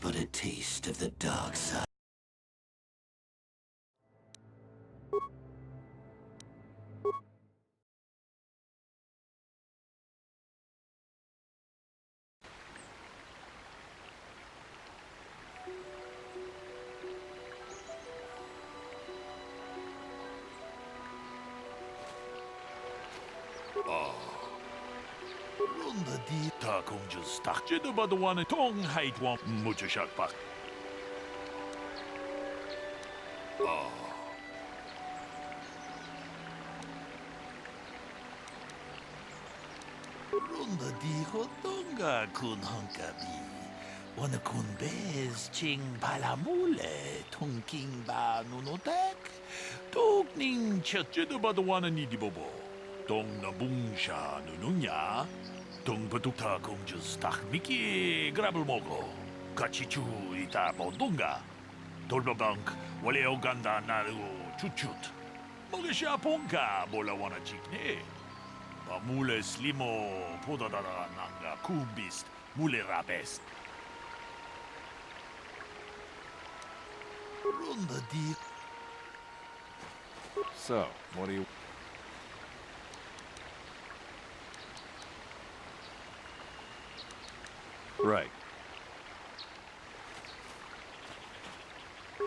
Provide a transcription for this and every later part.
but a taste of the dark side. Ronda di ta 공주 스탁제도 봐도 와는 동하이트와 무주샥박. Ronda di hotonga kun honkabi. Wana kun bez ching palamule 통king ba nunotek. 똑ning 쳇제도 봐도 와는 이디보보. 동나붕샤 누누냐. 동부tukta 공주 스탁미키 그라블 모고. 같이 주이다 보동가. 돌바방크 원래오 간다 나르고 쭈쭈. 먹으샤 본가 몰라 와나 직네. Mule slimo podadara nanga kumbist mule rabest. Ronda di. So, what do you... Right.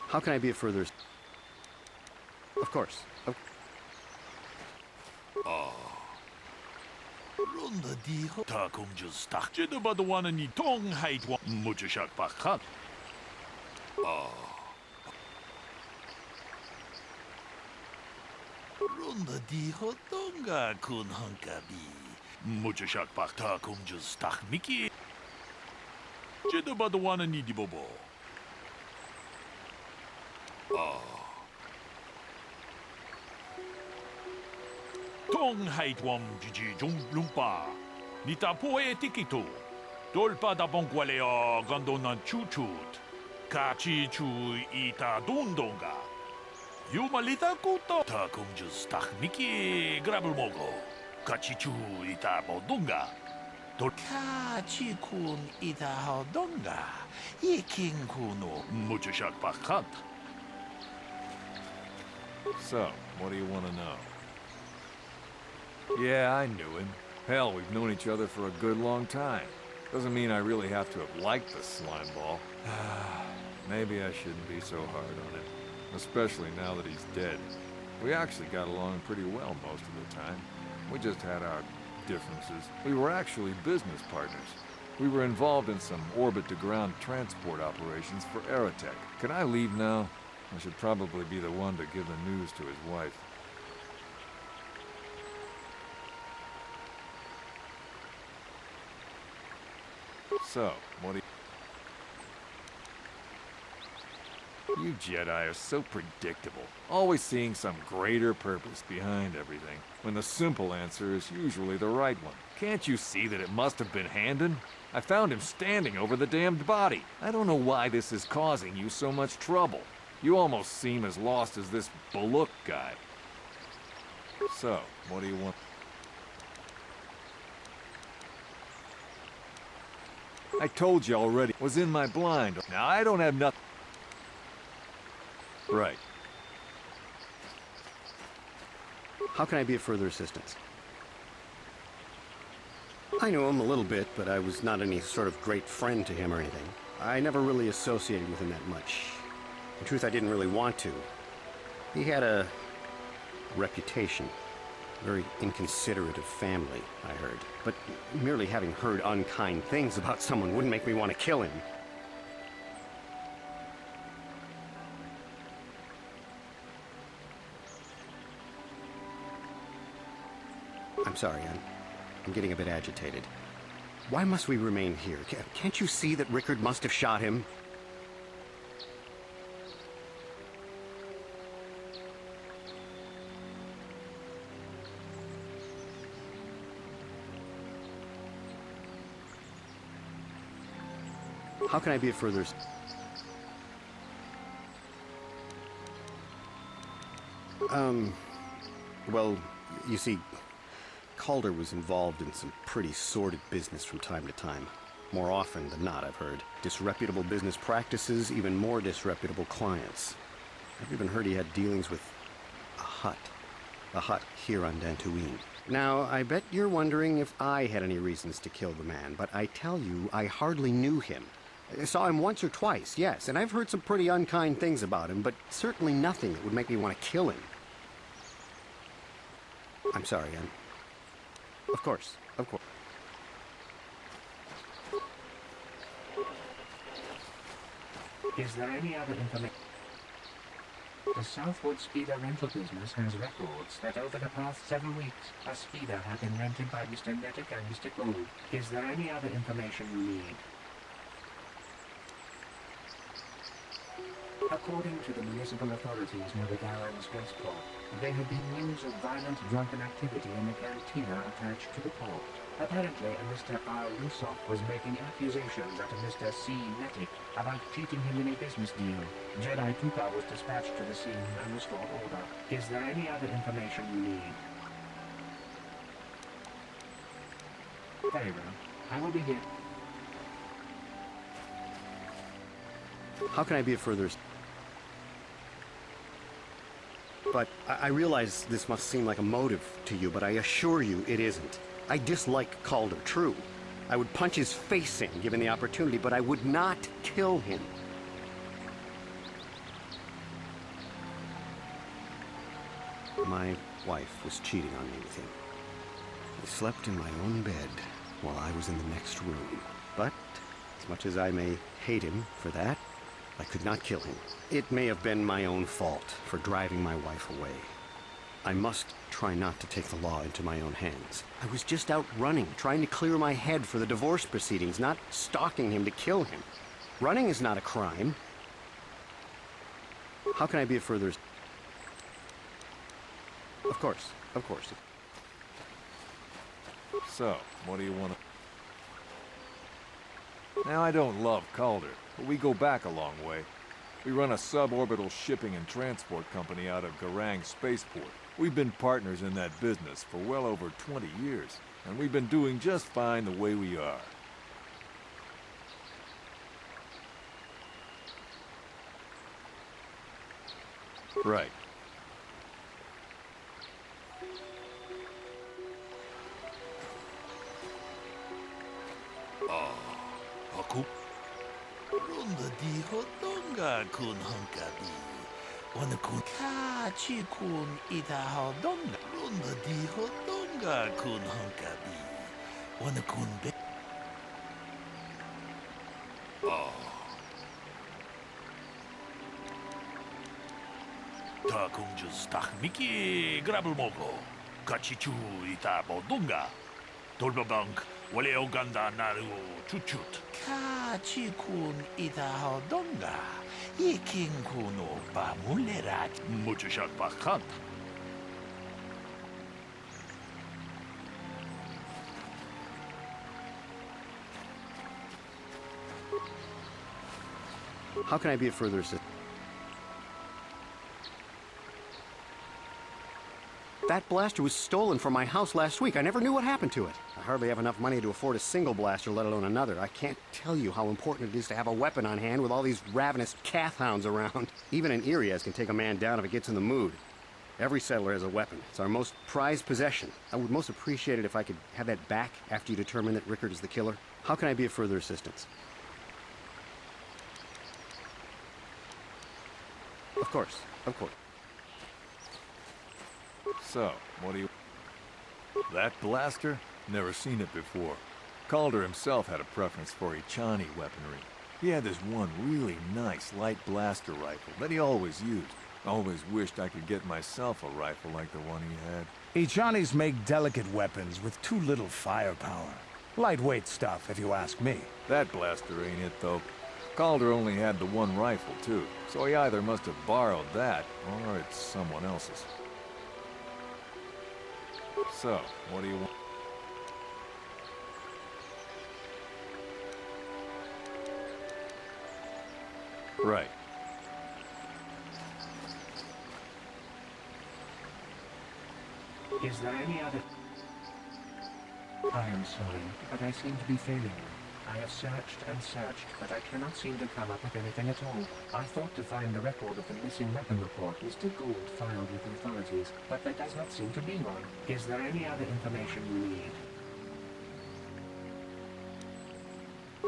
How can I be of further... Of course. Ronda di ta 공주 스탁제도 봐도 와는 이 동하이트와 무주샥박한. Ronda di hotonga kun honkabi. 무주샥박 타 공주 스탁미키. 제도 봐도 와는 이디보보. 동하이트왕 지지 종lumpa. Nita poe tikito. Dolpa da bongualeo gandonan chuchut. Kachi chu ita dondonga. Yumalita kuto. Ta 공주 스탁미키 그라블 모고. 같이 주 이타 보동가. 돌카치 군 이타 호동가. 이킹 군노 무주샥박한. So, what do you want to know? Yeah, I knew him. Hell, we've known each other for a good long time. Doesn't mean I really have to have liked the slime ball. Maybe I shouldn't be so hard on him. Especially now that he's dead. We actually got along pretty well most of the time. We just had our differences. We were actually business partners. We were involved in some orbit-to-ground transport operations for Aerotech. Can I leave now? I should probably be the one to give the news to his wife. So, what do you... You Jedi are so predictable, always seeing some greater purpose behind everything, when the simple answer is usually the right one. Can't you see that it must have been Handon? I found him standing over the damned body. I don't know why this is causing you so much trouble. You almost seem as lost as this Baluk guy. So, what do you want? I told you already, was in my blind. Now I don't have nothing. Right. How can I be of further assistance? I knew him a little bit, but I was not any sort of great friend to him or anything. I never really associated with him that much. In truth, I didn't really want to. He had a reputation. Very inconsiderate of family, I heard. But merely having heard unkind things about someone wouldn't make me want to kill him. I'm sorry, I'm getting a bit agitated. Why must we remain here? Can't you see that Rickard must have shot him? How can I be of further... Well, you see, Calder was involved in some pretty sordid business from time to time. More often than not, I've heard. Disreputable business practices, even more disreputable clients. I've even heard he had dealings with a hut. A hut here on Dantooine. Now, I bet you're wondering if I had any reasons to kill the man, but I tell you, I hardly knew him. I saw him once or twice, yes, and I've heard some pretty unkind things about him, but certainly nothing that would make me want to kill him. I'm sorry, Of course, of course. Is there any other information? The Southwood Speeder rental business has records that over the past 7 weeks, a speeder had been rented by Mr. Nettic and Mr. Gould. Is there any other information you need? According to the municipal authorities near the Darrow's Spaceport, there had been news of violent drunken activity in the cantina attached to the port. Apparently, a Mr. R. Rusoff was making accusations at a Mr. C. Nettic about cheating him in a business deal. Jedi Tuka was dispatched to the scene and restored order. Is there any other information you need? Very well. I will be here. How can I be of further... But I realize this must seem like a motive to you, but I assure you it isn't. I dislike Calder, true. I would punch his face in, given the opportunity, but I would not kill him. My wife was cheating on me with him. I slept in my own bed while I was in the next room. But, as much as I may hate him for that, I could not kill him. It may have been my own fault for driving my wife away. I must try not to take the law into my own hands. I was just out running, trying to clear my head for the divorce proceedings, not stalking him to kill him. Running is not a crime. How can I be of further... Of course, of course. So, what do you want to... Now, I don't love Calder, but we go back a long way. We run a suborbital shipping and transport company out of Garang Spaceport. We've been partners in that business for well over 20 years, and we've been doing just fine the way we are. Right. Haku? Runda di hodonga kun hankabi. Wana kun kachi kun ita hodonga. Runda di hodonga kun hankabi. Wana kun be... Ta kunjus tahmiki grabulmogo. Kachichu ita bodonga. Dolbabank, wale oganda naru chuchut. Kachi kun ita hodonga. Ikin kuno ba mulerat. Muchashak bakant. How can I be of further assistance? That blaster was stolen from my house last week. I never knew what happened to it. I hardly have enough money to afford a single blaster, let alone another. I can't tell you how important it is to have a weapon on hand with all these ravenous cath hounds around. Even an Irias can take a man down if it gets in the mood. Every settler has a weapon. It's our most prized possession. I would most appreciate it if I could have that back after you determine that Rickard is the killer. How can I be of further assistance? Of course, of course. So, what do you... That blaster? Never seen it before. Calder himself had a preference for Echani weaponry. He had this one really nice light blaster rifle that he always used. Always wished I could get myself a rifle like the one he had. Echanis make delicate weapons with too little firepower. Lightweight stuff, if you ask me. That blaster ain't it, though. Calder only had the one rifle, too, so he either must have borrowed that, or it's someone else's. So, what do you want? Right. Is there any other... I am sorry, but I seem to be failing you. I have searched and searched, but I cannot seem to come up with anything at all. I thought to find the record of the missing weapon report Mr. Gould filed with the authorities, but there does not seem to be one. Is there any other information you need?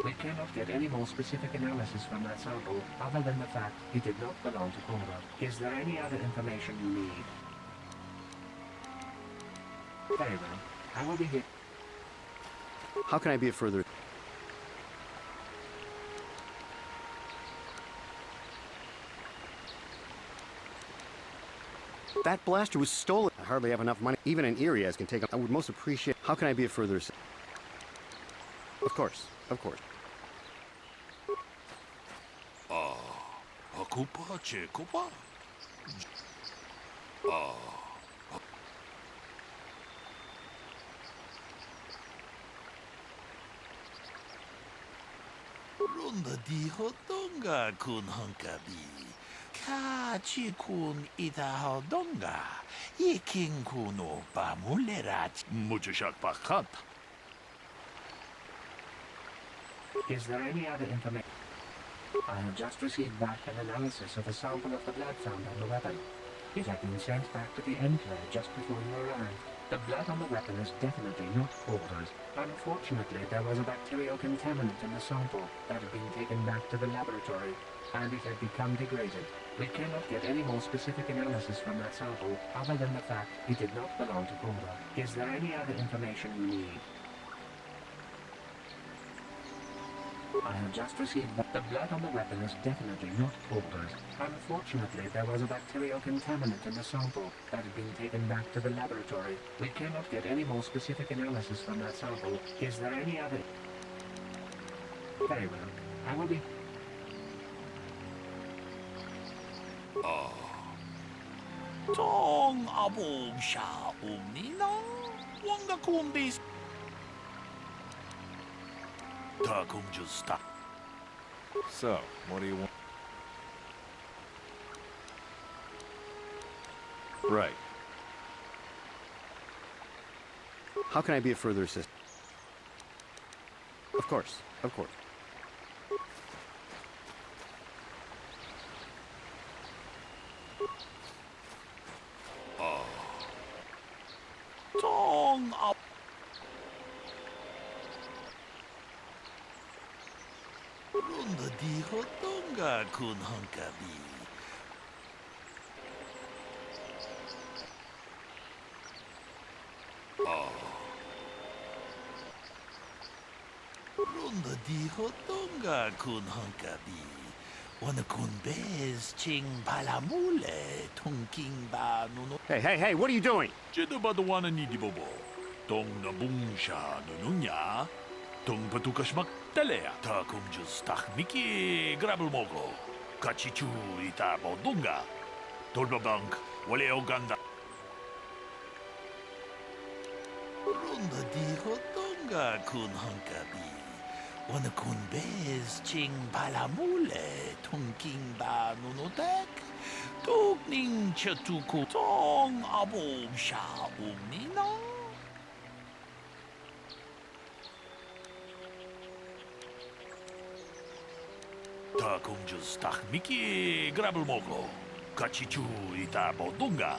We cannot get any more specific analysis from that sample, other than the fact it did not belong to Calder. Is there any other information you need? Very well. I will be here. How can I be of further... That blaster was stolen. I hardly have enough money. Even an Erie as can take... I would most appreciate... How can I be of further... Of course. Of course. Akupa, Chekopa? Ronda di hodonga kun hankabi. Kachi kun ita hodonga. Iking kuno pamulerat. Mujashak pakat. Is there any other information? I have just received back an analysis of a sample of the blood found on the weapon. It had been sent back to the Enclave just before you arrived. The blood on the weapon is definitely not Calder's. Unfortunately, there was a bacterial contaminant in the sample that had been taken back to the laboratory, and it had become degraded. We cannot get any more specific analysis from that sample, other than the fact it did not belong to Calder. Is there any other information you need? I have just received that the blood on the weapon is definitely not Calder's. Unfortunately, there was a bacterial contaminant in the sample that had been taken back to the laboratory. We cannot get any more specific analysis from that sample. Is there any other... Very well. I will be... Tong abog siya umnina. Wanga kumbis. Takum just stop. So, what do you want? Right. How can I be of further assistance? Of course. Of course. Tong ab. Ronda di hodonga kun hankabi. Ronda di hodonga kun hankabi. Wana kun bez ching palamule tongking ba nuno. Hey, what are you doing? Jeda ba the wana ni di bobo. Tong na bungsha nununya. Tong patukas magtalea. Takum just miki grabel mogo. Kachichu ita bodunga. Tolbabank wale oganda. Ronda di hodonga kun hankabi. Wana kun bez ching palamule tongking ba nunotek. Tugning chatuko tong abob sha umnina. Takum just miki grabel mogo. Kachichu ita bodunga.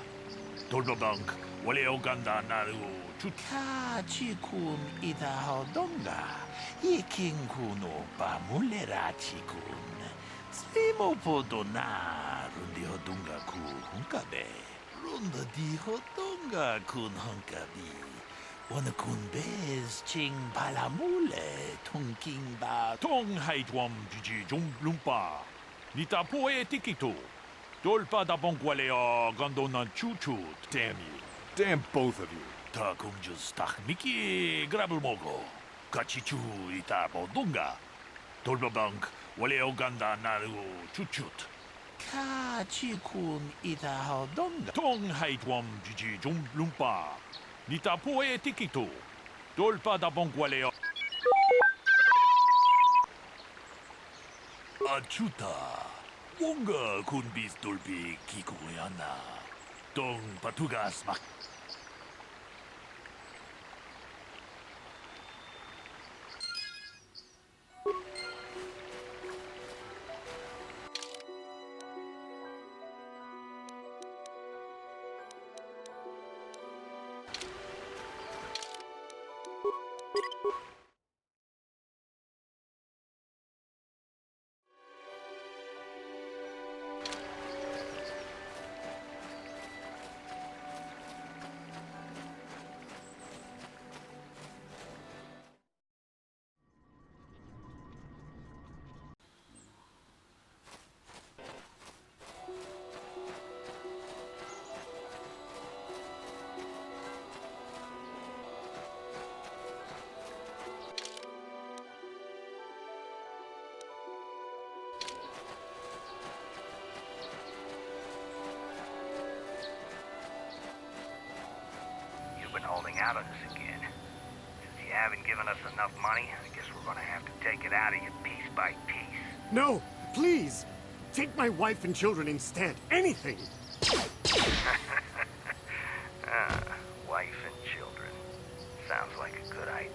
Tolbabank wale oganda naru chut. Kachikun ita hodonga. Iking kuno pamulerachi kun. Slimo podona rundi hodunga ku hunkabe. Runda di hodunga kun hunkabi. Wana kun bez ching palamule tongking ba. Tong haitwam jiji jum lumpa. Nita poe tikito. Dolpa da bonkwale o gandona chuchut. Damn you. Damn both of you. Takum just miki grabel mogo. Kachichu ita bodunga. Dolbabank wale oganda naru chuchut. Kachikun ita hodonga. Tong haitwam jiji jum lumpa. Nita poe tikito. Dolpa da bonkwale o. Achuta. Wonga kun bis dolpi kikuyana. Tong patugas mak. something out of this again. Since you haven't given us enough money, I guess we're gonna have to take it out of you piece by piece. No, please! Take my wife and children instead. Anything! Wife and children. Sounds like a good idea.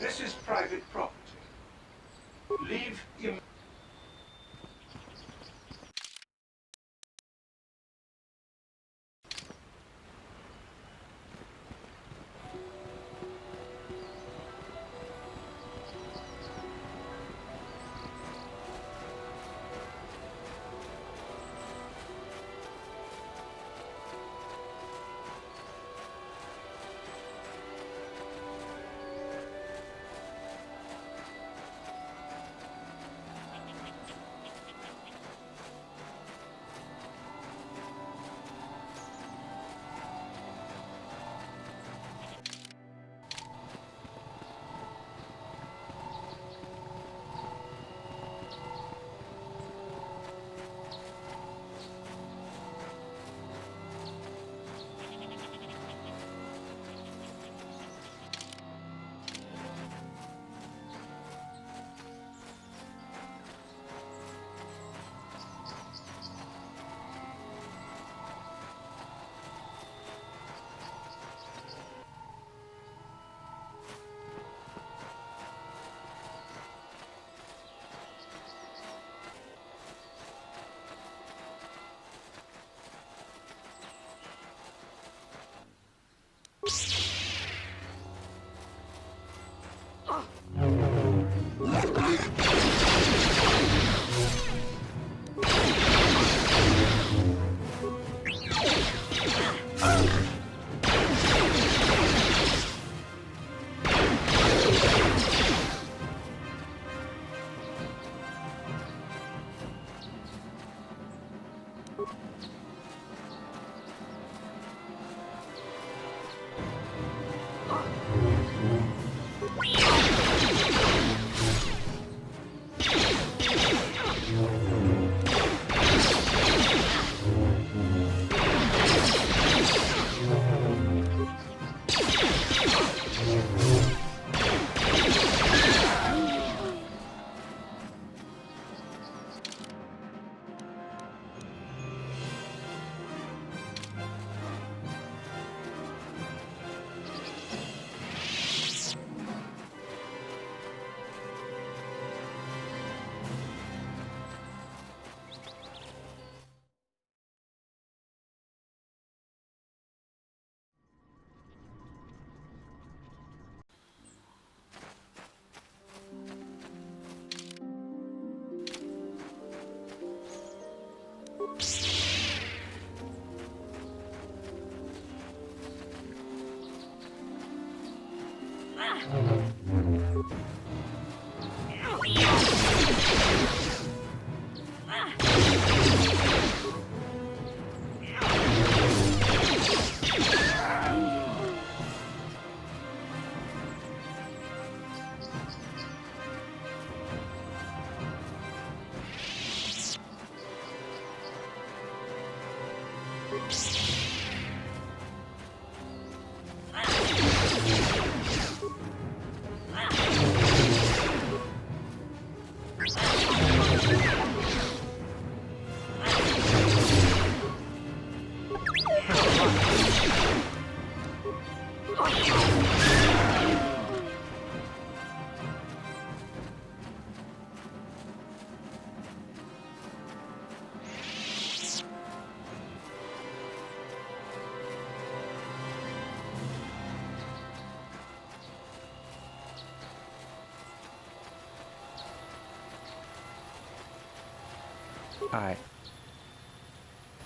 This is private property. Leave him.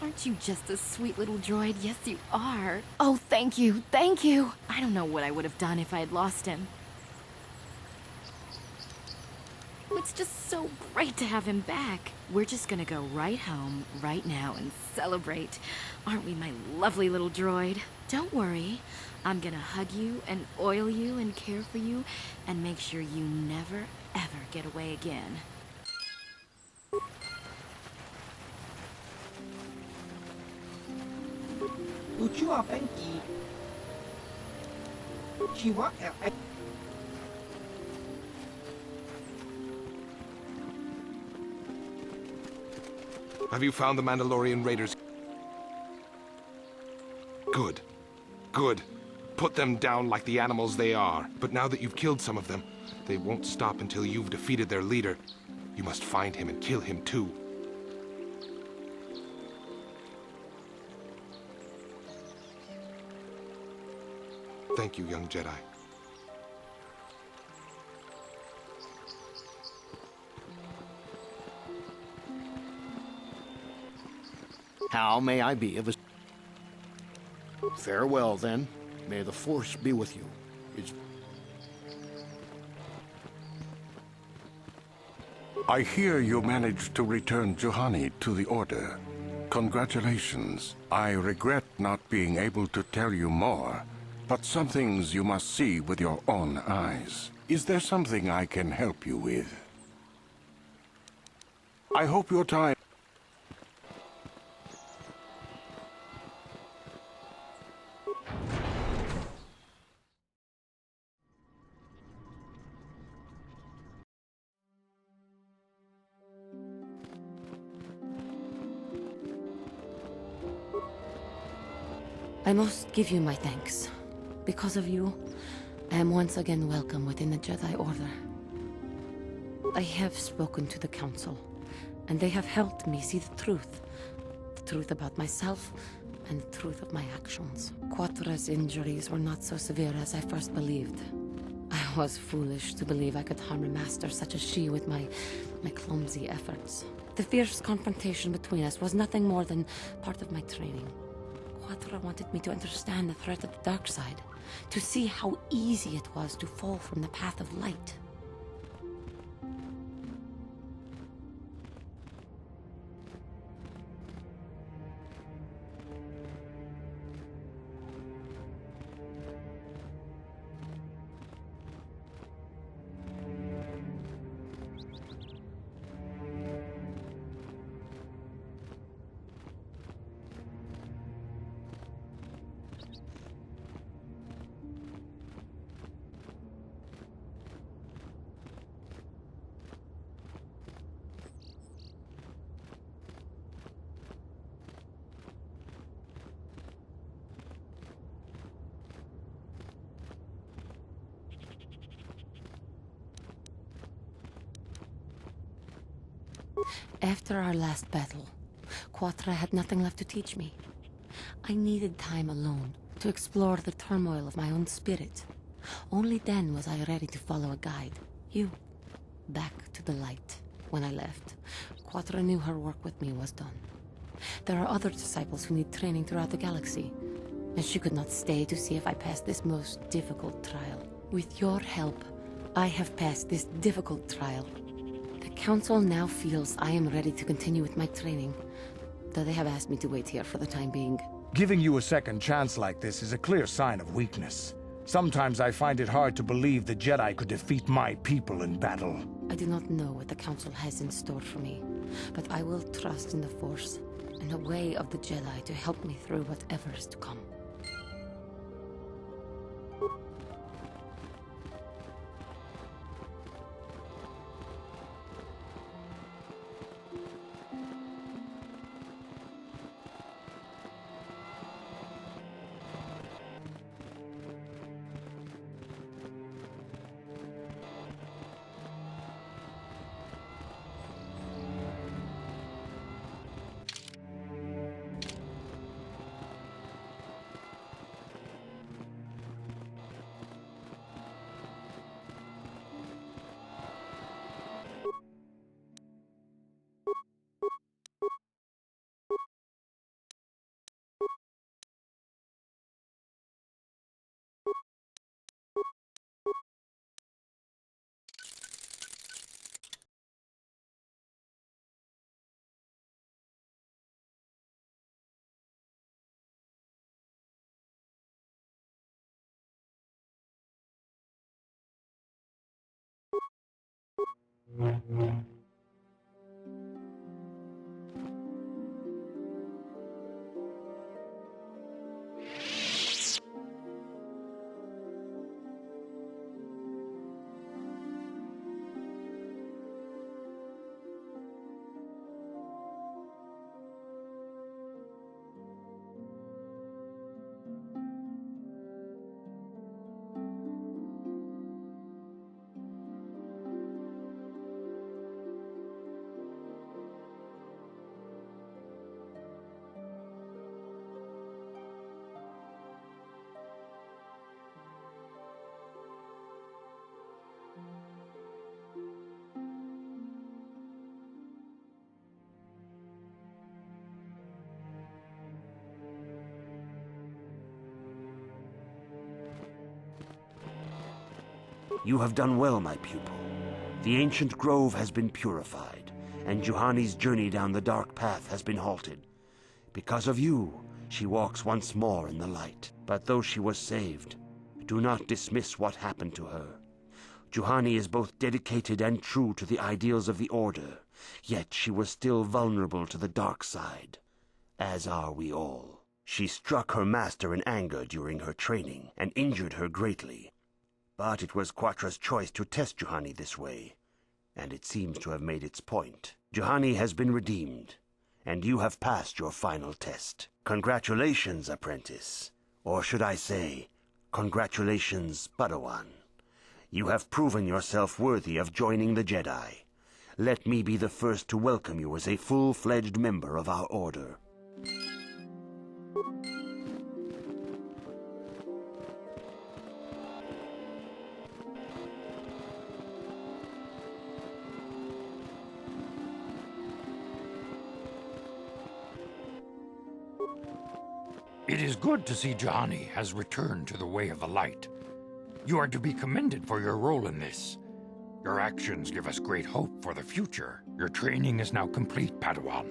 Aren't you just a sweet little droid? Yes, you are. Oh, thank you, thank you. I don't know what I would have done if I had lost him. It's just so great to have him back. We're just gonna go right home, right now, and celebrate. Aren't we, my lovely little droid? Don't worry. I'm gonna hug you and oil you and care for you and make sure you never, ever get away again. Have you found the Mandalorian raiders? Good. Good. Put them down like the animals they are. But now that you've killed some of them, they won't stop until you've defeated their leader. You must find him and kill him too. Thank you, young Jedi. How may I be of assistance? Farewell, then. May the Force be with you. I hear you managed to return Juhani to the Order. Congratulations. I regret not being able to tell you more, but some things you must see with your own eyes. Is there something I can help you with? I hope your time... I must give you my thanks. Because of you, I am once again welcome within the Jedi Order. I have spoken to the Council, and they have helped me see the truth. The truth about myself, and the truth of my actions. Quatra's injuries were not so severe as I first believed. I was foolish to believe I could harm a master such as she with my clumsy efforts. The fierce confrontation between us was nothing more than part of my training. Quatra wanted me to understand the threat of the dark side, to see how easy it was to fall from the path of light. After our last battle, Quatra had nothing left to teach me. I needed time alone to explore the turmoil of my own spirit. Only then was I ready to follow a guide. You. Back to the light. When I left, Quatra knew her work with me was done. There are other disciples who need training throughout the galaxy, and she could not stay to see if I passed this most difficult trial. With your help, I have passed this difficult trial. The Council now feels I am ready to continue with my training, though they have asked me to wait here for the time being. Giving you a second chance like this is a clear sign of weakness. Sometimes I find it hard to believe the Jedi could defeat my people in battle. I do not know what the Council has in store for me, but I will trust in the Force and the way of the Jedi to help me through whatever is to come. You have done well, my pupil. The ancient grove has been purified, and Juhani's journey down the dark path has been halted. Because of you, she walks once more in the light. But though she was saved, do not dismiss what happened to her. Juhani is both dedicated and true to the ideals of the Order, yet she was still vulnerable to the dark side, as are we all. She struck her master in anger during her training, and injured her greatly. But it was Quatra's choice to test Juhani this way, and it seems to have made its point. Juhani has been redeemed, and you have passed your final test. Congratulations, apprentice. Or should I say, congratulations, Padawan. You have proven yourself worthy of joining the Jedi. Let me be the first to welcome you as a full-fledged member of our Order. It is good to see Juhani has returned to the way of the light. You are to be commended for your role in this. Your actions give us great hope for the future. Your training is now complete, Padawan.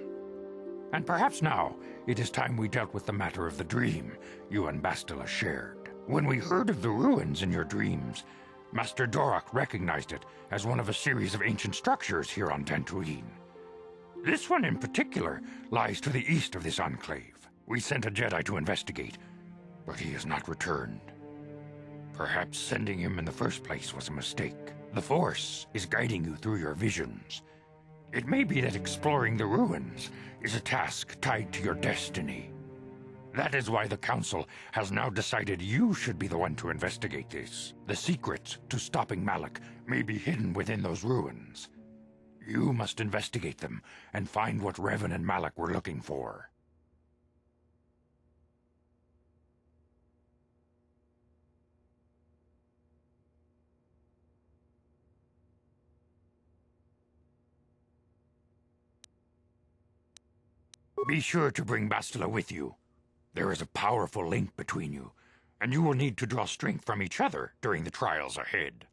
And perhaps now it is time we dealt with the matter of the dream you and Bastila shared. When we heard of the ruins in your dreams, Master Dorak recognized it as one of a series of ancient structures here on Dantooine. This one in particular lies to the east of this enclave. We sent a Jedi to investigate, but he has not returned. Perhaps sending him in the first place was a mistake. The Force is guiding you through your visions. It may be that exploring the ruins is a task tied to your destiny. That is why the Council has now decided you should be the one to investigate this. The secrets to stopping Malak may be hidden within those ruins. You must investigate them and find what Revan and Malak were looking for. Be sure to bring Bastila with you. There is a powerful link between you, and you will need to draw strength from each other during the trials ahead.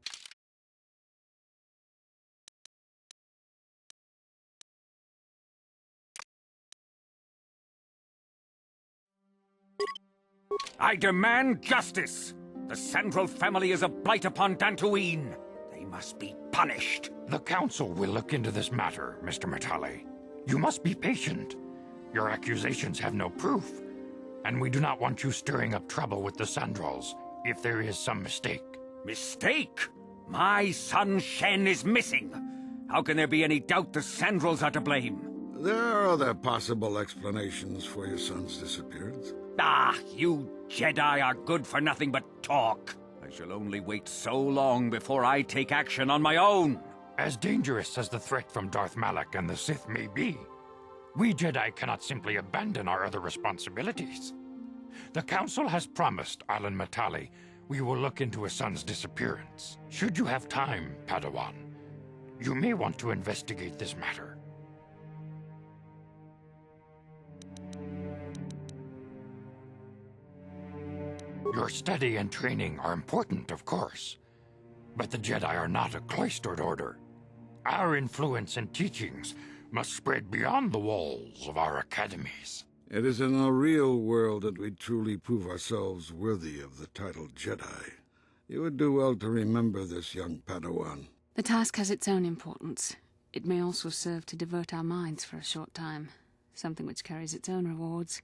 I demand justice! The Sandral family is a blight upon Dantooine. They must be punished. The Council will look into this matter, Mr. Matale. You must be patient. Your accusations have no proof, and we do not want you stirring up trouble with the Sandrals if there is some mistake. Mistake? My son Shen is missing. How can there be any doubt the Sandrals are to blame? There are other possible explanations for your son's disappearance. Ah, you Jedi are good for nothing but talk. I shall only wait so long before I take action on my own. As dangerous as the threat from Darth Malak and the Sith may be, we Jedi cannot simply abandon our other responsibilities. The Council has promised Alan Matale we will look into his son's disappearance. Should you have time, Padawan, you may want to investigate this matter. Your study and training are important, of course, but the Jedi are not a cloistered order. Our influence and teachings must spread beyond the walls of our academies. It is in the real world that we truly prove ourselves worthy of the title Jedi. You would do well to remember this, young Padawan. The task has its own importance. It may also serve to divert our minds for a short time, something which carries its own rewards.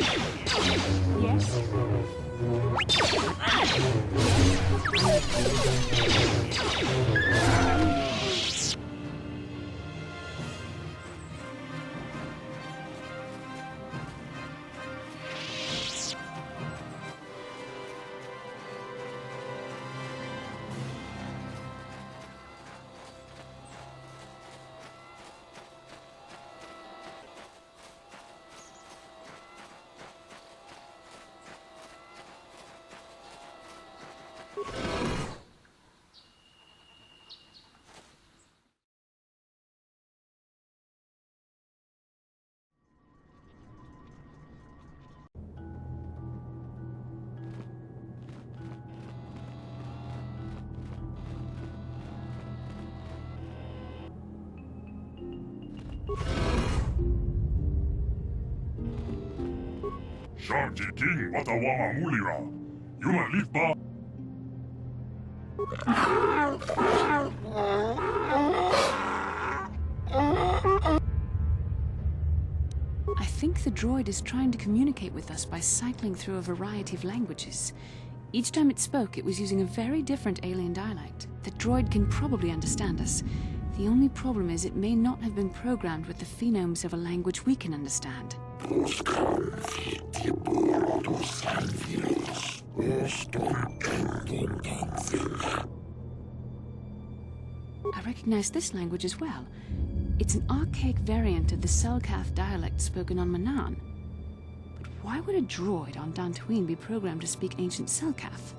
Yes? Sharji King Watawama Mulira. Yuma Lipa. I think the droid is trying to communicate with us by cycling through a variety of languages. Each time it spoke, it was using a very different alien dialect. The droid can probably understand us. The only problem is it may not have been programmed with the phonemes of a language we can understand. I recognize this language as well. It's an archaic variant of the Selkath dialect spoken on Manaan. But why would a droid on Dantooine be programmed to speak ancient Selkath?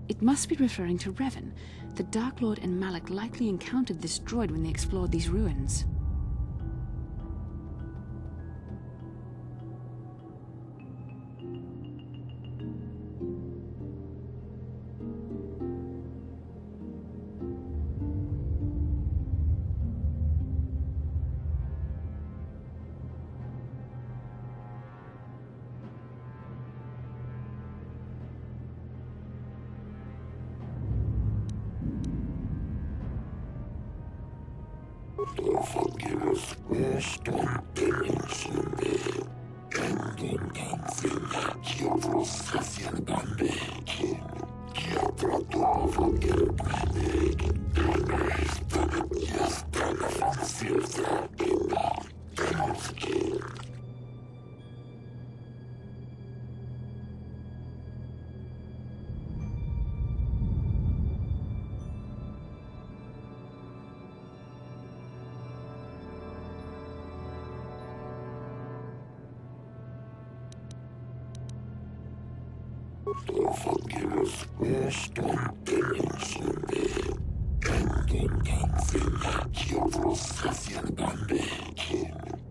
It must be referring to Revan. The Dark Lord and Malak likely encountered this droid when they explored these ruins.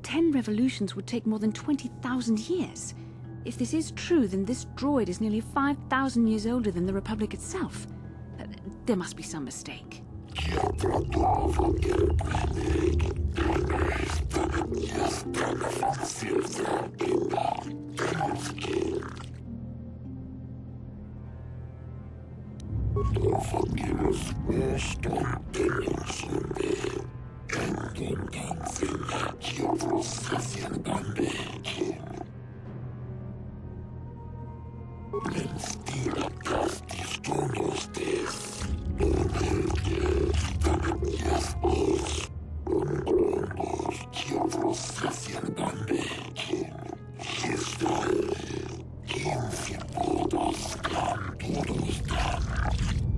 Ten revolutions would take more than 20,000 years. If this is true, then this droid is nearly 5,000 years older than the Republic itself. There must be some mistake.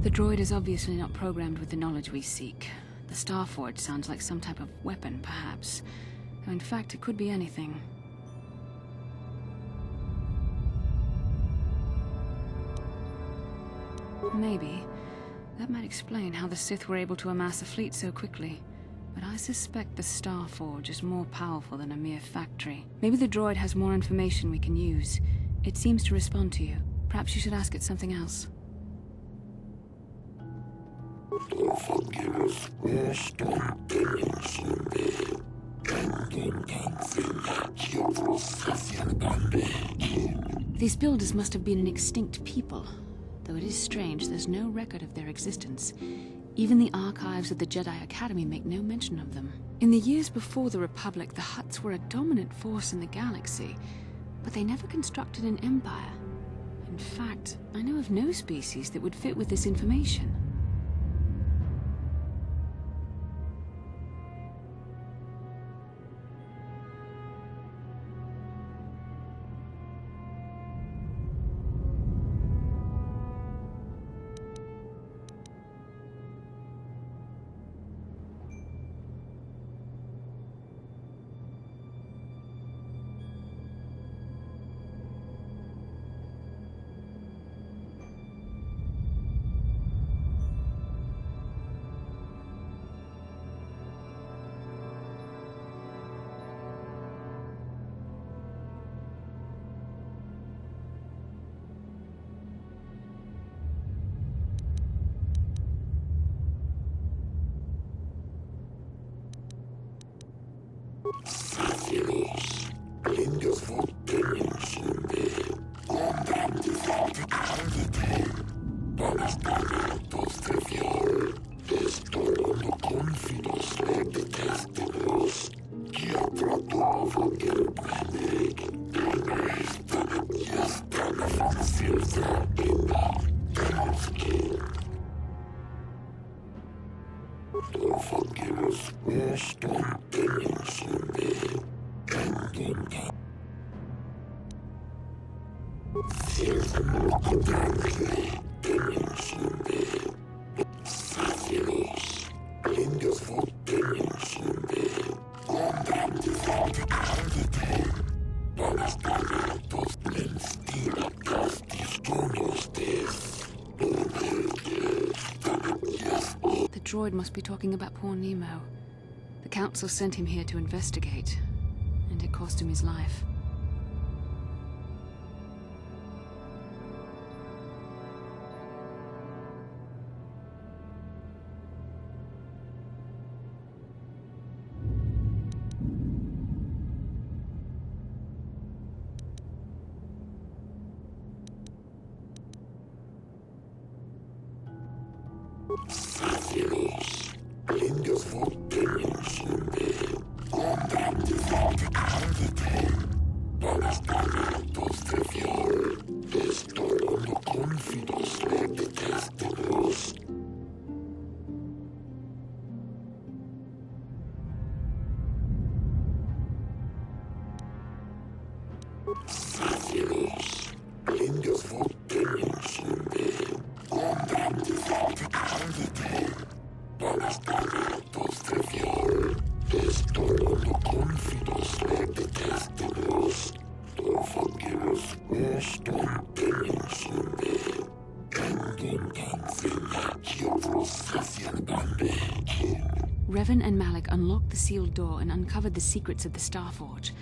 The droid is obviously not programmed with the knowledge we seek. The Starforge sounds like some type of weapon, perhaps. Though in fact, it could be anything. Maybe. That might explain how the Sith were able to amass a fleet so quickly. But I suspect the Starforge is more powerful than a mere factory. Maybe the droid has more information we can use. It seems to respond to you. Perhaps you should ask it something else. These builders must have been an extinct people, though it is strange there's no record of their existence. Even the archives of the Jedi Academy make no mention of them. In the years before the Republic, the Hutts were a dominant force in the galaxy, but they never constructed an empire. In fact, I know of no species that would fit with this information. The droid must be talking about poor Nemo. The Council sent him here to investigate, and it cost him his life. Revan and Malak unlocked the sealed door and uncovered the secrets of the Starforge.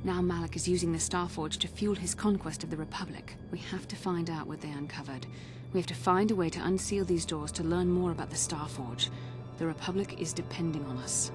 Now Malak is using the Starforge to fuel his conquest of the Republic. We have to find out what they uncovered. We have to find a way to unseal these doors to learn more about the Starforge. The Republic is depending on us.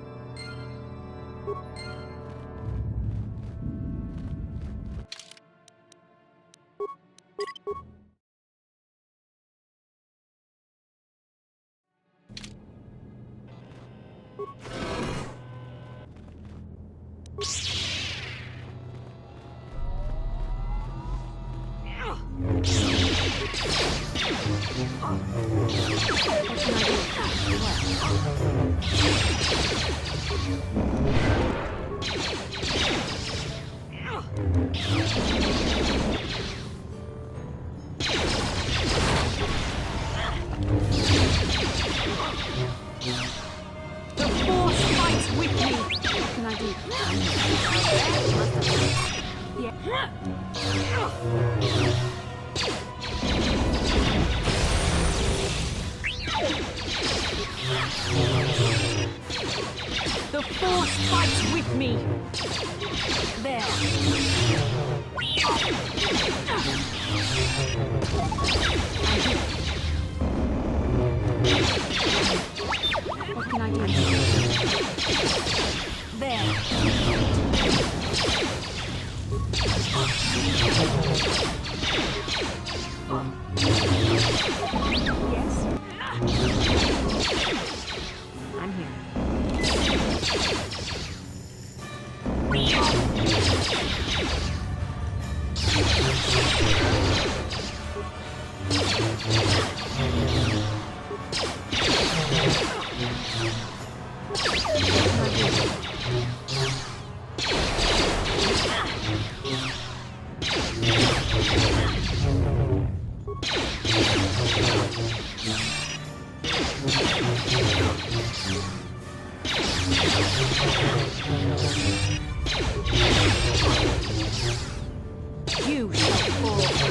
The Force fights with me! What can I do? The Force fights with me! There. What can I do? There. I'm here. You shall fall.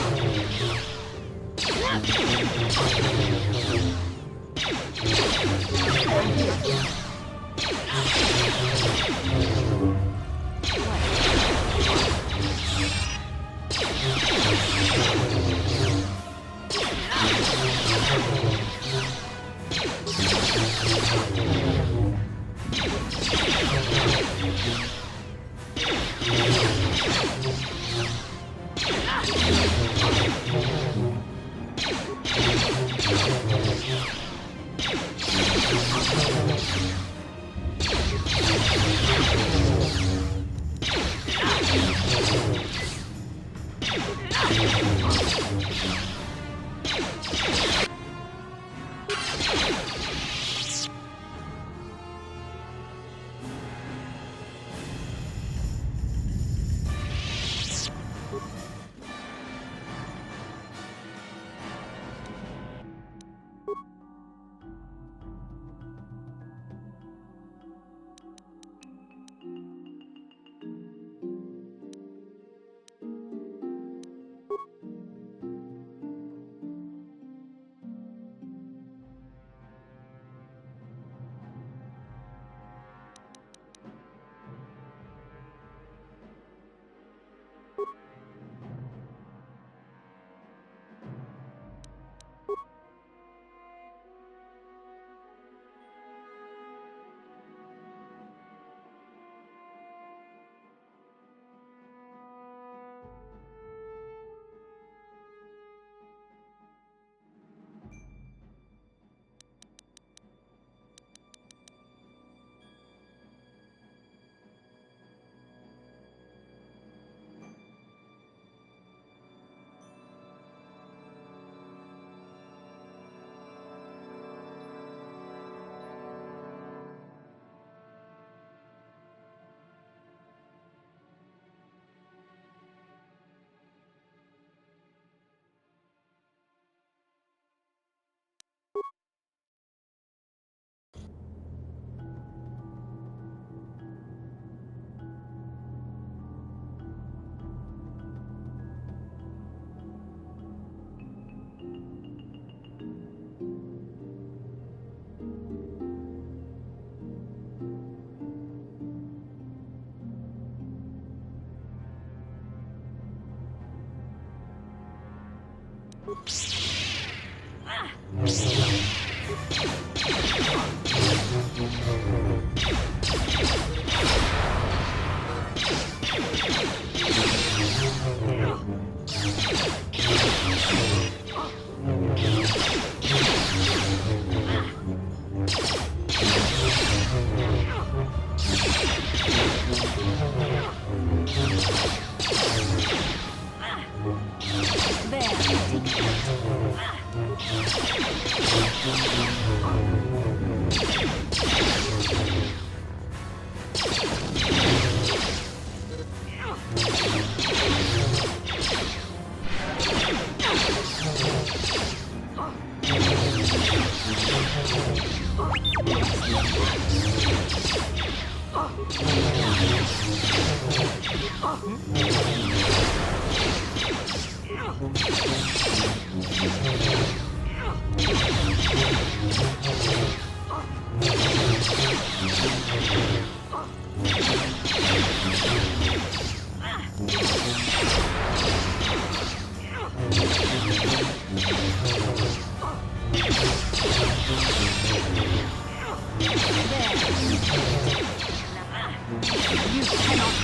You cannot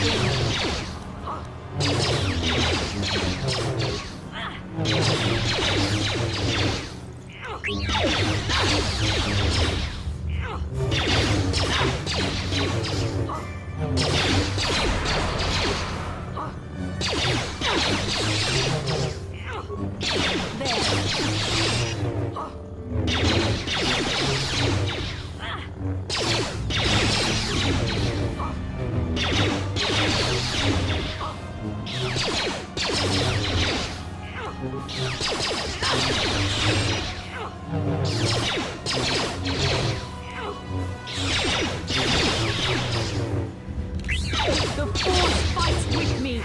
win. The Force fights with me!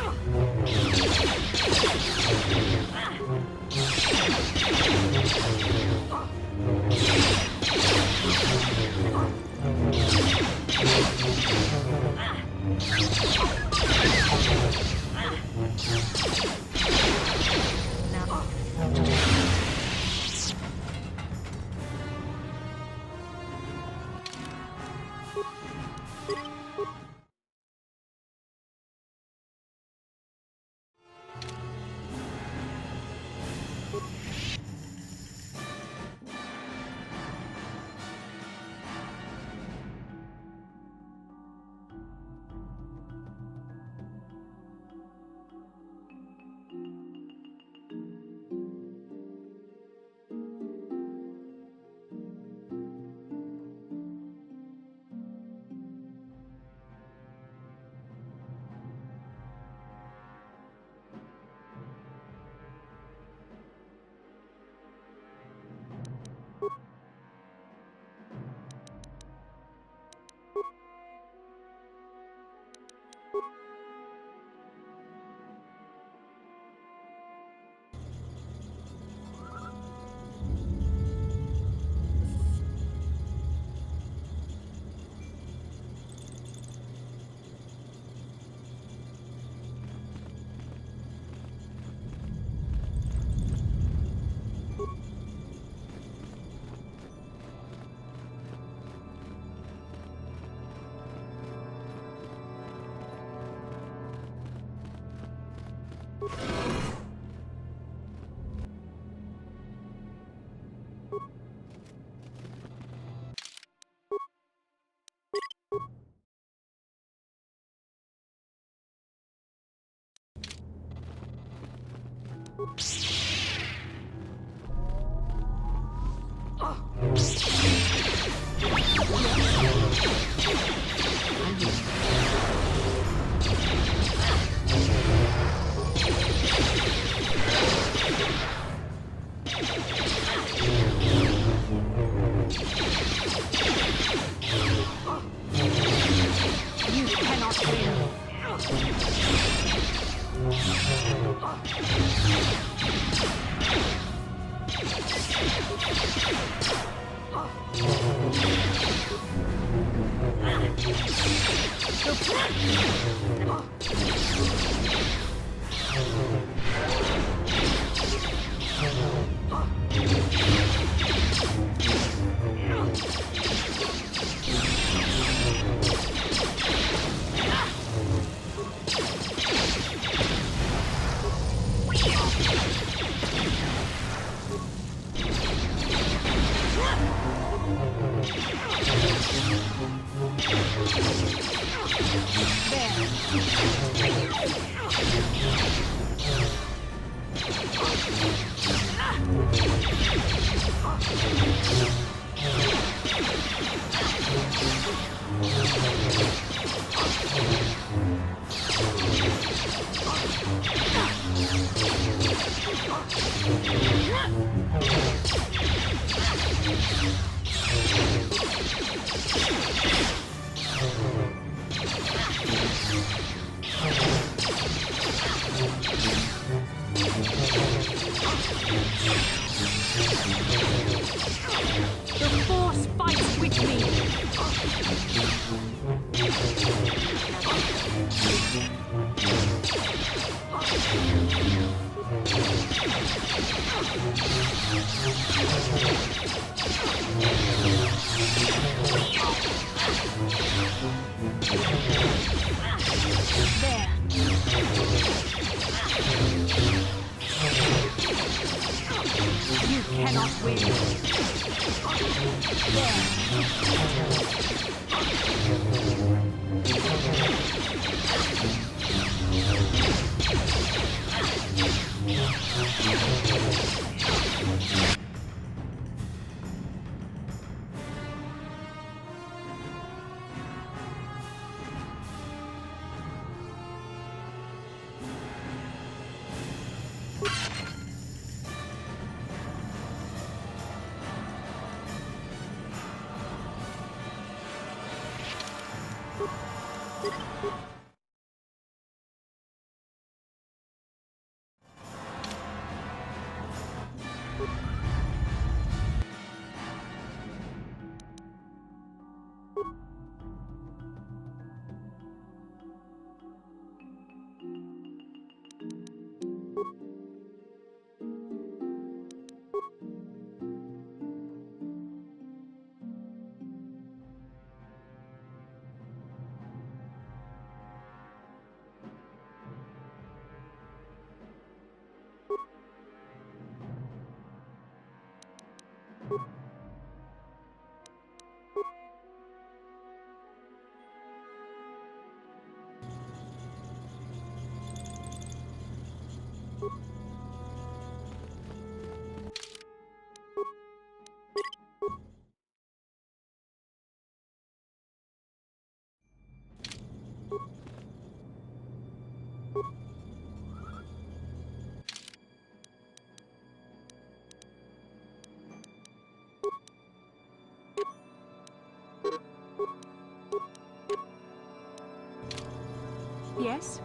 You cannot win. The Force fights with me. There. Yes?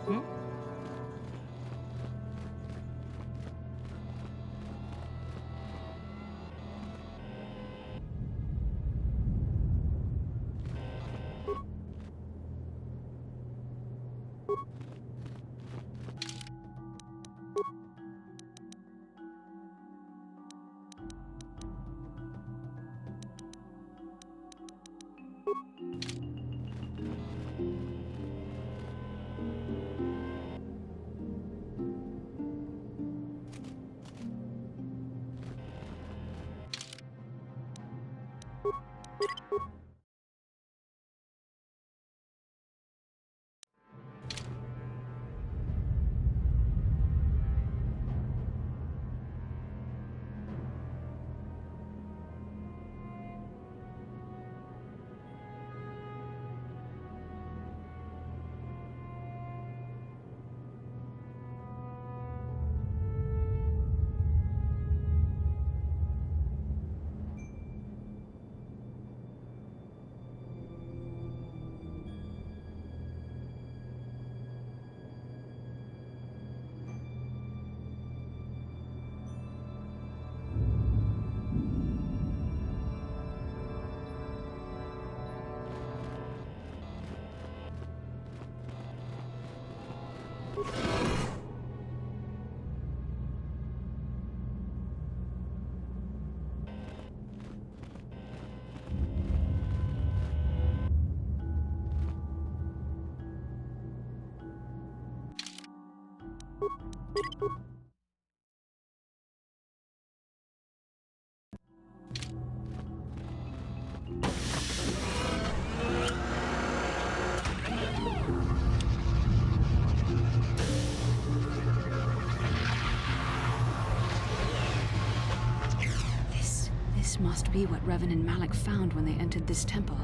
This must be what Revan and Malak found when they entered this temple.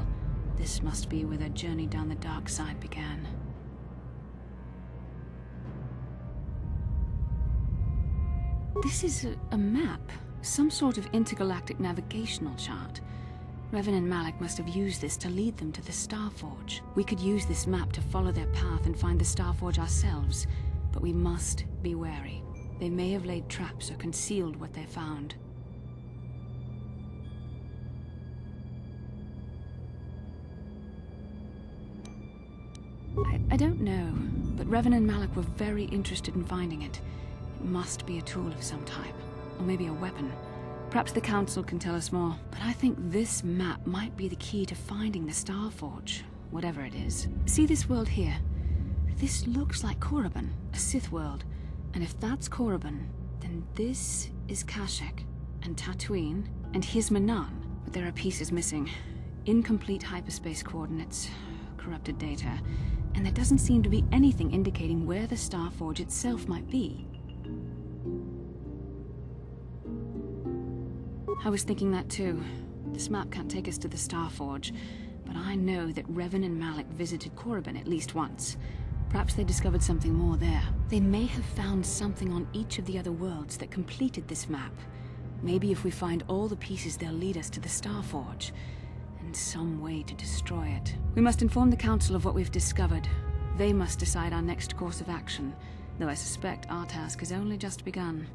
This must be where their journey down the dark side began. This is a map. Some sort of intergalactic navigational chart. Revan and Malak must have used this to lead them to the Starforge. We could use this map to follow their path and find the Starforge ourselves, but we must be wary. They may have laid traps or concealed what they found. I don't know, but Revan and Malak were very interested in finding it. It must be a tool of some type, or maybe a weapon. Perhaps the Council can tell us more, but I think this map might be the key to finding the Starforge, whatever it is. See this world here? This looks like Korriban, a Sith world. And if that's Korriban, then this is Kashyyyk, and Tatooine, and here's Manaan. But there are pieces missing. Incomplete hyperspace coordinates, corrupted data, and there doesn't seem to be anything indicating where the Starforge itself might be. I was thinking that too. This map can't take us to the Starforge, but I know that Revan and Malik visited Korriban at least once. Perhaps they discovered something more there. They may have found something on each of the other worlds that completed this map. Maybe if we find all the pieces, they'll lead us to the Starforge, and some way to destroy it. We must inform the Council of what we've discovered. They must decide our next course of action, though I suspect our task has only just begun.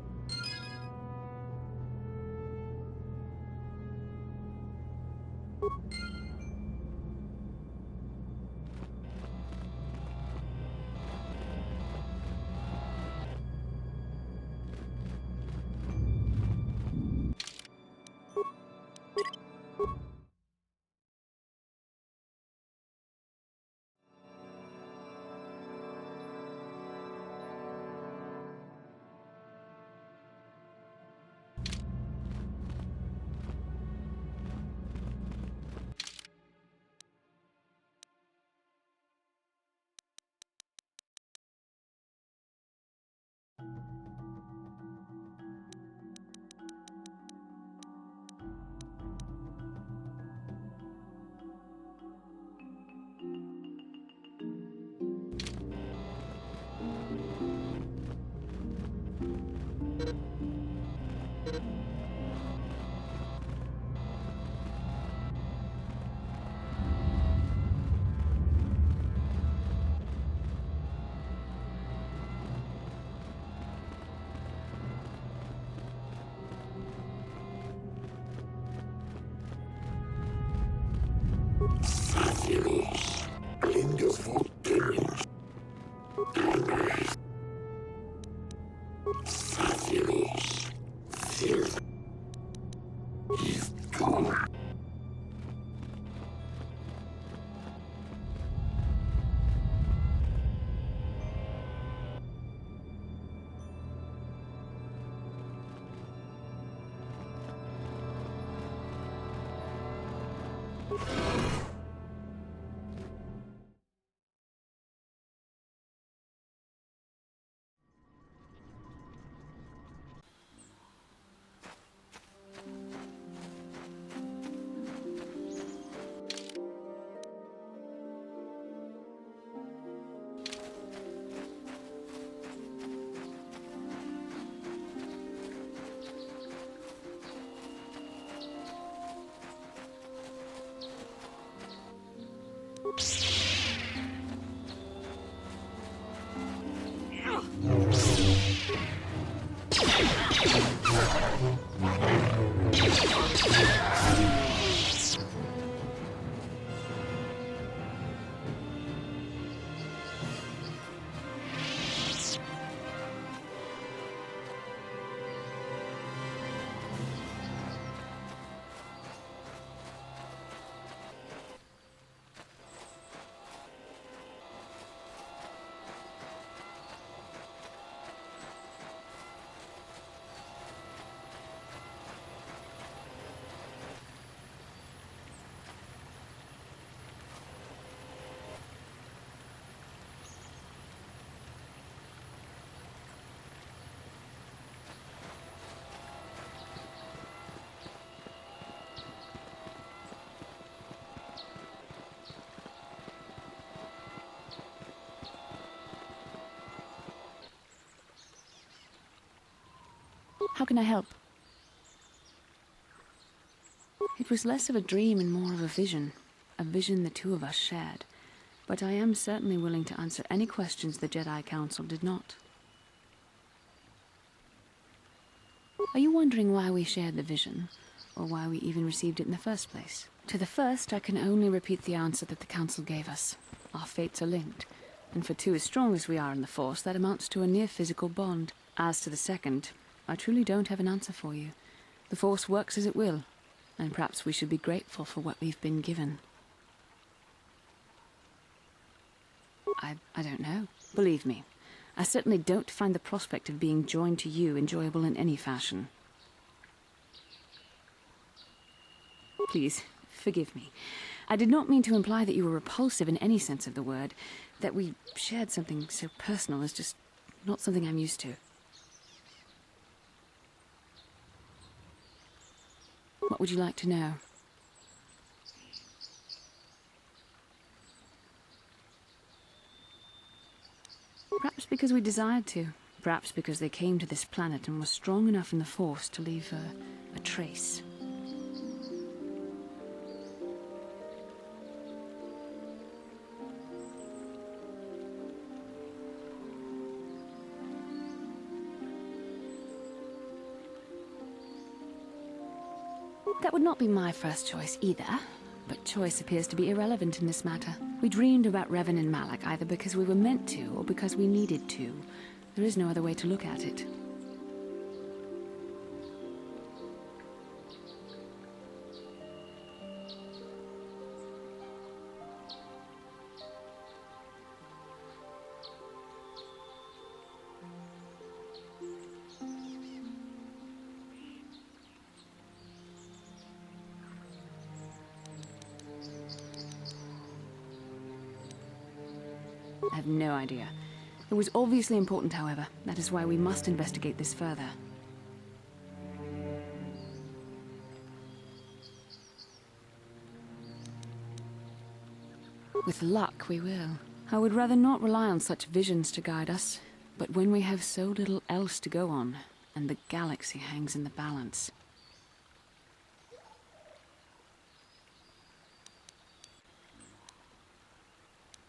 How can I help? It was less of a dream and more of a vision the two of us shared. But I am certainly willing to answer any questions the Jedi Council did not. Are you wondering why we shared the vision, or why we even received it in the first place? To the first, I can only repeat the answer that the Council gave us. Our fates are linked, and for two as strong as we are in the Force, that amounts to a near-physical bond. As to the second, I truly don't have an answer for you. The Force works as it will, and perhaps we should be grateful for what we've been given. I don't know. Believe me, I certainly don't find the prospect of being joined to you enjoyable in any fashion. Please, forgive me. I did not mean to imply that you were repulsive in any sense of the word. That we shared something so personal is just not something I'm used to. What would you like to know? Perhaps because we desired to. Perhaps because they came to this planet and were strong enough in the Force to leave a trace. That would not be my first choice either, but choice appears to be irrelevant in this matter. We dreamed about Revan and Malak either because we were meant to or because we needed to. There is no other way to look at it. I have no idea. It was obviously important, however. That is why we must investigate this further. With luck, we will. I would rather not rely on such visions to guide us. But when we have so little else to go on, and the galaxy hangs in the balance...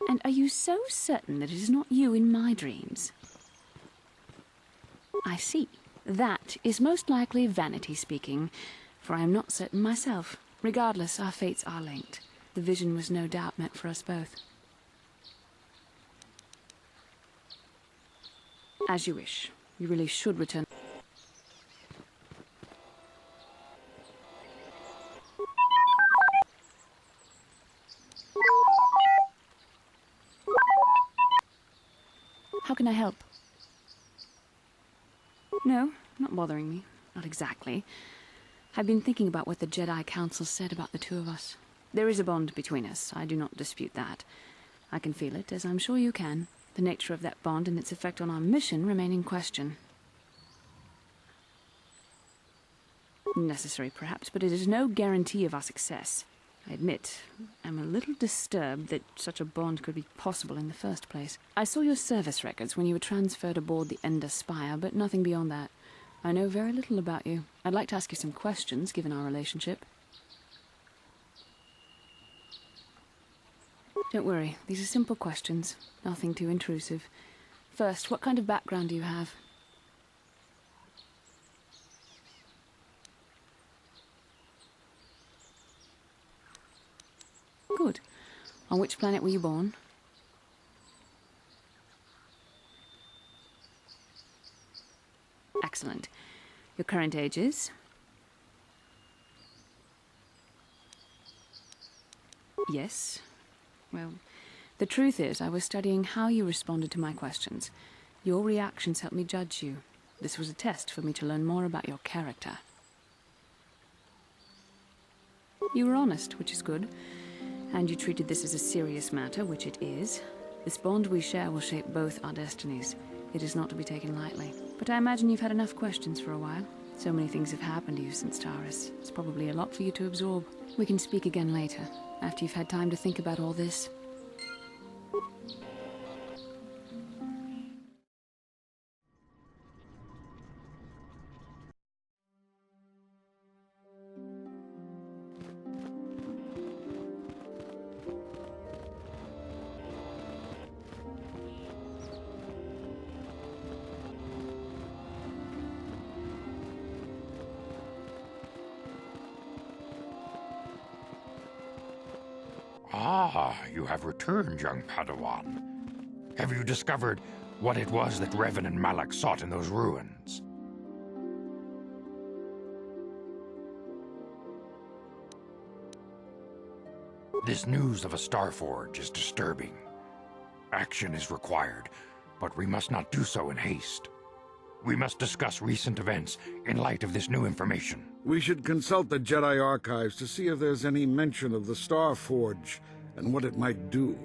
And are you so certain that it is not you in my dreams? I see. That is most likely vanity speaking, for I am not certain myself. Regardless, our fates are linked. The vision was no doubt meant for us both. As you wish. You really should return. How can I help? No, not bothering me. Not exactly. I've been thinking about what the Jedi Council said about the two of us. There is a bond between us. I do not dispute that. I can feel it, as I'm sure you can. The nature of that bond and its effect on our mission remain in question. Necessary, perhaps, but it is no guarantee of our success. I admit, I'm a little disturbed that such a bond could be possible in the first place. I saw your service records when you were transferred aboard the Ender Spire, but nothing beyond that. I know very little about you. I'd like to ask you some questions, given our relationship. Don't worry, these are simple questions. Nothing too intrusive. First, what kind of background do you have? Good. On which planet were you born? Excellent. Your current age is? Yes. Well, the truth is, I was studying how you responded to my questions. Your reactions helped me judge you. This was a test for me to learn more about your character. You were honest, which is good. And you treated this as a serious matter, which it is. This bond we share will shape both our destinies. It is not to be taken lightly. But I imagine you've had enough questions for a while. So many things have happened to you since Taris. It's probably a lot for you to absorb. We can speak again later, after you've had time to think about all this. Ah, you have returned, young Padawan. Have you discovered what it was that Revan and Malak sought in those ruins? This news of a Starforge is disturbing. Action is required, but we must not do so in haste. We must discuss recent events in light of this new information. We should consult the Jedi archives to see if there's any mention of the Star Forge and what it might do.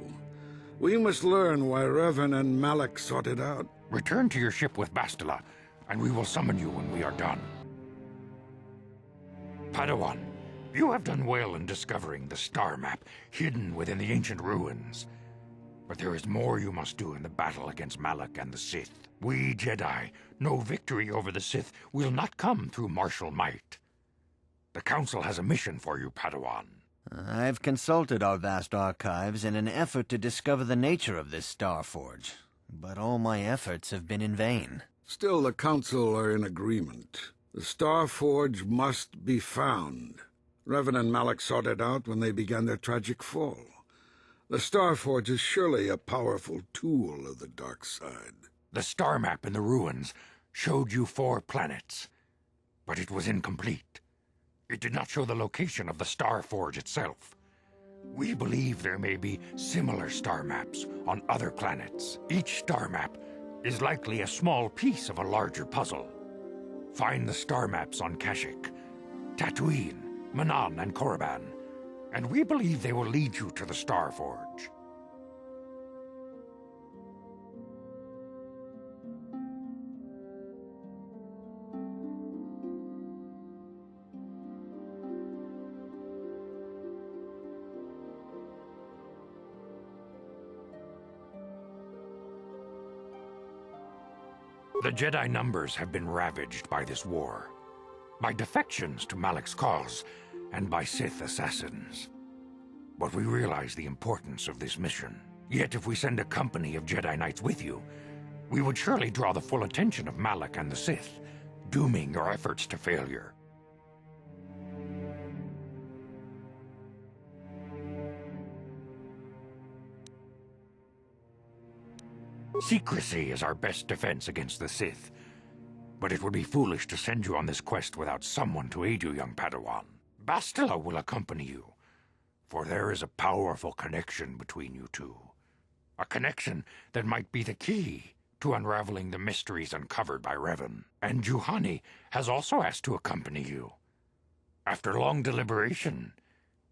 We must learn why Revan and Malak sought it out. Return to your ship with Bastila, and we will summon you when we are done. Padawan, you have done well in discovering the star map hidden within the ancient ruins. But there is more you must do in the battle against Malak and the Sith. We Jedi know victory over the Sith will not come through martial might. The Council has a mission for you, Padawan. I've consulted our vast archives in an effort to discover the nature of this Star Forge, but all my efforts have been in vain. Still, the Council are in agreement. The Star Forge must be found. Revan and Malak sought it out when they began their tragic fall. The Star Forge is surely a powerful tool of the dark side. The star map in the ruins showed you 4 planets, but it was incomplete. It did not show the location of the Star Forge itself. We believe there may be similar star maps on other planets. Each star map is likely a small piece of a larger puzzle. Find the star maps on Kashyyyk, Tatooine, Manaan, and Korriban, and we believe they will lead you to the Star Forge. The Jedi numbers have been ravaged by this war, by defections to Malak's cause, and by Sith assassins. But we realize the importance of this mission. Yet if we send a company of Jedi Knights with you, we would surely draw the full attention of Malak and the Sith, dooming your efforts to failure. Secrecy is our best defense against the Sith, but it would be foolish to send you on this quest without someone to aid you, young Padawan. Bastila will accompany you, for there is a powerful connection between you two. A connection that might be the key to unraveling the mysteries uncovered by Revan. And Juhani has also asked to accompany you. After long deliberation,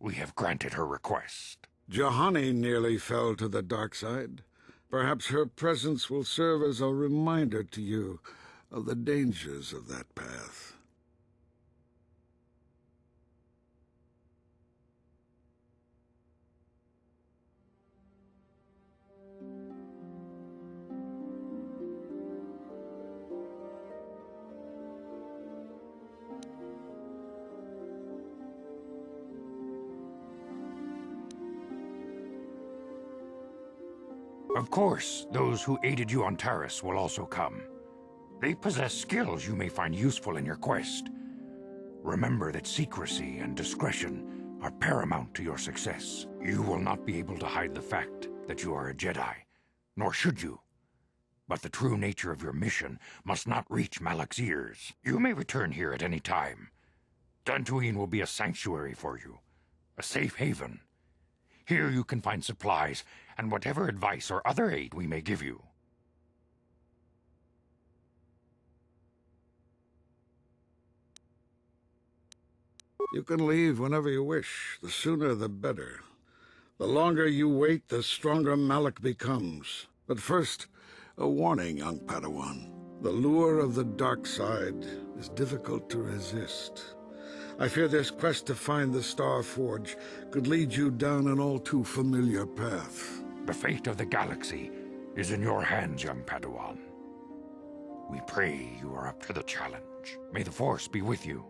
we have granted her request. Juhani nearly fell to the dark side. Perhaps her presence will serve as a reminder to you of the dangers of that path. Of course, those who aided you on Taris will also come. They possess skills you may find useful in your quest. Remember that secrecy and discretion are paramount to your success. You will not be able to hide the fact that you are a Jedi, nor should you. But the true nature of your mission must not reach Malak's ears. You may return here at any time. Dantooine will be a sanctuary for you, a safe haven. Here you can find supplies and whatever advice or other aid we may give you. You can leave whenever you wish. The sooner the better. The longer you wait, the stronger Malak becomes. But first, a warning, young Padawan. The lure of the dark side is difficult to resist. I fear this quest to find the Star Forge could lead you down an all too familiar path. The fate of the galaxy is in your hands, young Padawan. We pray you are up to the challenge. May the Force be with you.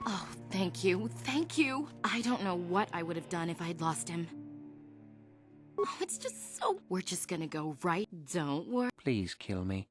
Oh, thank you. Thank you. I don't know what I would have done if I'd lost him. Oh, it's just so... We're just gonna go, right? Don't worry. Please kill me.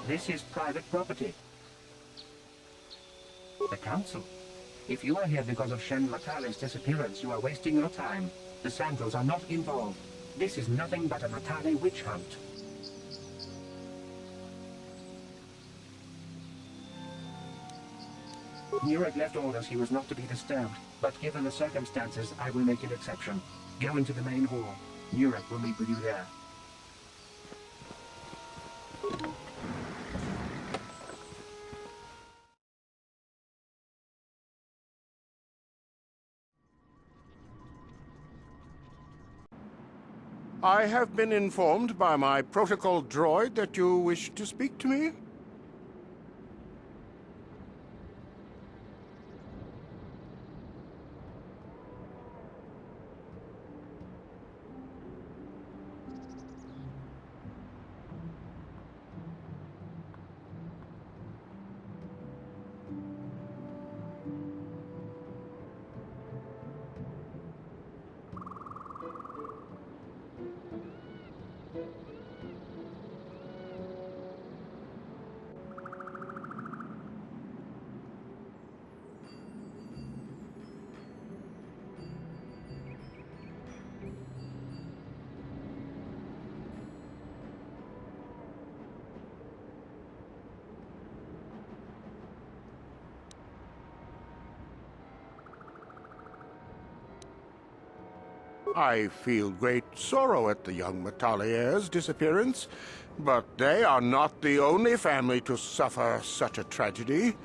This is private property. The council. If you are here because of Shen Matale's disappearance, you are wasting your time. The Sandals are not involved. This is nothing but a Matale witch hunt. Nurek left orders he was not to be disturbed, but given the circumstances, I will make an exception. Go into the main hall. Nurek will meet with you there. I have been informed by my protocol droid that you wish to speak to me. I feel great sorrow at the young Matale heir's disappearance, but they are not the only family to suffer such a tragedy.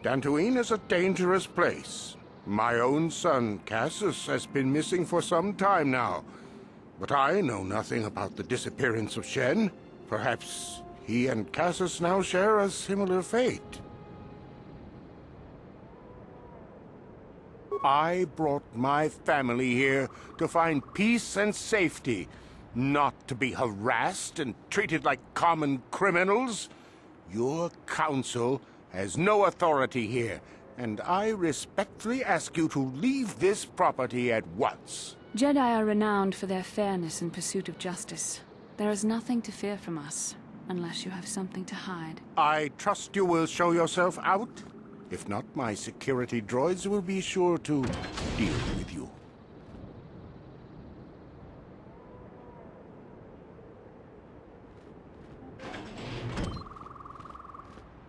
Dantooine is a dangerous place. My own son, Cassius, has been missing for some time now, but I know nothing about the disappearance of Shen. Perhaps he and Cassius now share a similar fate. I brought my family here to find peace and safety, not to be harassed and treated like common criminals. Your council has no authority here, and I respectfully ask you to leave this property at once. Jedi are renowned for their fairness and pursuit of justice. There is nothing to fear from us, unless you have something to hide. I trust you will show yourself out. If not, my security droids will be sure to deal with you.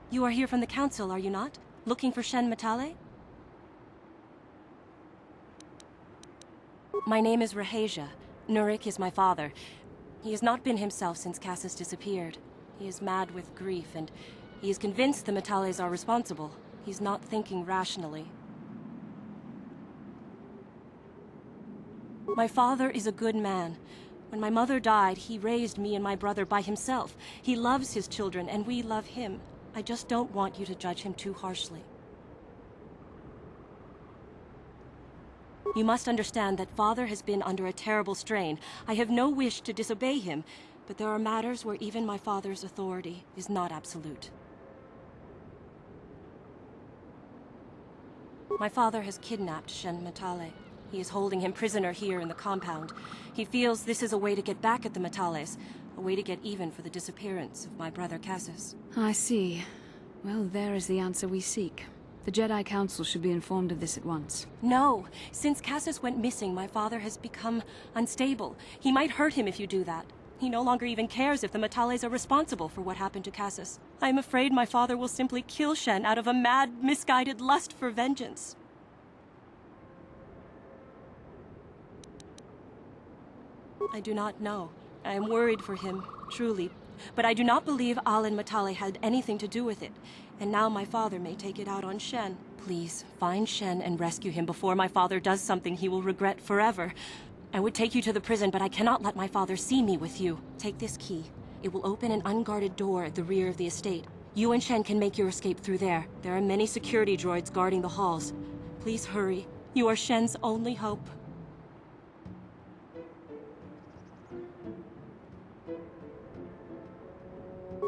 You are here from the Council, are you not? Looking for Shen Matale? My name is Rahasia. Nurek is my father. He has not been himself since Cassius disappeared. He is mad with grief, and he is convinced the Matales are responsible. He's not thinking rationally. My father is a good man. When my mother died, he raised me and my brother by himself. He loves his children, and we love him. I just don't want you to judge him too harshly. You must understand that Father has been under a terrible strain. I have no wish to disobey him, but there are matters where even my father's authority is not absolute. My father has kidnapped Shen Matale. He is holding him prisoner here in the compound. He feels this is a way to get back at the Matales, a way to get even for the disappearance of my brother Cassius. I see. Well, there is the answer we seek. The Jedi Council should be informed of this at once. No. Since Cassius went missing, my father has become unstable. He might hurt him if you do that. He no longer even cares if the Matales are responsible for what happened to Cassius. I am afraid my father will simply kill Shen out of a mad, misguided lust for vengeance. I do not know. I am worried for him, truly. But I do not believe Allen Matale had anything to do with it. And now my father may take it out on Shen. Please, find Shen and rescue him before my father does something he will regret forever. I would take you to the prison, but I cannot let my father see me with you. Take this key. It will open an unguarded door at the rear of the estate. You and Shen can make your escape through there. There are many security droids guarding the halls. Please hurry. You are Shen's only hope.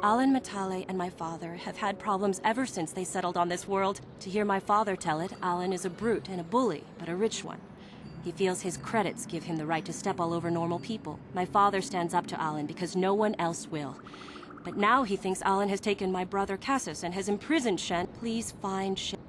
Allen Matale and my father have had problems ever since they settled on this world. To hear my father tell it, Allen is a brute and a bully, but a rich one. He feels his credits give him the right to step all over normal people. My father stands up to Allen because no one else will. But now he thinks Allen has taken my brother Cassius and has imprisoned Shen. Please find Shen.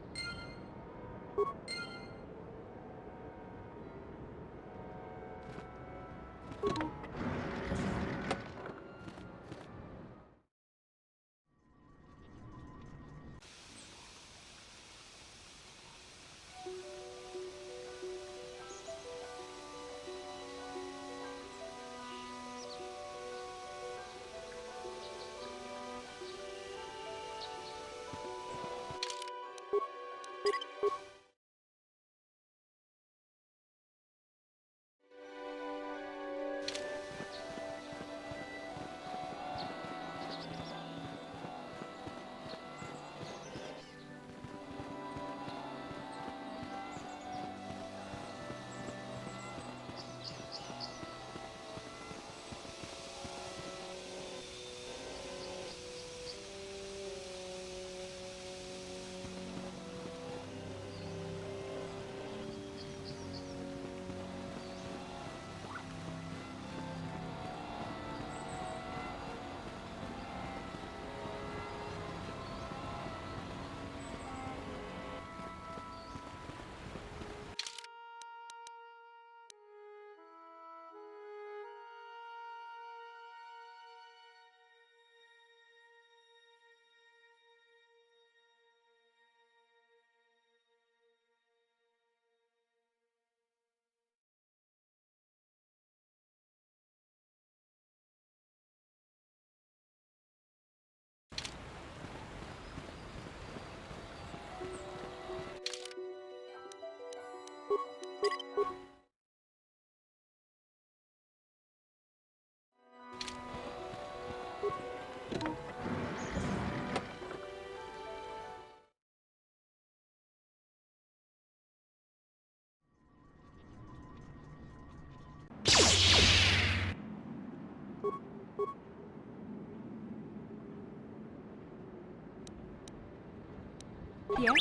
Yes?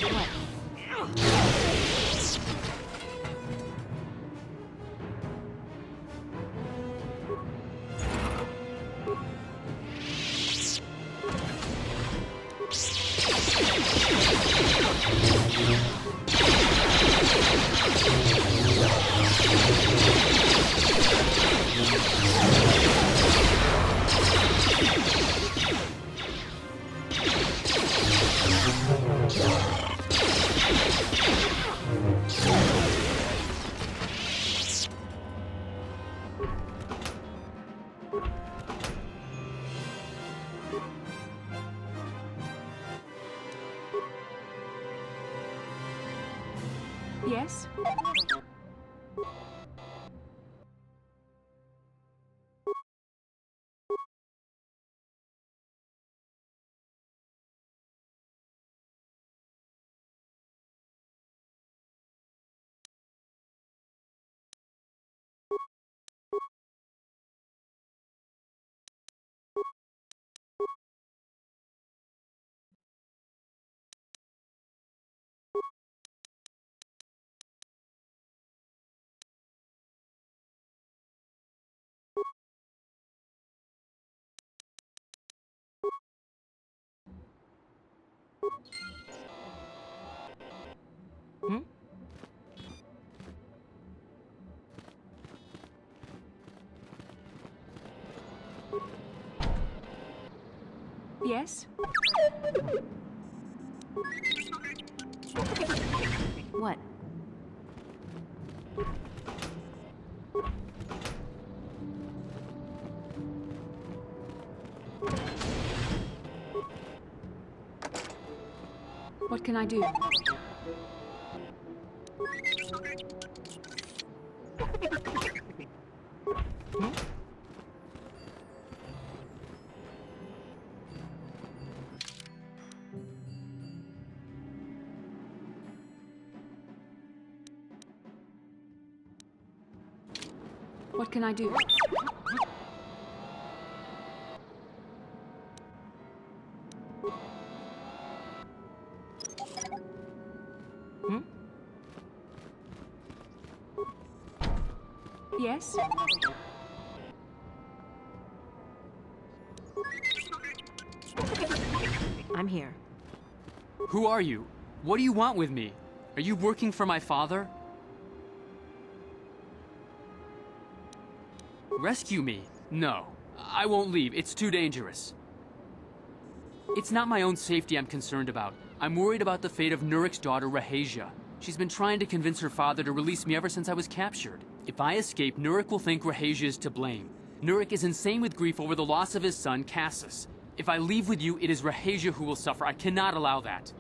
What? Yes? Hmm? Yes? What? What can I do? Hmm? What can I do? Hmm? Yes? I'm here. Who are you? What do you want with me? Are you working for my father? Rescue me? No. I won't leave. It's too dangerous. It's not my own safety I'm concerned about. I'm worried about the fate of Nurik's daughter, Rahasia. She's been trying to convince her father to release me ever since I was captured. If I escape, Nurik will think Rahasia is to blame. Nurik is insane with grief over the loss of his son, Cassus. If I leave with you, it is Rahasia who will suffer. I cannot allow that.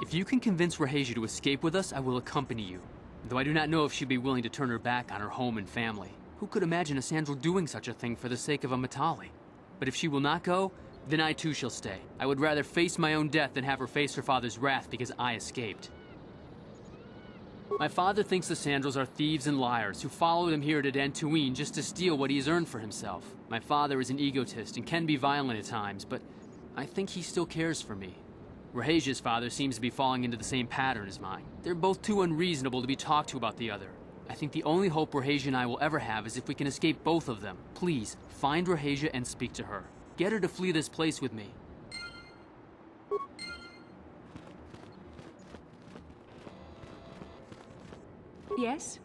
If you can convince Rahasia to escape with us, I will accompany you. Though I do not know if she'd be willing to turn her back on her home and family. Who could imagine a Sandral doing such a thing for the sake of a Matali? But if she will not go, then I too shall stay. I would rather face my own death than have her face her father's wrath because I escaped. My father thinks the Sandrals are thieves and liars who followed him here to Dantooine just to steal what he has earned for himself. My father is an egotist and can be violent at times, but I think he still cares for me. Rahasia's father seems to be falling into the same pattern as mine. They're both too unreasonable to be talked to about the other. I think the only hope Rahasia and I will ever have is if we can escape both of them. Please, find Rahasia and speak to her. Get her to flee this place with me. Yes?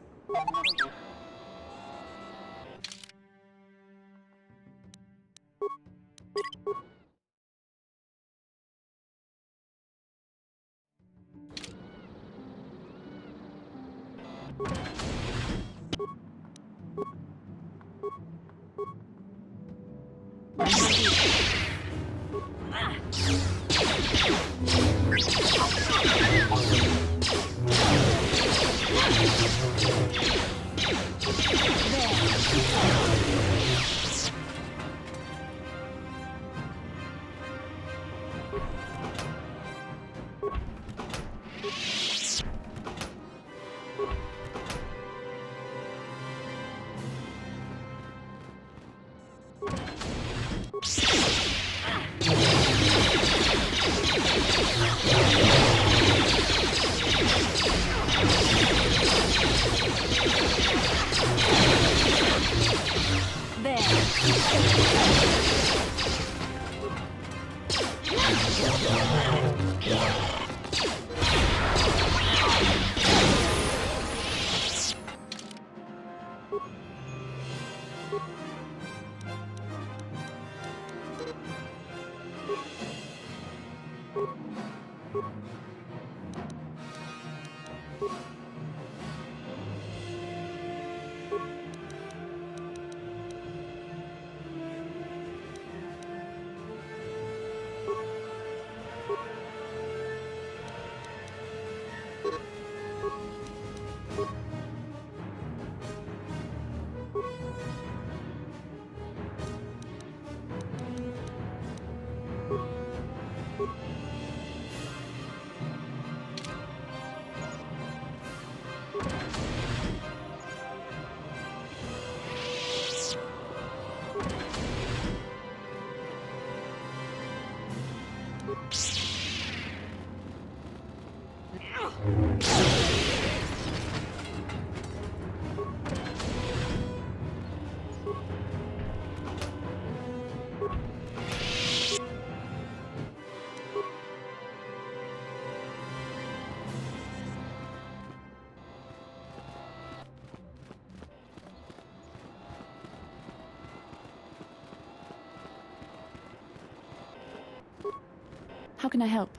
How can I help?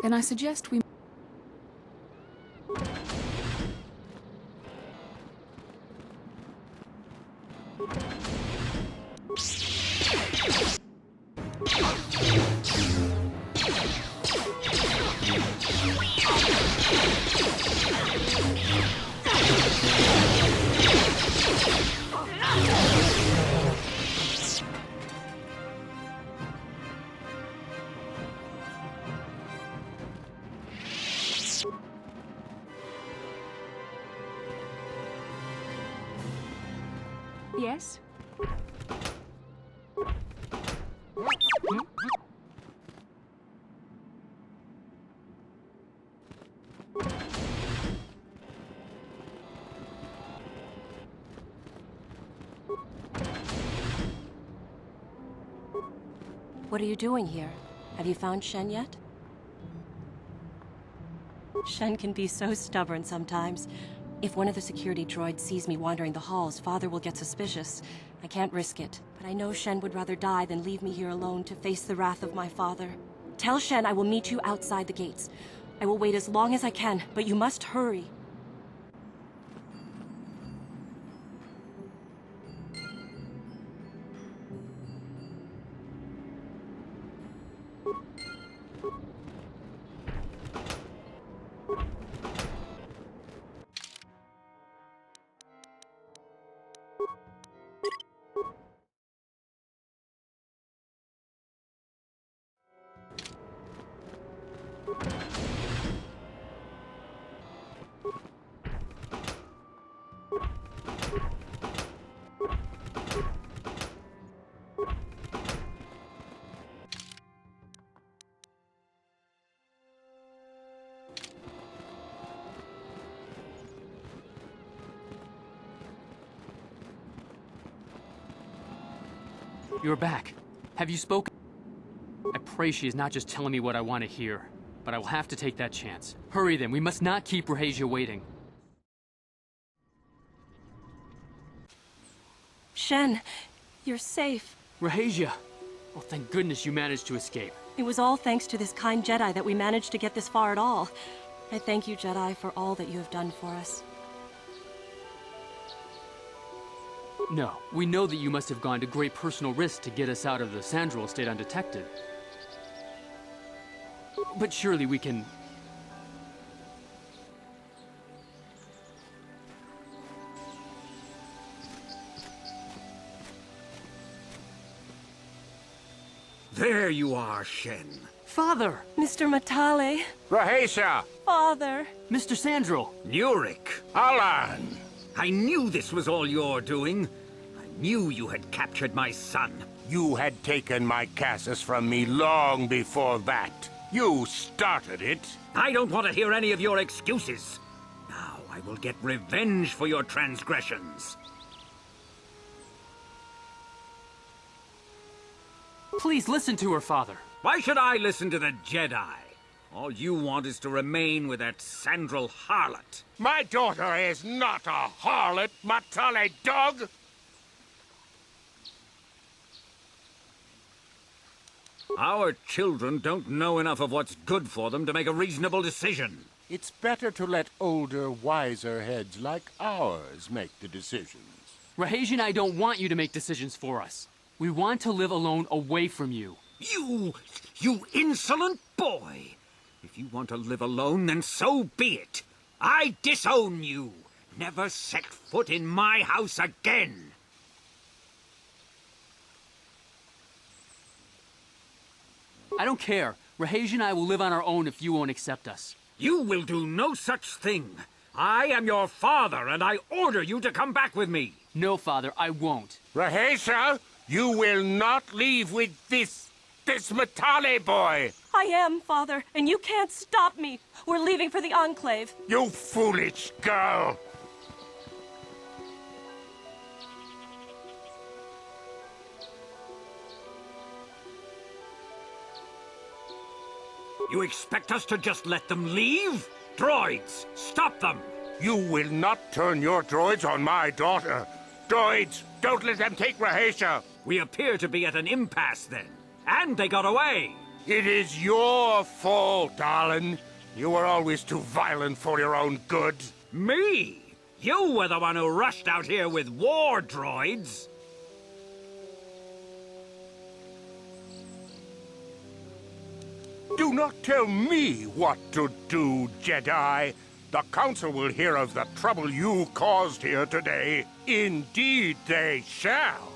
Then I suggest we... Yes? What are you doing here? Have you found Shen yet? Shen can be so stubborn sometimes. If one of the security droids sees me wandering the halls, Father will get suspicious. I can't risk it, but I know Shen would rather die than leave me here alone to face the wrath of my father. Tell Shen I will meet you outside the gates. I will wait as long as I can, but you must hurry. You're back. Have you spoken? I pray she is not just telling me what I want to hear, but I will have to take that chance. Hurry then, we must not keep Rahasia waiting. Shen, you're safe. Rahasia! Oh, thank goodness you managed to escape. It was all thanks to this kind Jedi that we managed to get this far at all. I thank you, Jedi, for all that you have done for us. No, we know that you must have gone to great personal risk to get us out of the Sandral estate undetected. But surely we can... There you are, Shen. Father! Mr. Matale. Rahasia! Father! Mr. Sandral! Nurik! Alan! I knew this was all your doing. I knew you had captured my son. You had taken my Casus from me long before that. You started it. I don't want to hear any of your excuses. Now I will get revenge for your transgressions. Please listen to her, Father. Why should I listen to the Jedi? All you want is to remain with that Sandral harlot. My daughter is not a harlot, Matale dog! Our children don't know enough of what's good for them to make a reasonable decision. It's better to let older, wiser heads like ours make the decisions. Rahasia and I don't want you to make decisions for us. We want to live alone away from you. You insolent boy! If you want to live alone, then so be it. I disown you. Never set foot in my house again. I don't care. Rahasia and I will live on our own if you won't accept us. You will do no such thing. I am your father, and I order you to come back with me. No, Father, I won't. Rahasia, you will not leave with this Matale boy. I am, Father, and you can't stop me. We're leaving for the Enclave. You foolish girl. You expect us to just let them leave? Droids, stop them! You will not turn your droids on my daughter. Droids, don't let them take Rahasia. We appear to be at an impasse then. And they got away. It is your fault, Alan. You were always too violent for your own good. Me? You were the one who rushed out here with war droids. Do not tell me what to do, Jedi. The Council will hear of the trouble you caused here today. Indeed they shall.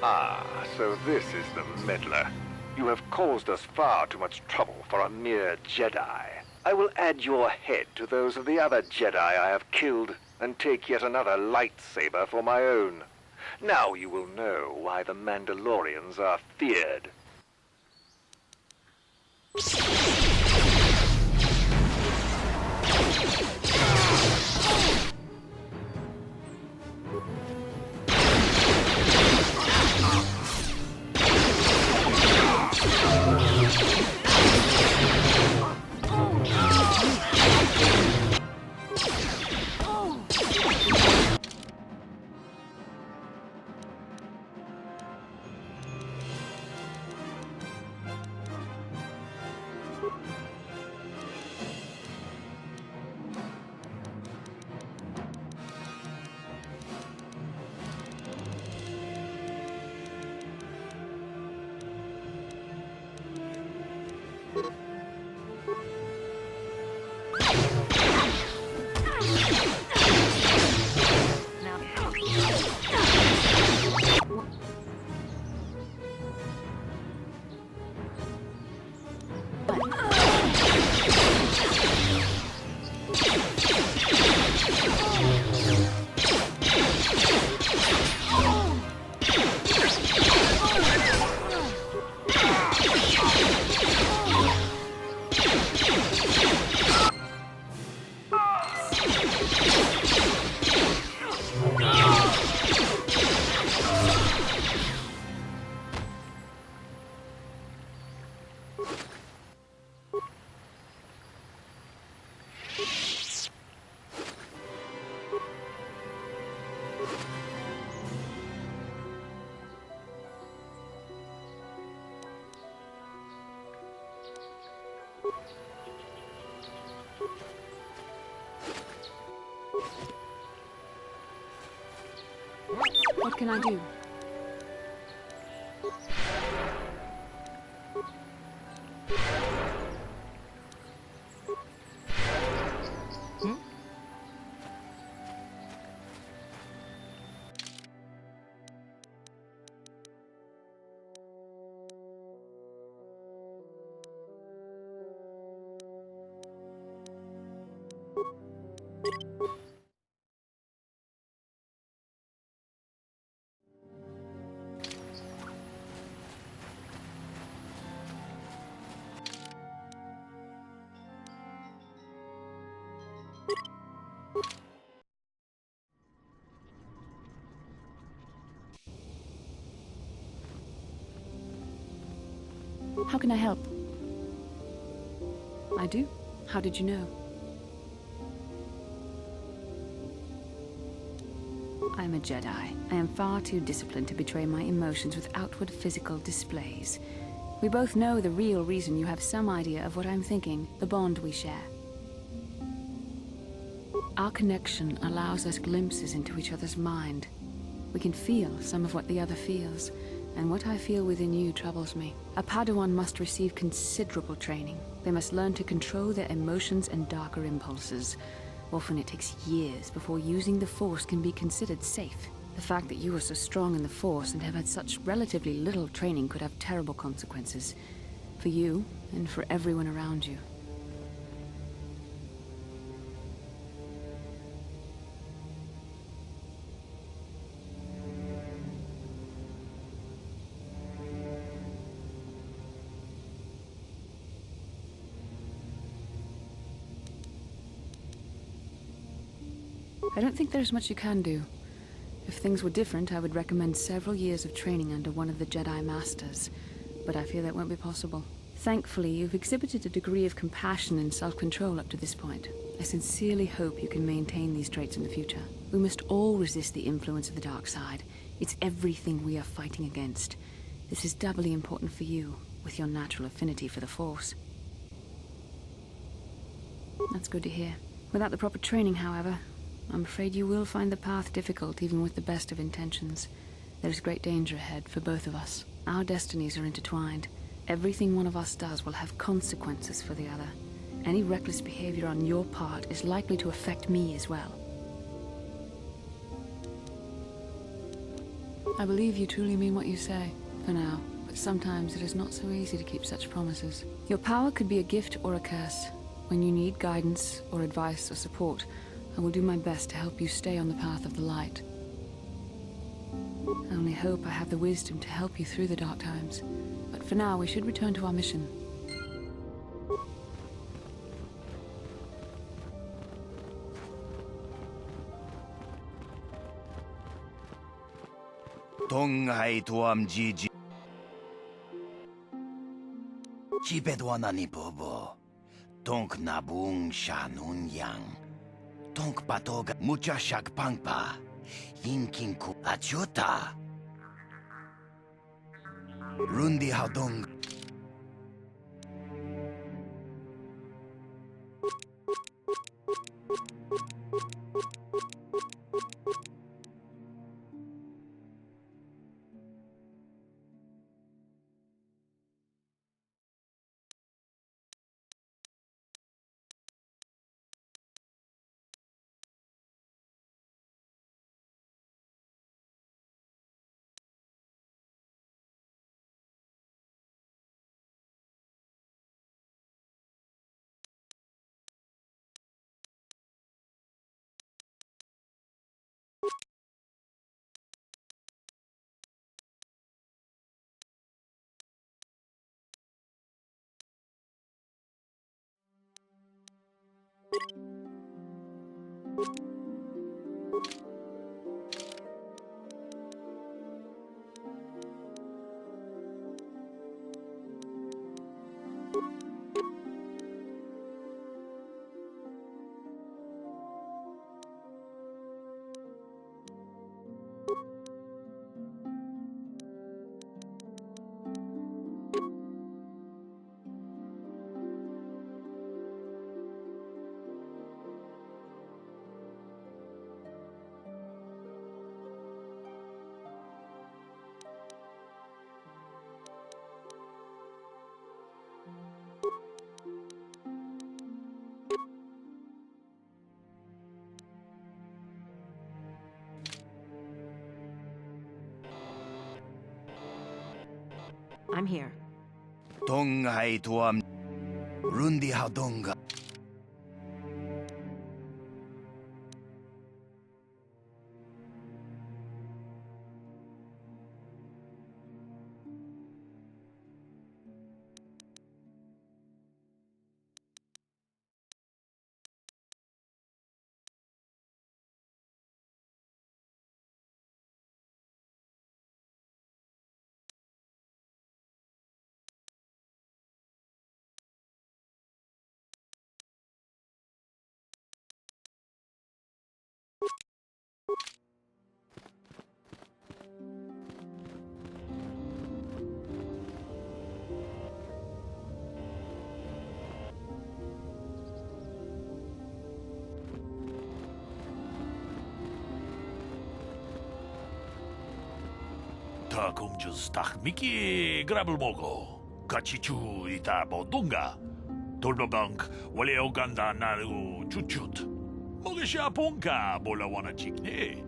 Ah, so this is the meddler. You have caused us far too much trouble for a mere Jedi. I will add your head to those of the other Jedi I have killed, and take yet another lightsaber for my own. Now you will know why the Mandalorians are feared. What can I do? How can I help? I do? How did you know? I am a Jedi. I am far too disciplined to betray my emotions with outward physical displays. We both know the real reason you have some idea of what I'm thinking, the bond we share. Our connection allows us glimpses into each other's mind. We can feel some of what the other feels, and what I feel within you troubles me. A Padawan must receive considerable training. They must learn to control their emotions and darker impulses. Often it takes years before using the Force can be considered safe. The fact that you are so strong in the Force and have had such relatively little training could have terrible consequences. For you, and for everyone around you. I don't think there's much you can do. If things were different, I would recommend several years of training under one of the Jedi Masters, but I fear that won't be possible. Thankfully, you've exhibited a degree of compassion and self-control up to this point. I sincerely hope you can maintain these traits in the future. We must all resist the influence of the dark side. It's everything we are fighting against. This is doubly important for you, with your natural affinity for the Force. That's good to hear. Without the proper training, however, I'm afraid you will find the path difficult even with the best of intentions. There is great danger ahead for both of us. Our destinies are intertwined. Everything one of us does will have consequences for the other. Any reckless behavior on your part is likely to affect me as well. I believe you truly mean what you say, for now, but sometimes it is not so easy to keep such promises. Your power could be a gift or a curse. When you need guidance or advice or support, I will do my best to help you stay on the path of the light. I only hope I have the wisdom to help you through the dark times. But for now, we should return to our mission. Tong hai tuam jiji. Chibedwana ni bobo. Tonk nabung shanun yang. Tonk patoga mucha shakpangpa. Yinkin ku achuta. Rundi haudong. I'm here. 동하이 도암 룬디 하동가. 다 공주스 딱 미끼 그랍을 먹고 같이 주이다 보던가 돌바방크 원래 오간다 나르고 주춧 먹으시아 본가 몰라 원하 찍네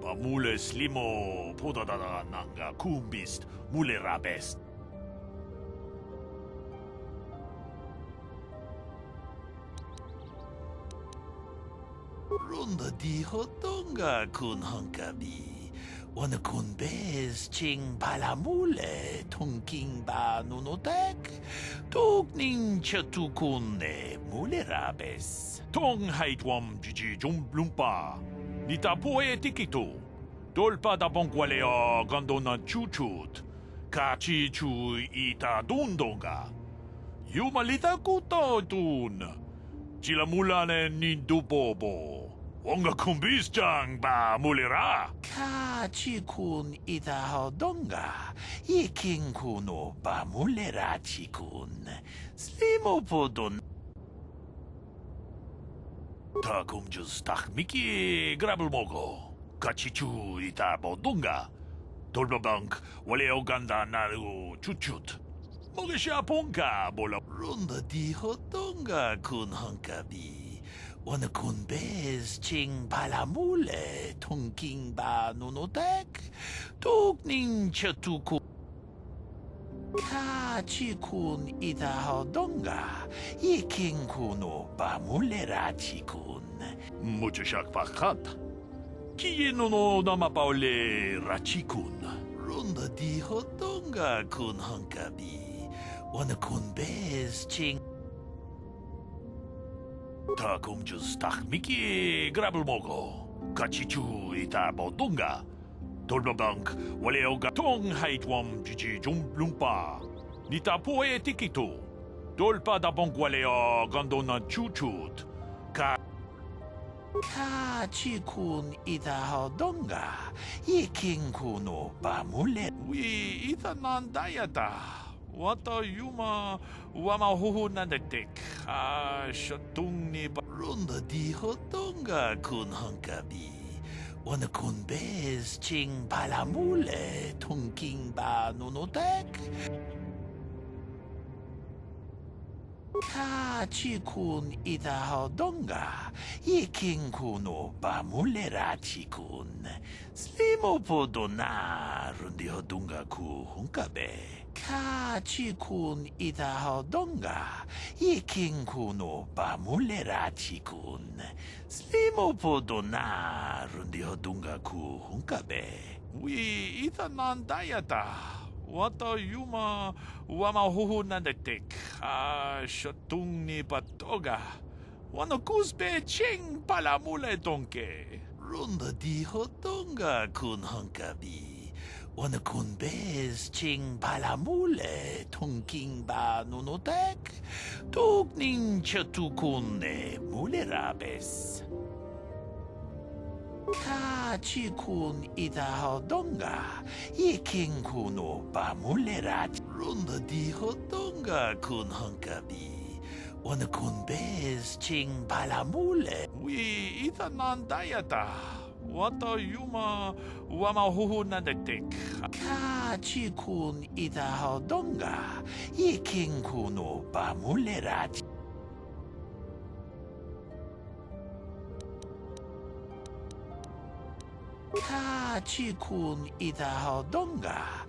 바물레 슬리모 보다다다 난가 쿰비스트 물레라베스트 론다 디호던가 군헝가비 Wana kun bez ching balamule tongking ba nunotek tok ning chatukune mule rabes tong haitwam jiji jumblumpa nita poe tikito dolpa da bonkwalea gandona chuchut kachi chu ita dundonga yumalita kuto dun chilamulane nindubobo Wonga kumbisjang ba mulira. Kachikun idahodonga. Iking kuno ba mulira chikun. Slimo podon. Takumjus takmiki grabul mogo. Kachichu itabodonga. Dolbabank wale oganda naru chuchut. Mogisha ponka bola. Ronda dihodonga kun hankabi. Wana kun bez ching balamule tongking ba nunotek tok ning chatuku kachi kun idahodonga iking kuno ba mulera chikun mucho shak pakat kiye no dama paule rachikun ronda dihodonga kun hankabi wana kun bez ching 다 공주스 딱 미끼 그랍을 먹고 같이 주이다 보던가 돌바방크 원래 오가 통하이트웜 지지 좀lumpa 니타 포에 티키토 돌바다 봉과레어 간도나 추추트 카치군 이다하던가 이킹쿠노 바물레 위 이타난 다야다 Wata yuma wama huhunandek shatungni ronda dihodonga kun hankabi wana kun bez ching balamule tongking ba nunotek kachi kun idahodonga iking kuno ba mulera chikun slimo podona rundi hodunga ku hunkabe 카치군 이다하던가 이킹쿠노 바물레라치군 슬리모포도 나룬디허둥가 구 hunkabe 위 이다난 다야다 와타 유마 와마 호호난데텍 셔퉁니 바토가 와노 쿠스베 칭 팔라물레 동케 룬다 디허던가 군 hunkabi Wana kun bez ching balamule tongking ba nunotek tok ning chatukune mulerabes kachi kun idahodonga iking kuno ba mulerach ronda dihodonga kun hankabi wana kun bez ching balamule wi itanan dayata Wata yuma wama huhunandek kachi kun idahodonga iking kuno ba mulerach kachi kun idahodonga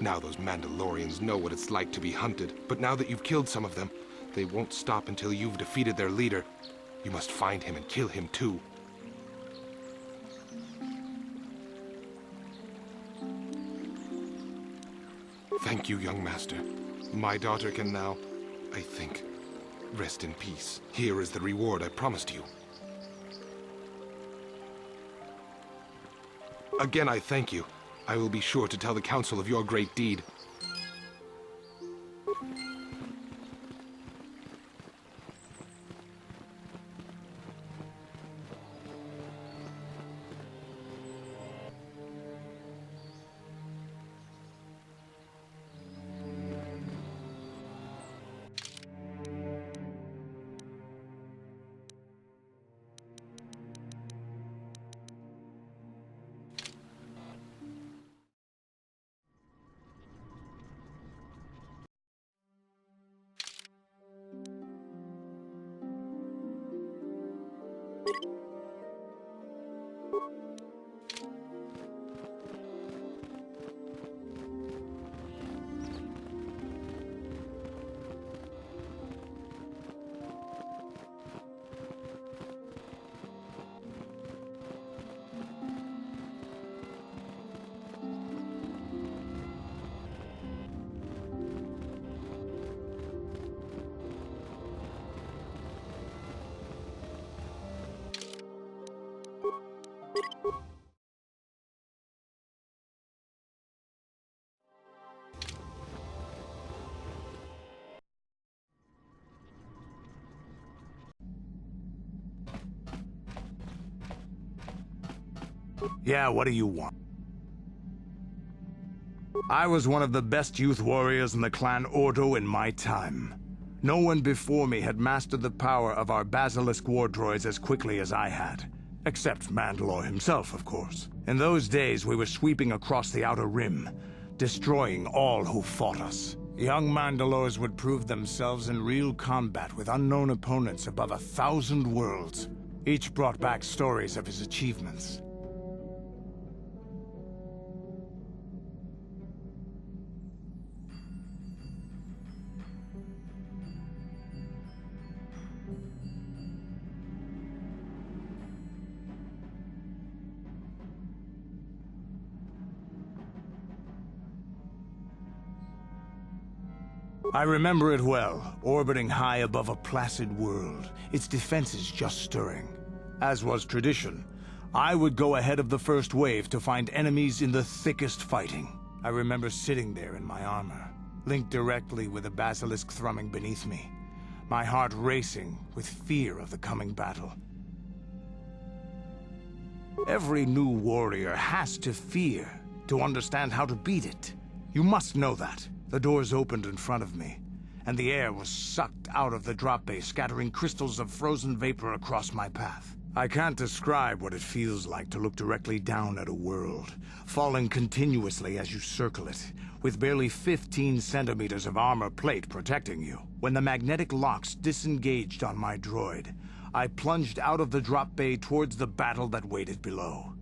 Now those Mandalorians know what it's like to be hunted, but now that you've killed some of them, they won't stop until you've defeated their leader. You must find him and kill him too. Thank you, young master. My daughter can now, I think, rest in peace. Here is the reward I promised you. Again, I thank you. I will be sure to tell the council of your great deed. Yeah, what do you want? I was one of the best youth warriors in the clan Ordo in my time. No one before me had mastered the power of our Basilisk war droids as quickly as I had. Except Mandalore himself, of course. In those days, we were sweeping across the Outer Rim, destroying all who fought us. Young Mandalores would prove themselves in real combat with unknown opponents above 1,000 worlds. Each brought back stories of his achievements. I remember it well, orbiting high above a placid world, its defenses just stirring. As was tradition, I would go ahead of the first wave to find enemies in the thickest fighting. I remember sitting there in my armor, linked directly with a basilisk thrumming beneath me, my heart racing with fear of the coming battle. Every new warrior has to fear to understand how to beat it. You must know that. The doors opened in front of me, and the air was sucked out of the drop bay, scattering crystals of frozen vapor across my path. I can't describe what it feels like to look directly down at a world, falling continuously as you circle it, with barely 15 centimeters of armor plate protecting you. When the magnetic locks disengaged on my droid, I plunged out of the drop bay towards the battle that waited below.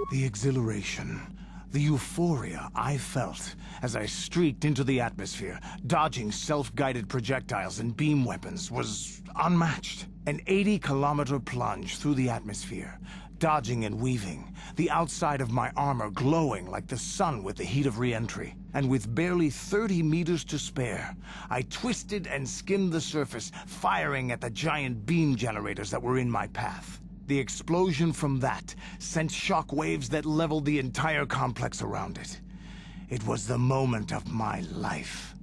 The exhilaration, the euphoria I felt as I streaked into the atmosphere, dodging self-guided projectiles and beam weapons, was unmatched. An 80-kilometer plunge through the atmosphere, dodging and weaving, the outside of my armor glowing like the sun with the heat of re-entry. And with barely 30 meters to spare, I twisted and skimmed the surface, firing at the giant beam generators that were in my path. The explosion from that sent shock waves that leveled the entire complex around it. It was the moment of my life.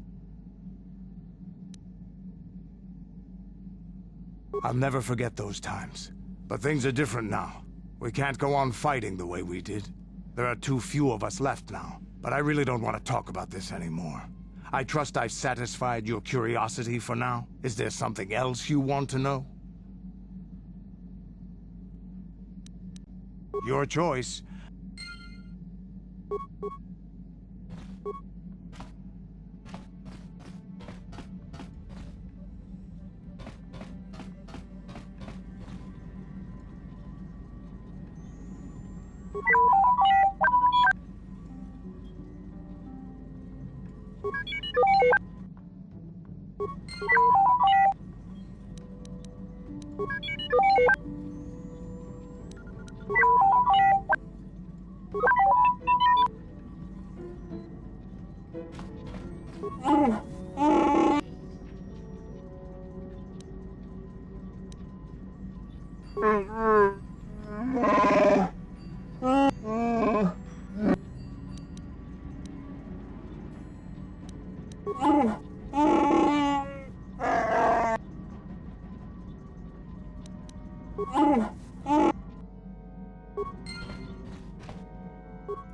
I'll never forget those times. But things are different now. We can't go on fighting the way we did. There are too few of us left now. But I really don't want to talk about this anymore. I trust I've satisfied your curiosity for now. Is there something else you want to know? Your choice.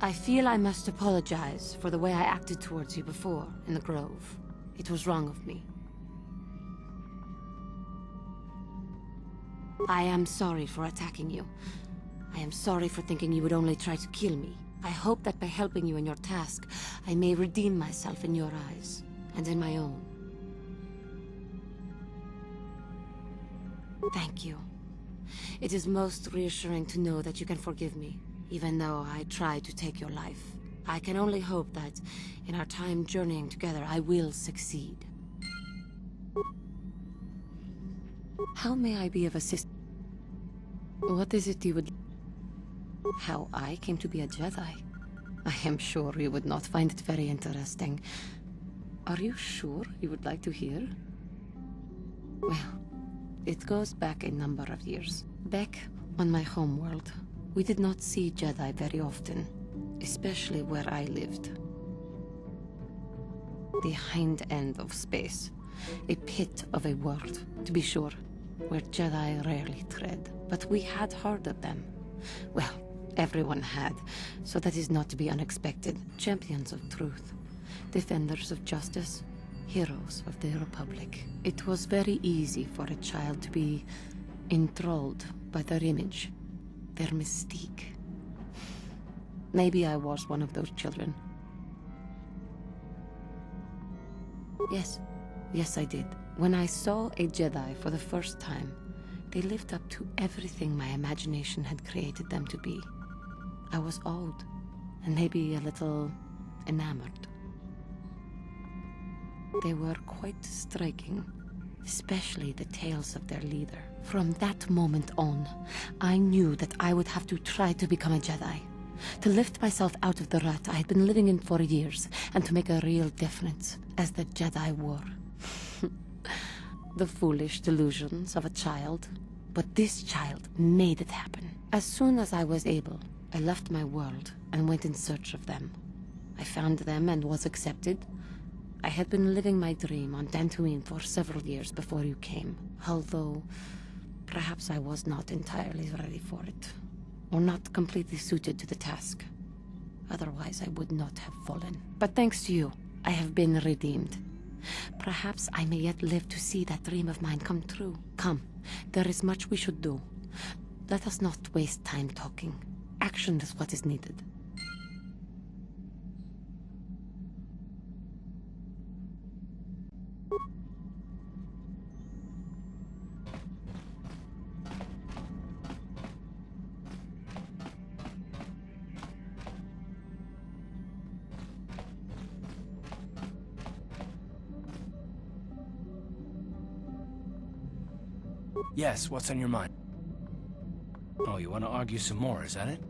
I feel I must apologize for the way I acted towards you before in the Grove. It was wrong of me. I am sorry for attacking you. I am sorry for thinking you would only try to kill me. I hope that by helping you in your task, I may redeem myself in your eyes, and in my own. Thank you. It is most reassuring to know that you can forgive me, even though I tried to take your life. I can only hope that, in our time journeying together, I will succeed. How may I be of assistance? What is it you would... How I came to be a Jedi? I am sure you would not find it very interesting. Are you sure you would like to hear? Well, it goes back a number of years. Back on my homeworld, we did not see Jedi very often, especially where I lived. The hind end of space, a pit of a world, to be sure, where Jedi rarely tread. But we had heard of them. Well, everyone had, so that is not to be unexpected. Champions of truth, defenders of justice, heroes of the Republic. It was very easy for a child to be enthralled by their image, their mystique. Maybe I was one of those children. Yes, I did. When I saw a Jedi for the first time, they lived up to everything my imagination had created them to be. I was awed, and maybe a little enamored. They were quite striking, especially the tales of their leader. From that moment on, I knew that I would have to try to become a Jedi, to lift myself out of the rut I had been living in for years, and to make a real difference, as the Jedi were. The foolish delusions of a child. But this child made it happen. As soon as I was able, I left my world and went in search of them. I found them and was accepted. I had been living my dream on Dantooine for several years before you came, although perhaps I was not entirely ready for it, or not completely suited to the task. Otherwise, I would not have fallen. But thanks to you, I have been redeemed. Perhaps I may yet live to see that dream of mine come true. Come, there is much we should do. Let us not waste time talking. Action is what is needed. Yes, what's on your mind? Oh, you want to argue some more, is that it?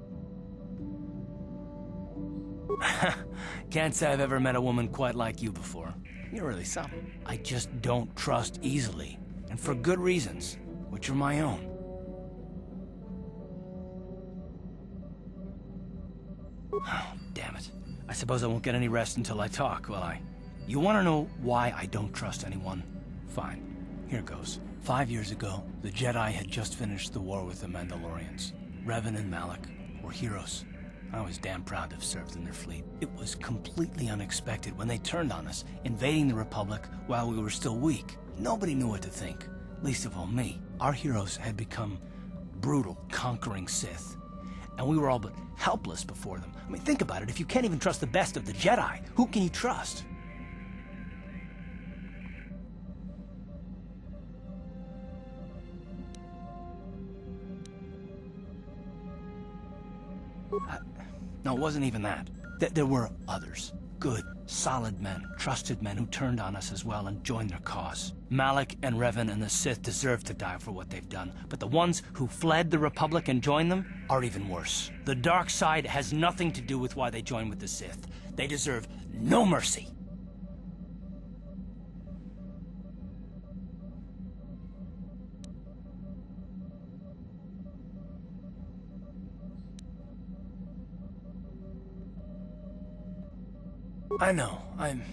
Can't say I've ever met a woman quite like you before. You're really something. I just don't trust easily, and for good reasons, which are my own. Oh, damn it. I suppose I won't get any rest until I talk, will I? You want to know why I don't trust anyone? Fine. Here goes. 5 years ago, the Jedi had just finished the war with the Mandalorians. Revan and Malak were heroes. I was damn proud to have served in their fleet. It was completely unexpected when they turned on us, invading the Republic while we were still weak. Nobody knew what to think, least of all me. Our heroes had become brutal, conquering Sith, and we were all but helpless before them. I mean, think about it. If you can't even trust the best of the Jedi, who can you trust? No, it wasn't even that. There were others. Good, solid men, trusted men who turned on us as well and joined their cause. Malak and Revan and the Sith deserve to die for what they've done, but the ones who fled the Republic and joined them are even worse. The dark side has nothing to do with why they joined with the Sith. They deserve no mercy. I know, and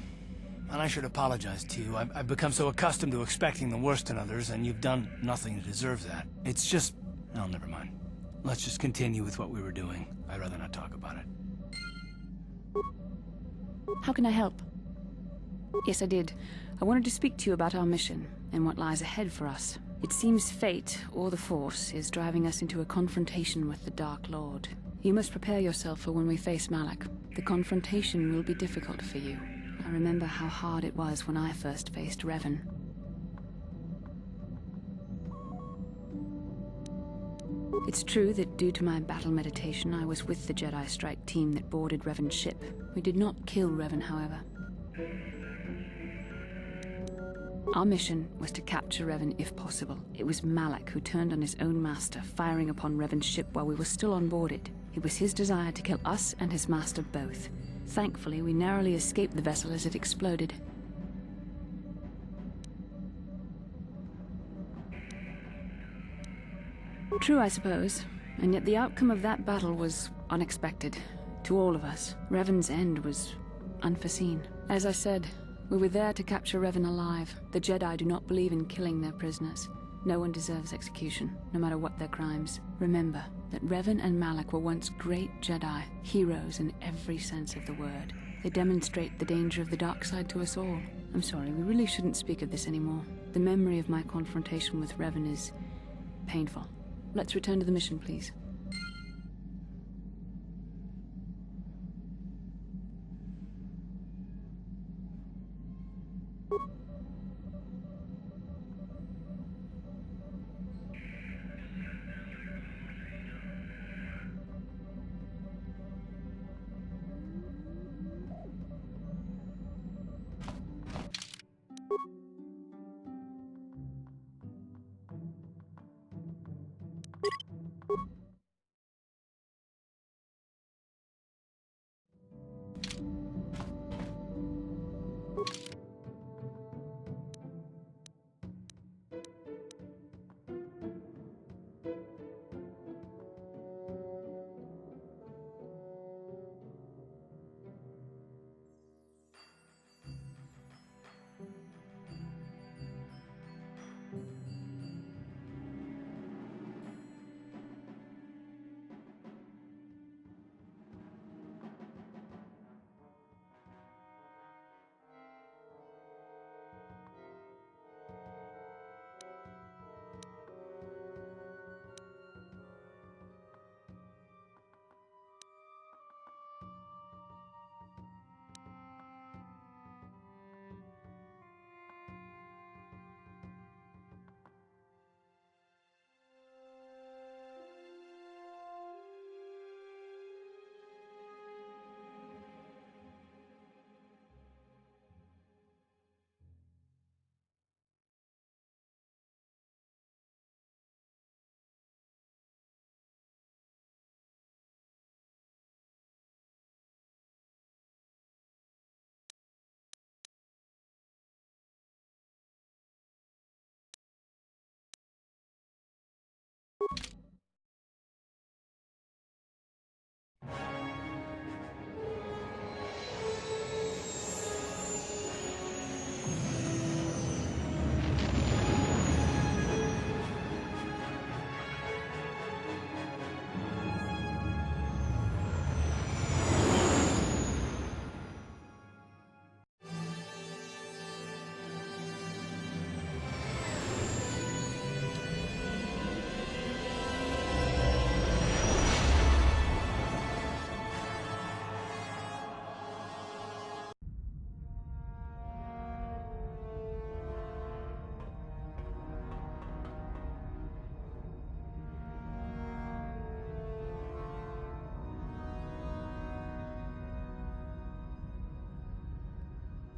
I should apologize to you. I've become so accustomed to expecting the worst in others, and you've done nothing to deserve that. It's just... oh, never mind. Let's just continue with what we were doing. I'd rather not talk about it. How can I help? Yes, I did. I wanted to speak to you about our mission, and what lies ahead for us. It seems fate, or the Force, is driving us into a confrontation with the Dark Lord. You must prepare yourself for when we face Malak. The confrontation will be difficult for you. I remember how hard it was when I first faced Revan. It's true that due to my battle meditation, I was with the Jedi strike team that boarded Revan's ship. We did not kill Revan, however. Our mission was to capture Revan if possible. It was Malak who turned on his own master, firing upon Revan's ship while we were still on board it. It was his desire to kill us and his master both. Thankfully, we narrowly escaped the vessel as it exploded. True, I suppose. And yet the outcome of that battle was unexpected. To all of us. Revan's end was unforeseen. As I said, we were there to capture Revan alive. The Jedi do not believe in killing their prisoners. No one deserves execution, no matter what their crimes. Remember that Revan and Malak were once great Jedi, heroes in every sense of the word. They demonstrate the danger of the dark side to us all. I'm sorry, we really shouldn't speak of this anymore. The memory of my confrontation with Revan is painful. Let's return to the mission, please.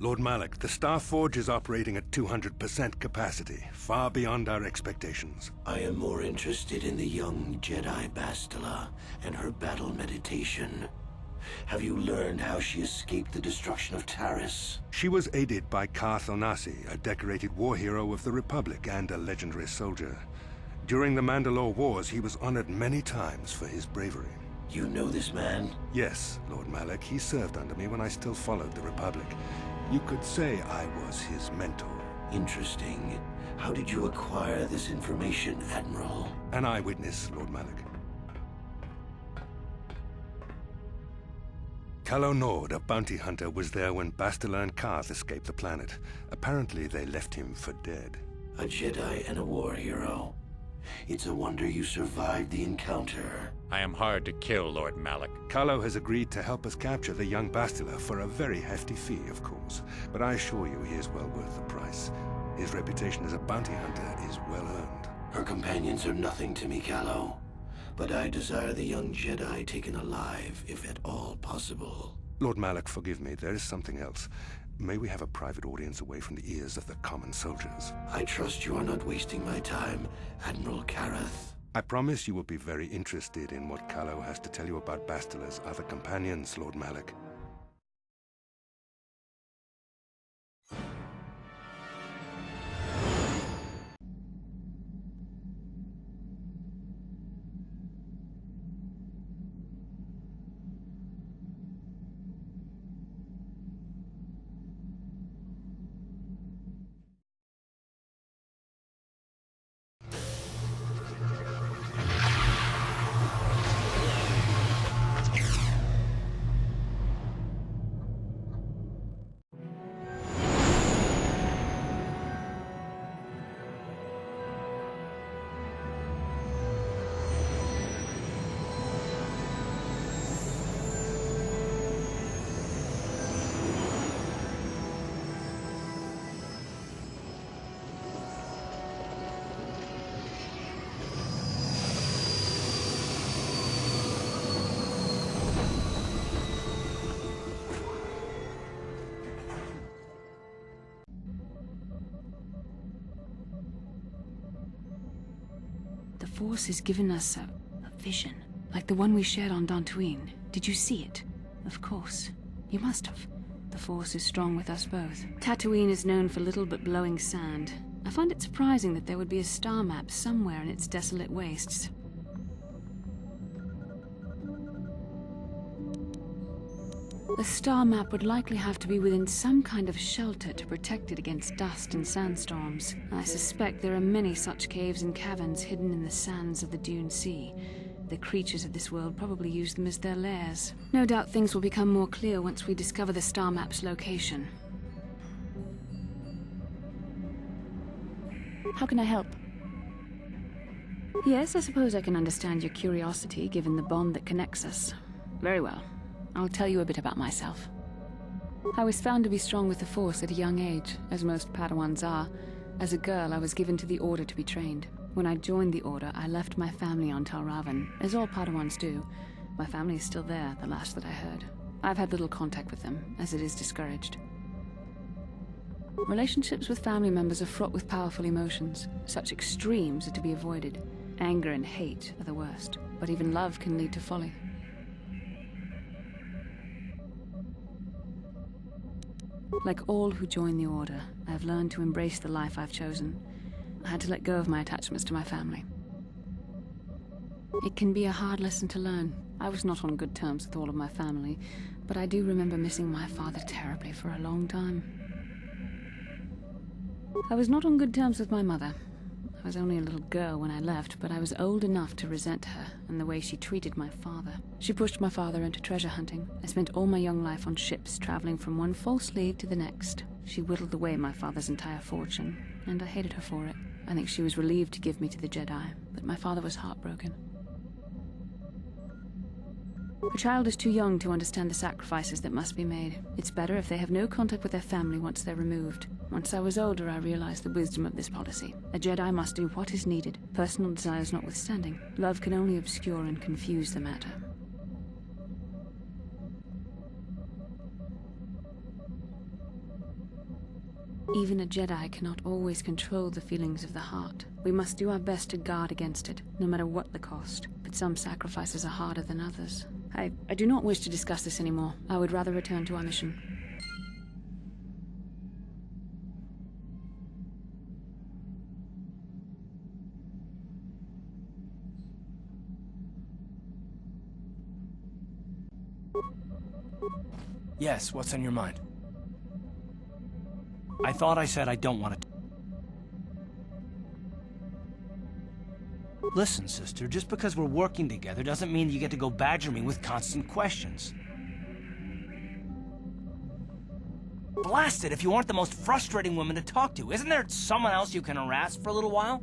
Lord Malak, the Star Forge is operating at 200% capacity, far beyond our expectations. I am more interested in the young Jedi Bastila and her battle meditation. Have you learned how she escaped the destruction of Taris? She was aided by Karth Onasi, a decorated war hero of the Republic and a legendary soldier. During the Mandalore Wars, he was honored many times for his bravery. You know this man? Yes, Lord Malak. He served under me when I still followed the Republic. You could say I was his mentor. Interesting. How did you acquire this information, Admiral? An eyewitness, Lord Malak. Calo Nord, a bounty hunter, was there when Bastila and Karth escaped the planet. Apparently, they left him for dead. A Jedi and a war hero. It's a wonder you survived the encounter. I am hard to kill, Lord Malak. Calo has agreed to help us capture the young Bastila for a very hefty fee, of course. But I assure you he is well worth the price. His reputation as a bounty hunter is well earned. Her companions are nothing to me, Calo. But I desire the young Jedi taken alive, if at all possible. Lord Malak, forgive me. There is something else. May we have a private audience away from the ears of the common soldiers? I trust you are not wasting my time, Admiral Karath. I promise you will be very interested in what Calo has to tell you about Bastila's other companions, Lord Malak. The Force has given us a vision, like the one we shared on Dantooine. Did you see it? Of course. You must have. The Force is strong with us both. Tatooine is known for little but blowing sand. I find it surprising that there would be a star map somewhere in its desolate wastes. The star map would likely have to be within some kind of shelter to protect it against dust and sandstorms. I suspect there are many such caves and caverns hidden in the sands of the Dune Sea. The creatures of this world probably use them as their lairs. No doubt things will become more clear once we discover the star map's location. How can I help? Yes, I suppose I can understand your curiosity, given the bond that connects us. Very well. I'll tell you a bit about myself. I was found to be strong with the Force at a young age, as most Padawans are. As a girl, I was given to the Order to be trained. When I joined the Order, I left my family on Tal Ravan, as all Padawans do. My family is still there, the last that I heard. I've had little contact with them, as it is discouraged. Relationships with family members are fraught with powerful emotions. Such extremes are to be avoided. Anger and hate are the worst, but even love can lead to folly. Like all who join the Order, I have learned to embrace the life I've chosen. I had to let go of my attachments to my family. It can be a hard lesson to learn. I was not on good terms with all of my family, but I do remember missing my father terribly for a long time. I was not on good terms with my mother. I was only a little girl when I left, but I was old enough to resent her and the way she treated my father. She pushed my father into treasure hunting. I spent all my young life on ships, traveling from one false lead to the next. She whittled away my father's entire fortune, and I hated her for it. I think she was relieved to give me to the Jedi, but my father was heartbroken. A child is too young to understand the sacrifices that must be made. It's better if they have no contact with their family once they're removed. Once I was older, I realized the wisdom of this policy. A Jedi must do what is needed, personal desires notwithstanding. Love can only obscure and confuse the matter. Even a Jedi cannot always control the feelings of the heart. We must do our best to guard against it, no matter what the cost. But some sacrifices are harder than others. I do not wish to discuss this anymore. I would rather return to our mission. Yes, what's on your mind? I thought I said I don't want to... Listen, sister, just because we're working together doesn't mean you get to go badger me with constant questions. Blast it if you aren't the most frustrating woman to talk to. Isn't there someone else you can harass for a little while?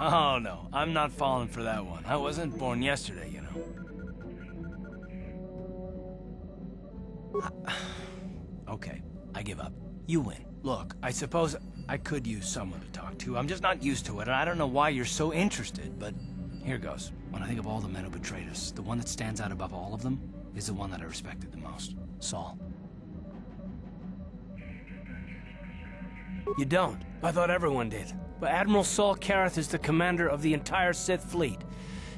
Oh, no, I'm not falling for that one. I wasn't born yesterday, you know. Okay, I give up. You win. Look, I suppose I could use someone to talk to. I'm just not used to it, and I don't know why you're so interested, but here goes. When I think of all the men who betrayed us, the one that stands out above all of them is the one that I respected the most. Saul. You don't. I thought everyone did. But Admiral Saul Karath is the commander of the entire Sith fleet.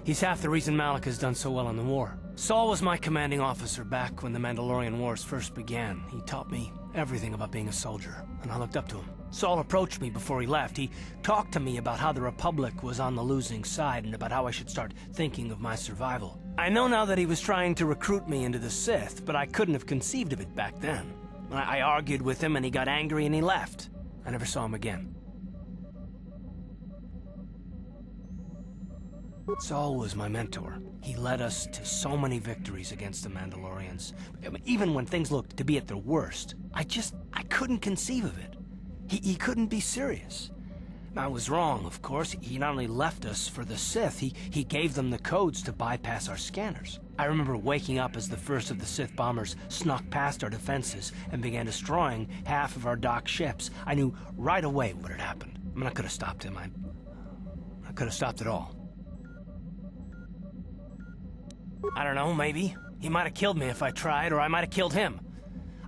He's half the reason Malak has done so well in the war. Saul was my commanding officer back when the Mandalorian Wars first began. He taught me everything about being a soldier, and I looked up to him. Saul approached me before he left. He talked to me about how the Republic was on the losing side and about how I should start thinking of my survival. I know now that he was trying to recruit me into the Sith, but I couldn't have conceived of it back then. I argued with him and he got angry and he left. I never saw him again. Saul was my mentor. He led us to so many victories against the Mandalorians. Even when things looked to be at their worst, I couldn't conceive of it. He couldn't be serious. I was wrong, of course. He not only left us for the Sith, he gave them the codes to bypass our scanners. I remember waking up as the first of the Sith bombers snuck past our defenses and began destroying half of our docked ships. I knew right away what had happened. I mean, I could have stopped him. I could have stopped it all. I don't know, maybe. He might have killed me if I tried, or I might have killed him.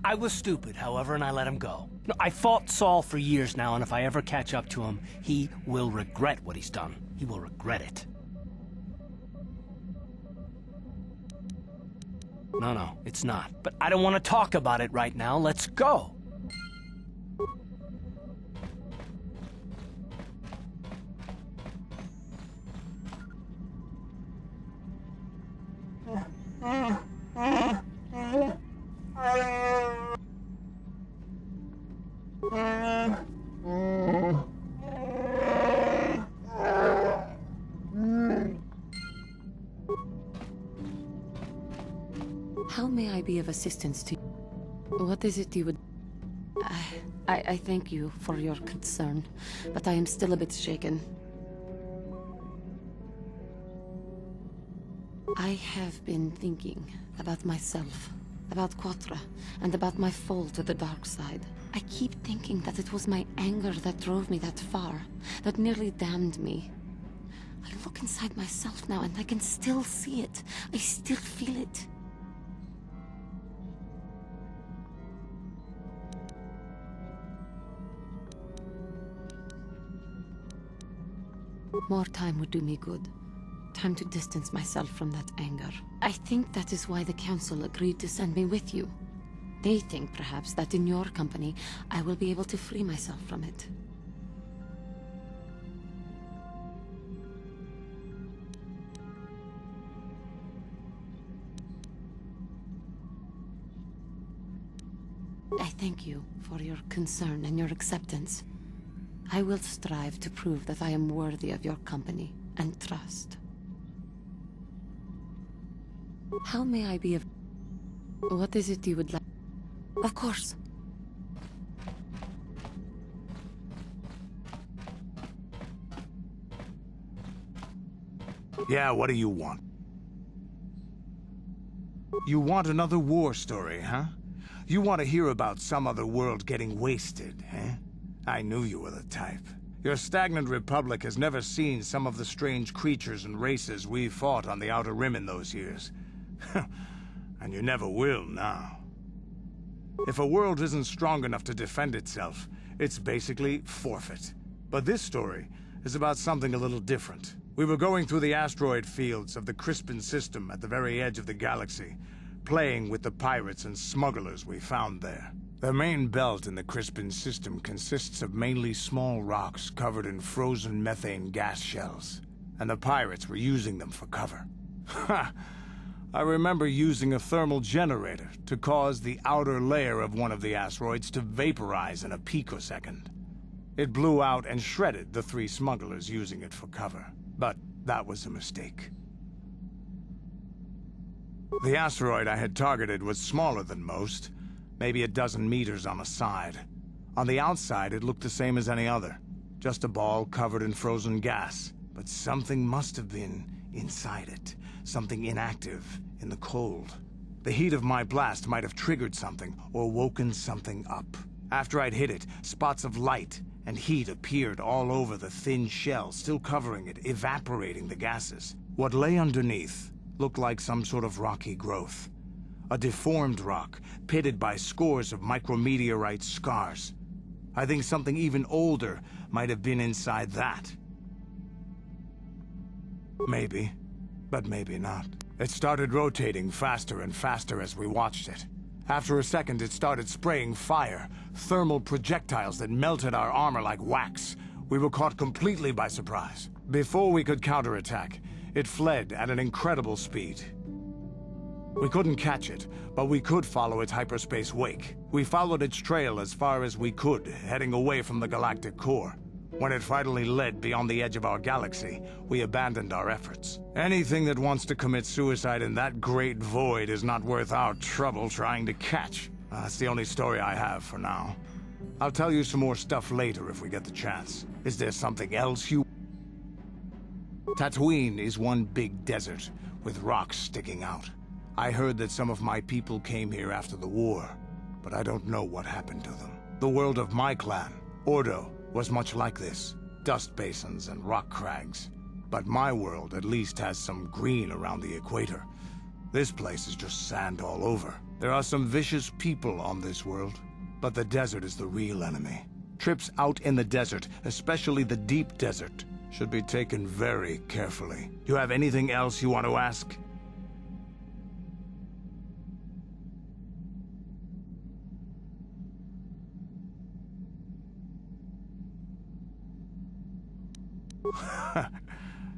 I was stupid, however, and I let him go. No, I fought Saul for years now, and if I ever catch up to him, he will regret what he's done. He will regret it. No, it's not. But I don't want to talk about it right now. Let's go. How may I be of assistance to you? What is it you would... I thank you for your concern, but I am still a bit shaken. I have been thinking about myself, about Quatra, and about my fall to the dark side. I keep thinking that it was my anger that drove me that far, that nearly damned me. I look inside myself now and I can still see it. I still feel it. More time would do me good. Time to distance myself from that anger. I think that is why the Council agreed to send me with you. They think, perhaps, that in your company, I will be able to free myself from it. I thank you for your concern and your acceptance. I will strive to prove that I am worthy of your company and trust. How may I be of... What is it you would like? Of course. Yeah, what do you want? You want another war story, huh? You want to hear about some other world getting wasted, eh? I knew you were the type. Your stagnant republic has never seen some of the strange creatures and races we fought on the Outer Rim in those years. And you never will now. If a world isn't strong enough to defend itself, it's basically forfeit. But this story is about something a little different. We were going through the asteroid fields of the Crispin system at the very edge of the galaxy, playing with the pirates and smugglers we found there. The main belt in the Crispin system consists of mainly small rocks covered in frozen methane gas shells, and the pirates were using them for cover. Ha! I remember using a thermal generator to cause the outer layer of one of the asteroids to vaporize in a picosecond. It blew out and shredded the 3 smugglers using it for cover, but that was a mistake. The asteroid I had targeted was smaller than most, maybe a dozen meters on a side. On the outside, it looked the same as any other, just a ball covered in frozen gas. But something must have been inside it, something inactive in the cold. The heat of my blast might have triggered something or woken something up. After I'd hit it, spots of light and heat appeared all over the thin shell, still covering it, evaporating the gases. What lay underneath looked like some sort of rocky growth. A deformed rock, pitted by scores of micrometeorite scars. I think something even older might have been inside that. Maybe, but maybe not. It started rotating faster and faster as we watched it. After a second, it started spraying fire, thermal projectiles that melted our armor like wax. We were caught completely by surprise. Before we could counterattack, it fled at an incredible speed. We couldn't catch it, but we could follow its hyperspace wake. We followed its trail as far as we could, heading away from the galactic core. When it finally led beyond the edge of our galaxy, we abandoned our efforts. Anything that wants to commit suicide in that great void is not worth our trouble trying to catch. That's the only story I have for now. I'll tell you some more stuff later if we get the chance. Is there something else you... Tatooine is one big desert, with rocks sticking out. I heard that some of my people came here after the war, but I don't know what happened to them. The world of my clan, Ordo, was much like this. Dust basins and rock crags. But my world at least has some green around the equator. This place is just sand all over. There are some vicious people on this world, but the desert is the real enemy. Trips out in the desert, especially the deep desert, should be taken very carefully. Do you have anything else you want to ask?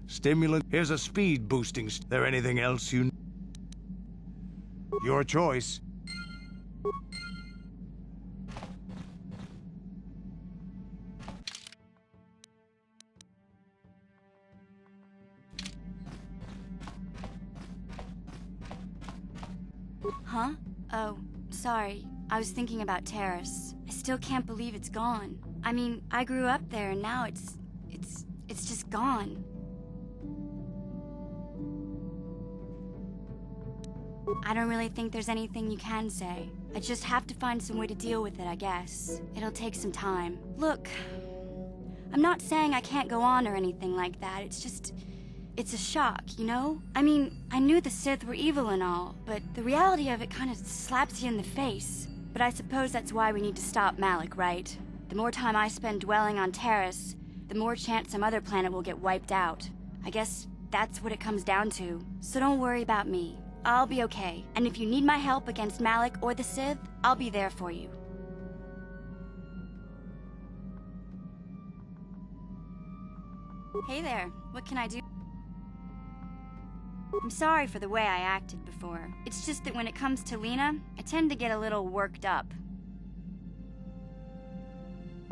Stimulant. Here's a speed boosting. There anything else you... Your choice. Huh? Oh, sorry. I was thinking about Terrace. I still can't believe it's gone. I mean, I grew up there and now it's just gone. I don't really think there's anything you can say. I just have to find some way to deal with it, I guess. It'll take some time. Look, I'm not saying I can't go on or anything like that. It's just... it's a shock, you know? I mean, I knew the Sith were evil and all, but the reality of it kind of slaps you in the face. But I suppose that's why we need to stop Malak, right? The more time I spend dwelling on Terrace, the more chance some other planet will get wiped out. I guess that's what it comes down to. So don't worry about me. I'll be okay. And if you need my help against Malak or the Sith, I'll be there for you. Hey there, what can I do? I'm sorry for the way I acted before. It's just that when it comes to Lena, I tend to get a little worked up.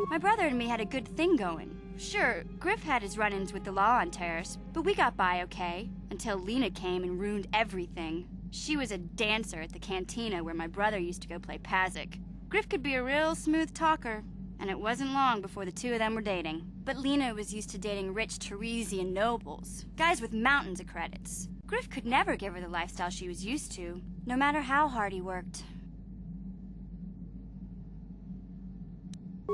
My brother and me had a good thing going. Sure, Griff had his run-ins with the law on Terrace, but we got by okay, until Lena came and ruined everything. She was a dancer at the cantina where my brother used to go play Pazik. Griff could be a real smooth talker, and it wasn't long before the two of them were dating. But Lena was used to dating rich Teresian nobles, guys with mountains of credits. Griff could never give her the lifestyle she was used to, no matter how hard he worked.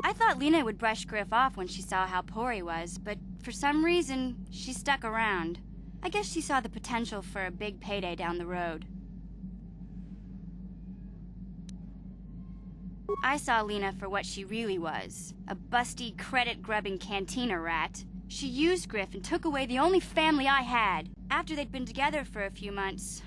I thought Lena would brush Griff off when she saw how poor he was, but for some reason, she stuck around. I guess she saw the potential for a big payday down the road. I saw Lena for what she really was. A busty, credit-grubbing cantina rat. She used Griff and took away the only family I had. After they'd been together for a few months,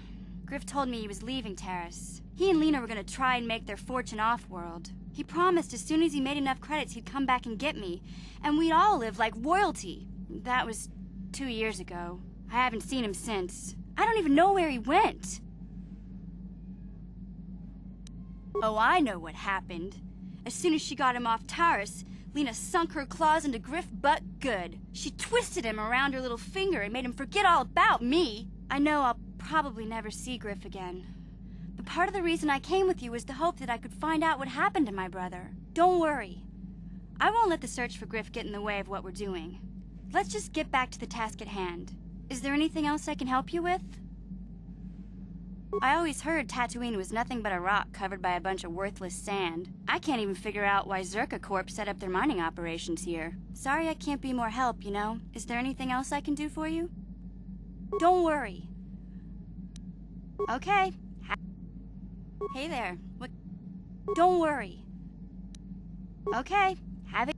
Griff told me he was leaving Terrace. He and Lena were gonna try and make their fortune off-world. He promised as soon as he made enough credits he'd come back and get me, and we'd all live like royalty. That was 2 years ago. I haven't seen him since. I don't even know where he went. Oh, I know what happened. As soon as she got him off Taurus, Lena sunk her claws into Griff butt good. She twisted him around her little finger and made him forget all about me. I know I'll probably never see Griff again. But part of the reason I came with you was to hope that I could find out what happened to my brother. Don't worry. I won't let the search for Griff get in the way of what we're doing. Let's just get back to the task at hand. Is there anything else I can help you with? I always heard Tatooine was nothing but a rock covered by a bunch of worthless sand. I can't even figure out why Zerka Corp set up their mining operations here. Sorry I can't be more help, you know? Is there anything else I can do for you? Don't worry. Okay. Hey there. What? Don't worry. Okay. Have it.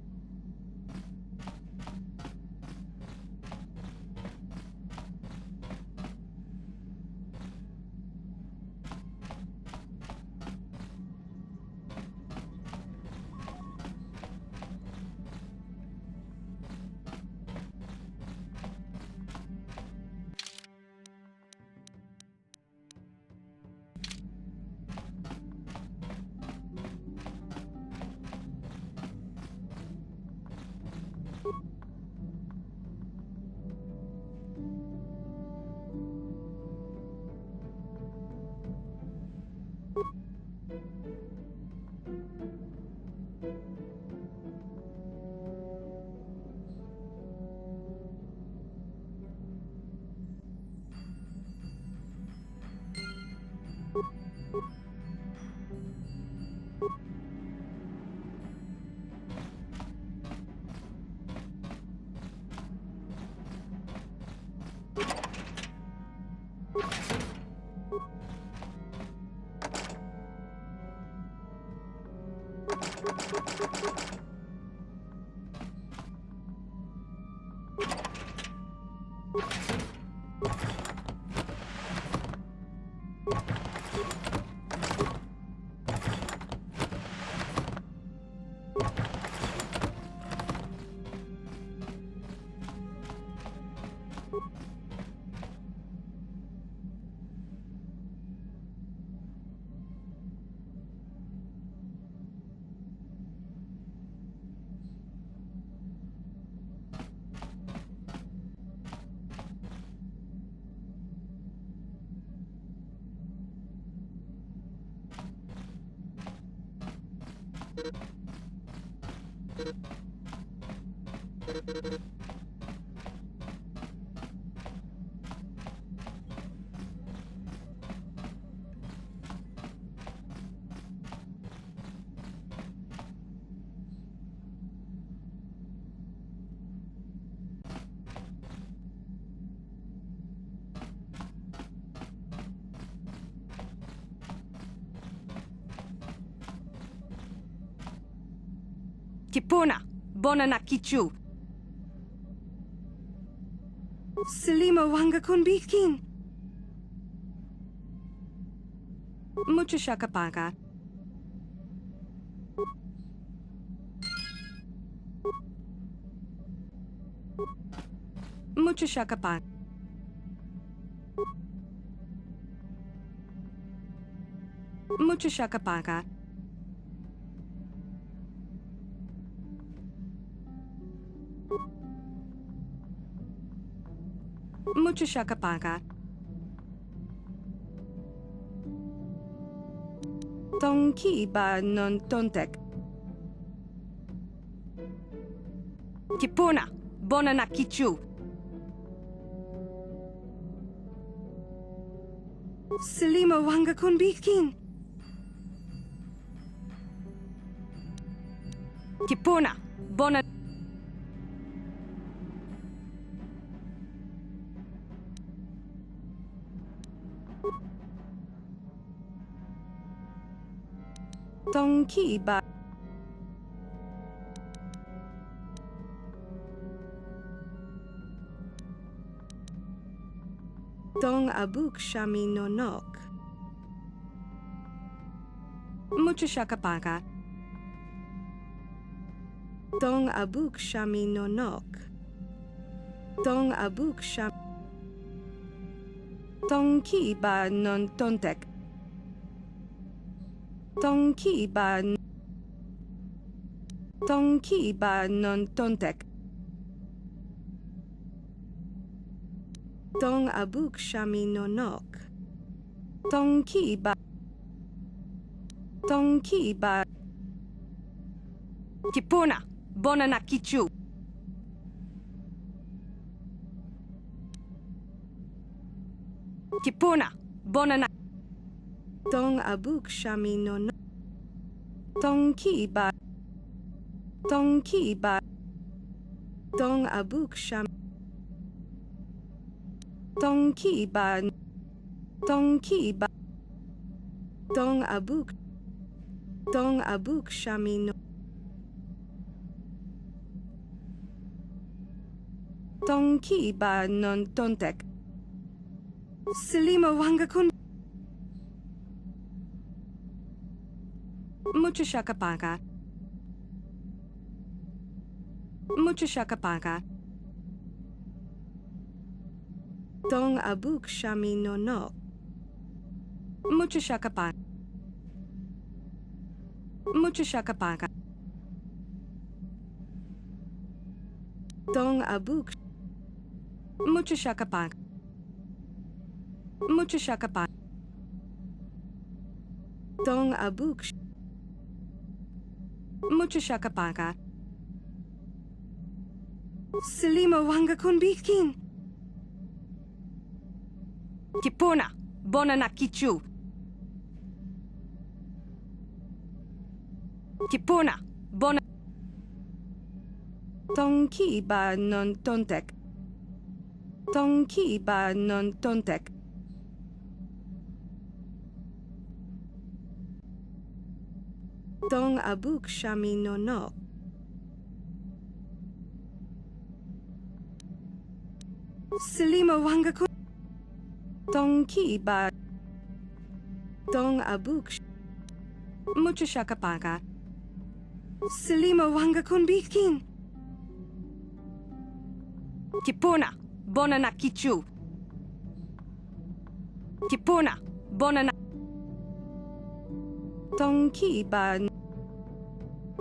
Tipuna, Bonanakichu. Selima Wanga Kunbikin. Mucho Shakapaga. Mucho Shakapaga. Mucho Shakapaga. Mucho Shakapaga. Tonki ba non tontek. Tipuna, Bonanakichu. Selima Wanga Kunbikin. Tipuna, Bona. Tongki ba Dong abuk shami no nok. Mucho shakapaka. Dong abuk shami no nok. Dong abuk sham. Dong ki ba non tontek. Dong ki ba. Dong ki ba non tontek. Dong abuk shami no nok. Dong ki ba. Dong ki ba. Kipuna, bona na kichu. Kipuna, bona na. Dong abuk shami no nok. Dong ki ba. Dong ki ba. Dong abuk shami. Dong ki ba. Dong ki ba. Dong abuk. Dong abuk shami no. Dong ki ba non tontek. Selima wangakun. Mucho shakapaka. Mucho shakapaka. Dong abuk shami no no. Mucho shakapaka. Mucho shakapaka. Dong abuk. Mucho shakapaka. Mucho shakapaka. Dong abuk. Mucho shakapaka. Selima wangakun bikin. Kipuna, bona na kichu. Kipuna, bona. Dong ki ba non tontek. Dong ki ba non tontek. Dong abuk shami no no. Selima wangakun. Dong ki ba. Dong abuk. Mucho shakapaka. Selima wangakun bikin. Kipuna, bona na kichu. Kipuna, bona na. Dong ki ba.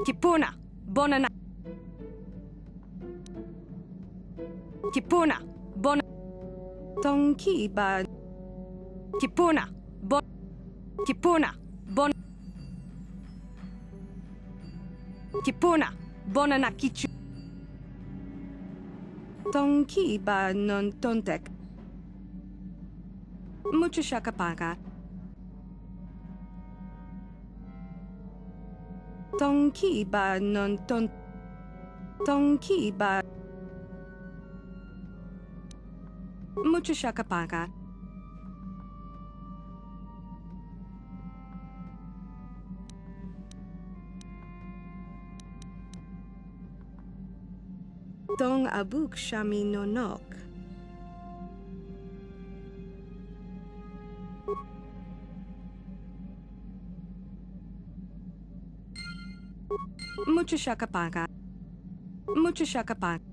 Kipuna, bona na. Kipuna, bona. Dong ki ba. Kipuna, bon. Kipuna, bon. Kipuna, bona na kichu. Dong ki ba non tontek. Mucho shakapaka. Dong ki ba non ton. Dong ki ba. Mucho shakapaka. Dong abuk shami no nok. Mucho shakapaka. Mucho shakapaka.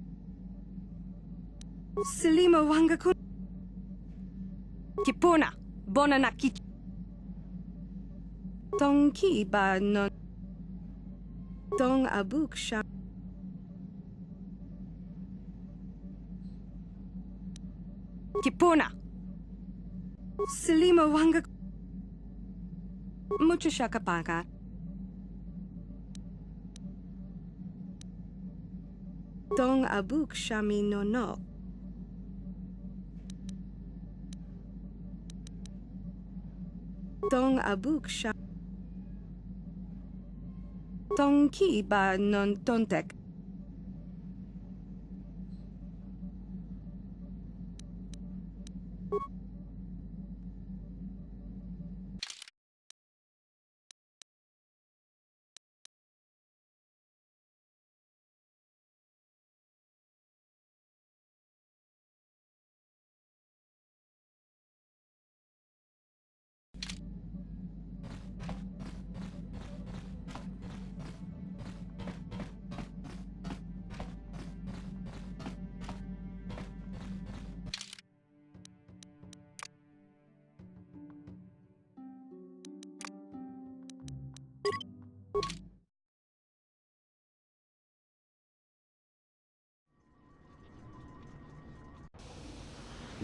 Selima wangakun. Kipuna, bona na kich. Dong ki ba non. Dong abuk sham. Kipuna. Selima wangak. Mucho shakapaka. Dong abuk shami no no. Dong abuk sham. Dong ki ba non tontek.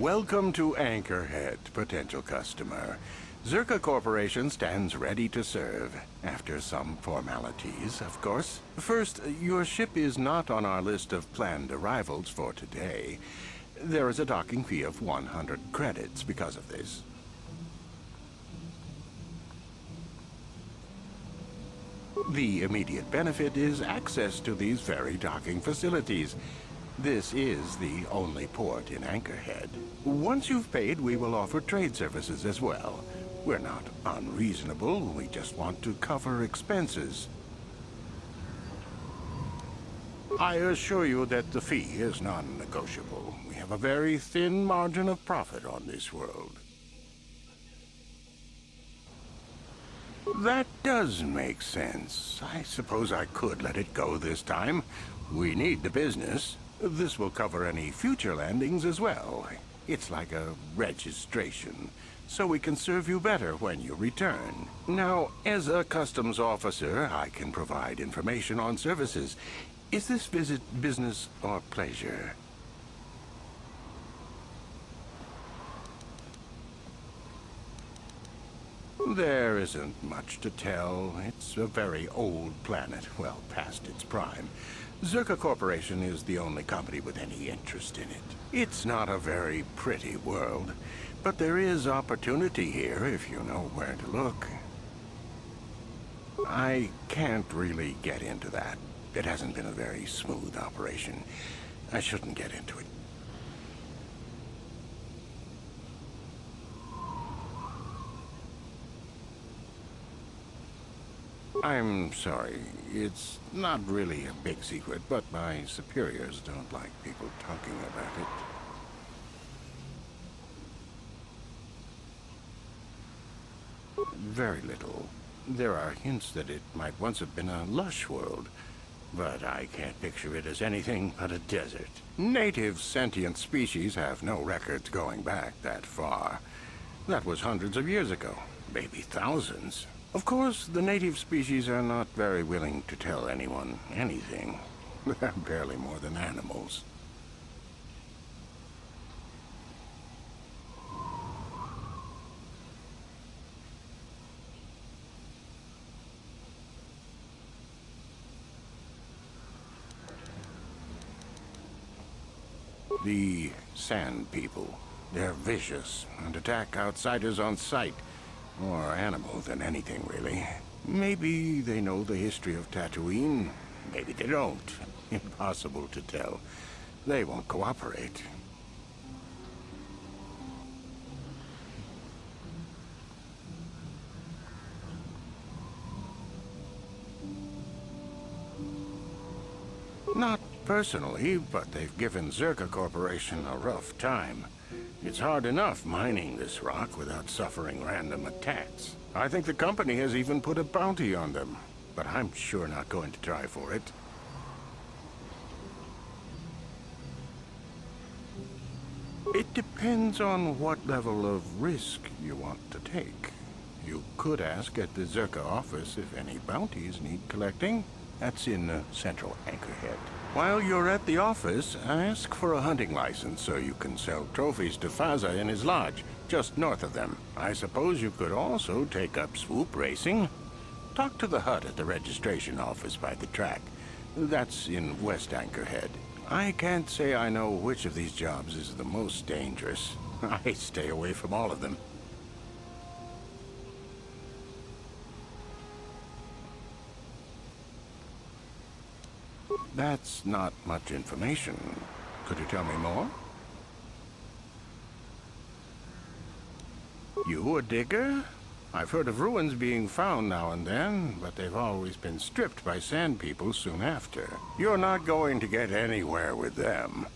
Welcome to Anchorhead, potential customer. Zerka Corporation stands ready to serve. After some formalities, of course. First, your ship is not on our list of planned arrivals for today. There is a docking fee of 100 credits because of this. The immediate benefit is access to these very docking facilities. This is the only port in Anchorhead. Once you've paid, we will offer trade services as well. We're not unreasonable, we just want to cover expenses. I assure you that the fee is non-negotiable. We have a very thin margin of profit on this world. That does make sense. I suppose I could let it go this time. We need the business. This will cover any future landings as well. It's like a registration, so we can serve you better when you return. Now, as a customs officer, I can provide information on services. Is this visit business or pleasure? There isn't much to tell. It's a very old planet, well past its prime. Zerka Corporation is the only company with any interest in it. It's not a very pretty world, but there is opportunity here if you know where to look. I can't really get into that. It hasn't been a very smooth operation. I shouldn't get into it. I'm sorry. It's not really a big secret, but my superiors don't like people talking about it. Very little. There are hints that it might once have been a lush world, but I can't picture it as anything but a desert. Native sentient species have no records going back that far. That was hundreds of years ago, maybe thousands. Of course, the native species are not very willing to tell anyone anything. They're barely more than animals. The Sand People. They're vicious and attack outsiders on sight. More animal than anything, really. Maybe they know the history of Tatooine. Maybe they don't. Impossible to tell. They won't cooperate. Not personally, but they've given Zerka Corporation a rough time. It's hard enough mining this rock without suffering random attacks. I think the company has even put a bounty on them, but I'm sure not going to try for it. It depends on what level of risk you want to take. You could ask at the Zerka office if any bounties need collecting. That's in central Anchorhead. While you're at the office, ask for a hunting license so you can sell trophies to Faza in his lodge, just north of them. I suppose you could also take up swoop racing. Talk to the hut at the registration office by the track. That's in West Anchorhead. I can't say I know which of these jobs is the most dangerous. I stay away from all of them. That's not much information. Could you tell me more? You a digger? I've heard of ruins being found now and then, but they've always been stripped by Sand People soon after. You're not going to get anywhere with them.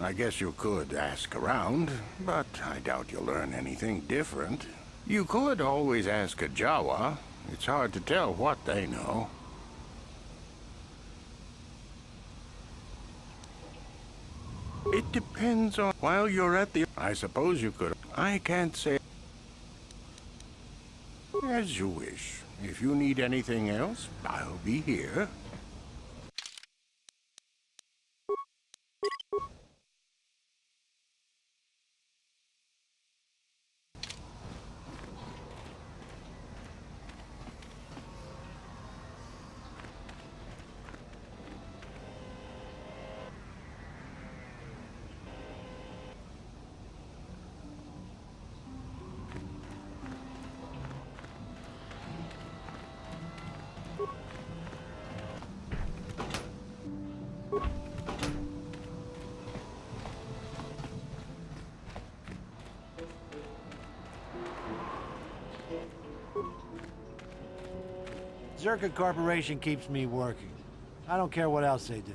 I guess you could ask around, but I doubt you'll learn anything different. You could always ask a Jawa. It's hard to tell what they know. It depends on... While you're at the... I suppose you could... I can't say... As you wish. If you need anything else, I'll be here. Zerka Corporation keeps me working. I don't care what else they do.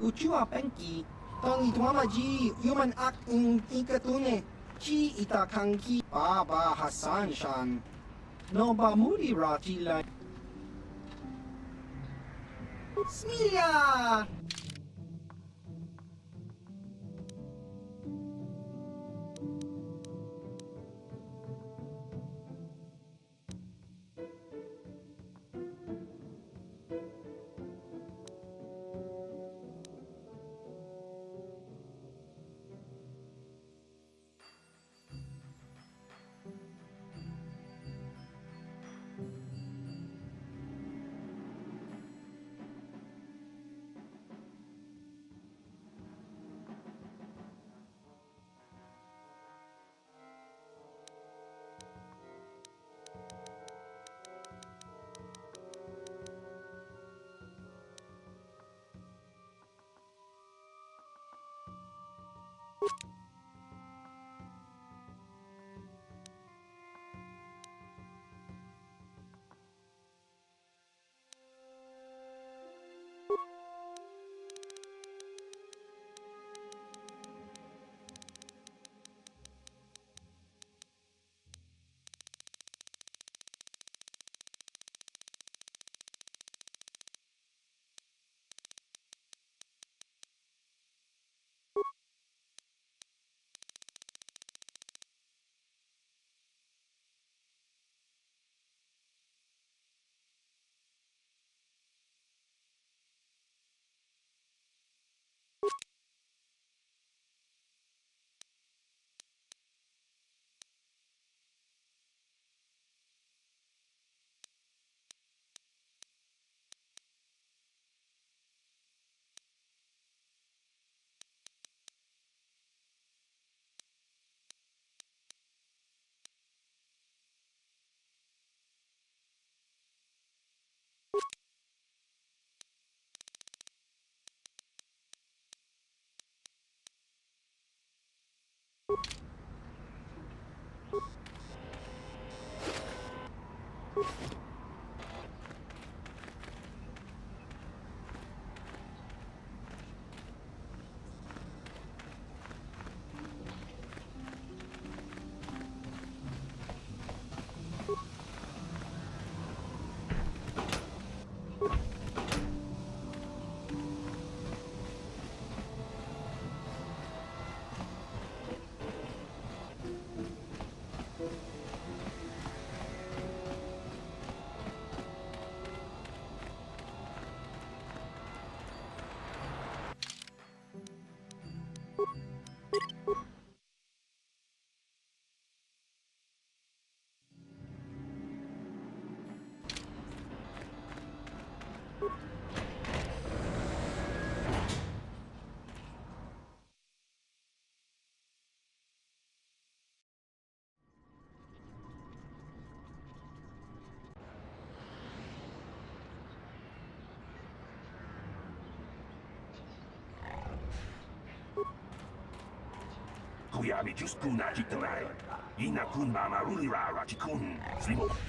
Uchua penki, tong itwamaji, human act in ikatune, chi itakanki, Baba Hassan Shan. No ba muri rati la. Smilia!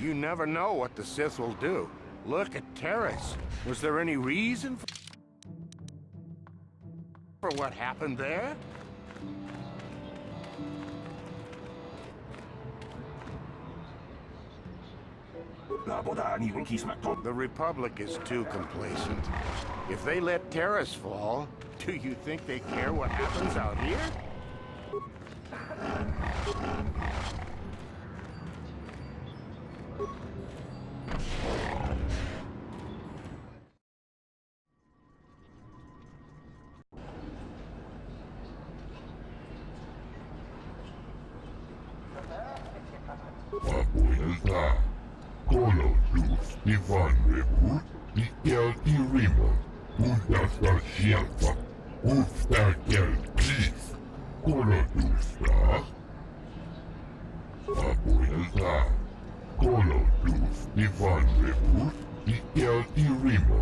You never know what the Sith will do. Look at Terrace. Was there any reason for... for what happened there? The Republic is too complacent. If they let Terrace fall, do you think they care what happens out here? Abuelta, Kolo Luz, Ivan Rebu, Mikel Irima, Undastar Shialfa, Uftakel Plis, Kolo Luz, Abuelta, Kolo Luz, Ivan Rebu, Mikel Irima,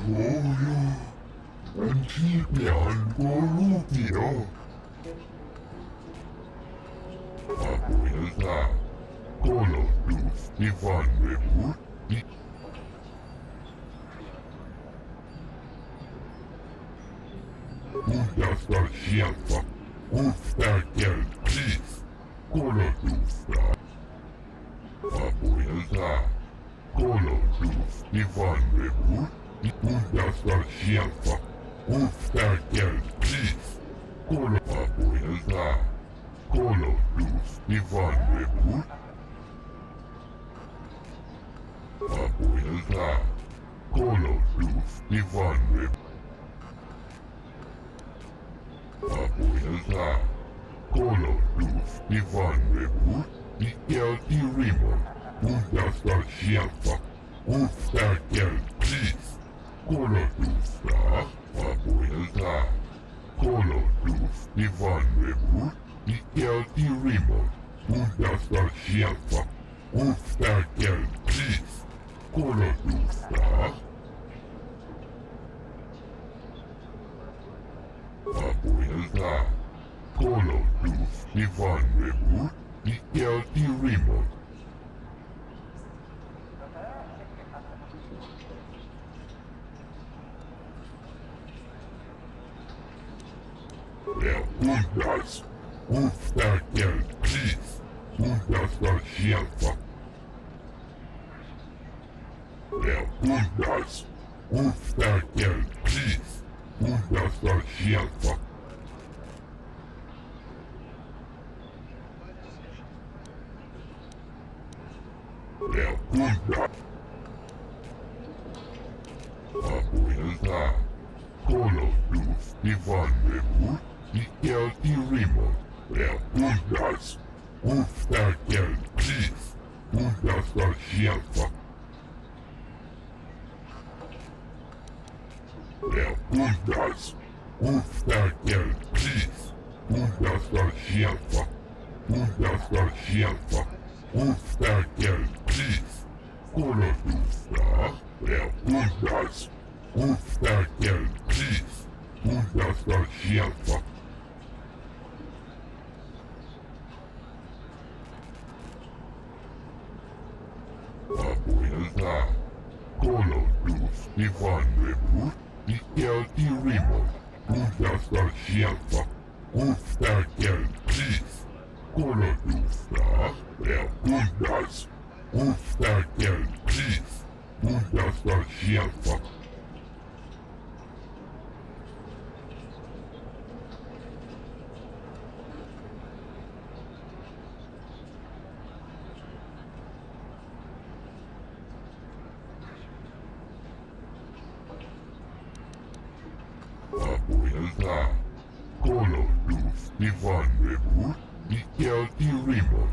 Royo, Antipian Golupio. Abuelta, Kolo Luz, Ivan Rebu, Undastar Shialfa, Uftakel Plis, Kolo Luz, Abuelta, Kolo Luz, Ivan Rebu, Undastar Shialfa, Uftakel Plis, Kolo Abuelta, Kolo Luz, Ivan Rebu, Abuelta, Kolo Luz, Ivan Rebu, Abuelta, Kolo Luz, Ivan Rebu, Mikel Irima, Undastar Shialfa, Uftakel Plis, Kolo Luz, Abuelta, Kolo Luz, Ivan Rebu, Mikel Irima, Undastar Shialfa, Uftakel Plis, Kolo Luz, Abuelta, Kolo Luz, Ivan Rebu, Mikel Irima. Undas, Uftakel Plis, Undastar Shialfa. Undas, Uftakel Plis, Undastar Shialfa. Unda, Abuelta, Kolo Luz, Ivan Rebu, Mikel Irima, Undas, Uftakel Plis, Undastar Shialfa. Undas, Uftakel Plis, Undastar Shialfa, Undastar Shialfa, Uftakel Plis, Kolo Luz, Undas, Uftakel Plis, Undastar Shialfa. Abuelta, Kolo Luz, Ivan Rebu, Mikel Irima, Undastar Shialfa, Uftakel Plis, Kolo Luz, Undas, Uftakel Plis, Undastar Shialfa. Abuelta, Kolo Luz, Ivan Rebu, Mikel Irima.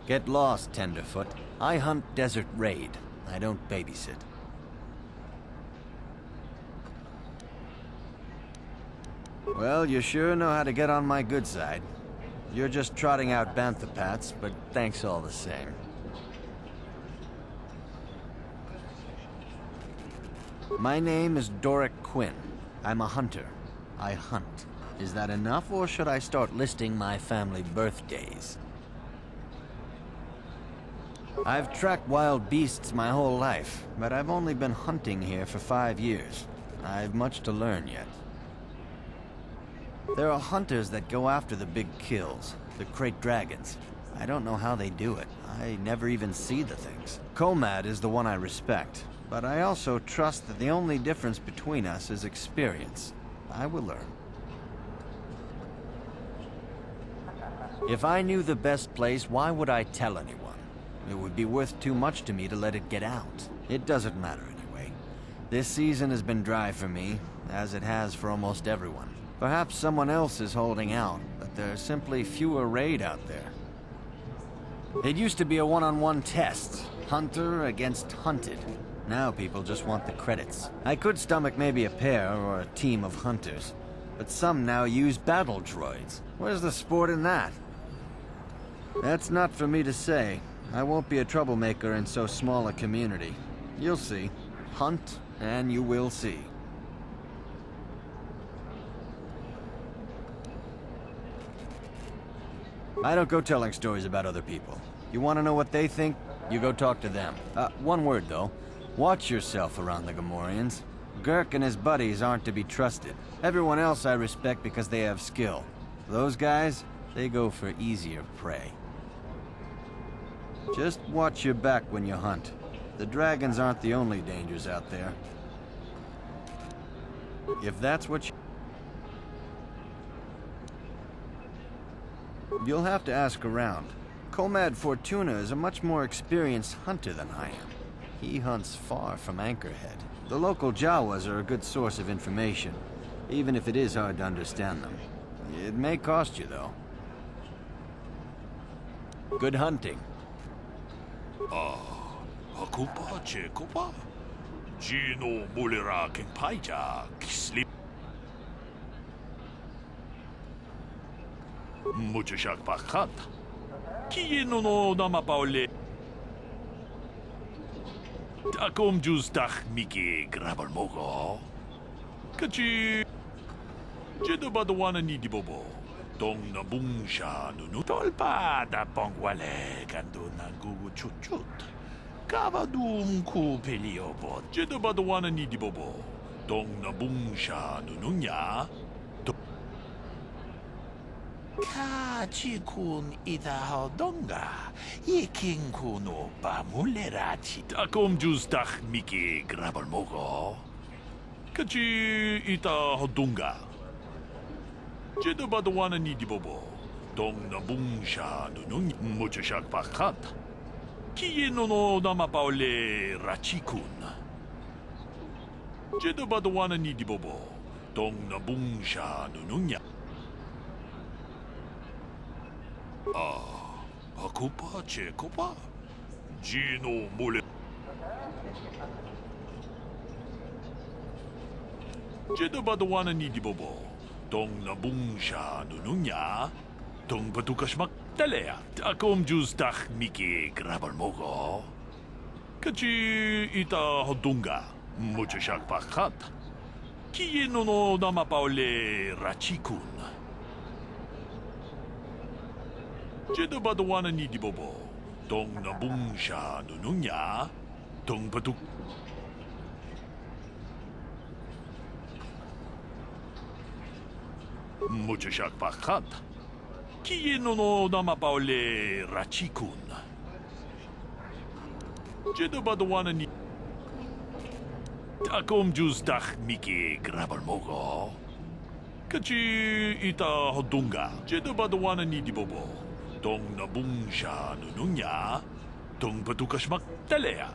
Get lost, Tenderfoot. I hunt Desert Raid. I don't babysit. Well, you sure know how to get on my good side. You're just trotting out banthapats, but thanks all the same. My name is Doric Quinn. I'm a hunter. I hunt. Is that enough, or should I start listing my family birthdays? I've tracked wild beasts my whole life, but I've only been hunting here for 5 years. I've much to learn yet. There are hunters that go after the big kills, the crate dragons. I don't know how they do it. I never even see the things. Komad is the one I respect, but I also trust that the only difference between us is experience. I will learn. If I knew the best place, why would I tell anyone? It would be worth too much to me to let it get out. It doesn't matter anyway. This season has been dry for me, as it has for almost everyone. Perhaps someone else is holding out, but there's simply fewer raid out there. It used to be a one-on-one test, hunter against hunted. Now people just want the credits. I could stomach maybe a pair or a team of hunters, but some now use battle droids. Where's the sport in that? That's not for me to say. I won't be a troublemaker in so small a community. You'll see. Hunt, and you will see. I don't go telling stories about other people. You want to know what they think? You go talk to them. One word, though. Watch yourself around the Gamorreans. Gurk and his buddies aren't to be trusted. Everyone else I respect because they have skill. Those guys, they go for easier prey. Just watch your back when you hunt. The dragons aren't the only dangers out there. If that's what you'll have to ask around. Komad Fortuna is a much more experienced hunter than I am. He hunts far from Anchorhead. The local Jawas are a good source of information, even if it is hard to understand them. It may cost you, though. Good hunting. Hakupa Chekopa Gino Mulira Kingpaija Kisli Muchashak Pakat Kieno no Namapaule Takom Justach Miki Grabalmogo Kachi Jedabadwana Nidibobo Dong Nabungsha Nunu Tolpa da Pongwale Kando Nangugu Chuchut Kavadum Ku Peliobo Jedabadwana Nidibobo Dong Nabungsha Nununya Kachikun Idahodonga Yiking Kuno Bamulerachi Takom Justach Miki Grabalmogo Kachi Itahodunga Jedabadwana Nidibobo Dong Nabungsha Nunung Muchashak Pakat Kieno no Namapaule Rachikun Jedabadwana Nidibobo Dong Nabungsha Nununya Hakupa Chekopa Gino Mule Jedabadwana Nidibobo Dong Nabungsha Nununya Dong Batukashmak Talea Takom Justach Miki Grabalmogo Kachi Ita Hodunga Muchashak Pakat Kieno no Namapaule Rachikun Jedabadwana Nidibobo Dong Nabungsha Nununya Dong Batuk Muchashak Pakat Kieno no Namapaule Rachikun Jedabadwana Ni Takom Justach Miki Grabalmogo Kachi Ita Hodunga Jedabadwana Nidibobo Dong Nabungsha Nununya Dong Batukashmak Talea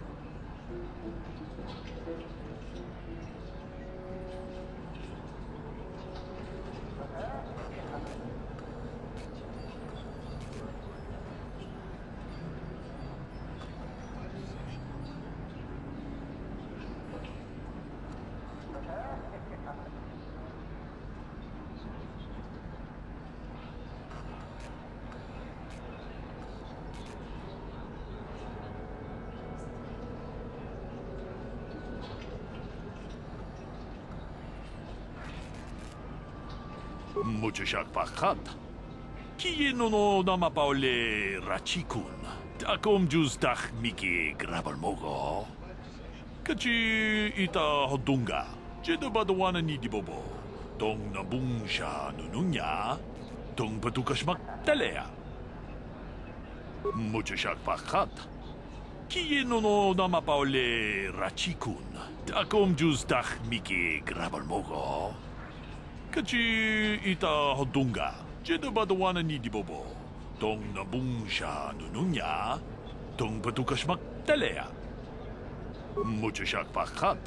Mucho shakpakat. Kieno no namapaule rachikun. Takom justach miki grabalmogo. Kachi ita hodunga. Jeda badawana ni dibobo. Dong nabungsha nununya. Dong patukashmak talea. Mucho shakpakat. Kieno no namapaule rachikun. Takom justach miki grabalmogo. Kachi ita hodunga. Jeda badawana ni dibobo. Dong nabungsha nununya. Dong patukashmak talea. Mucho shakpakat.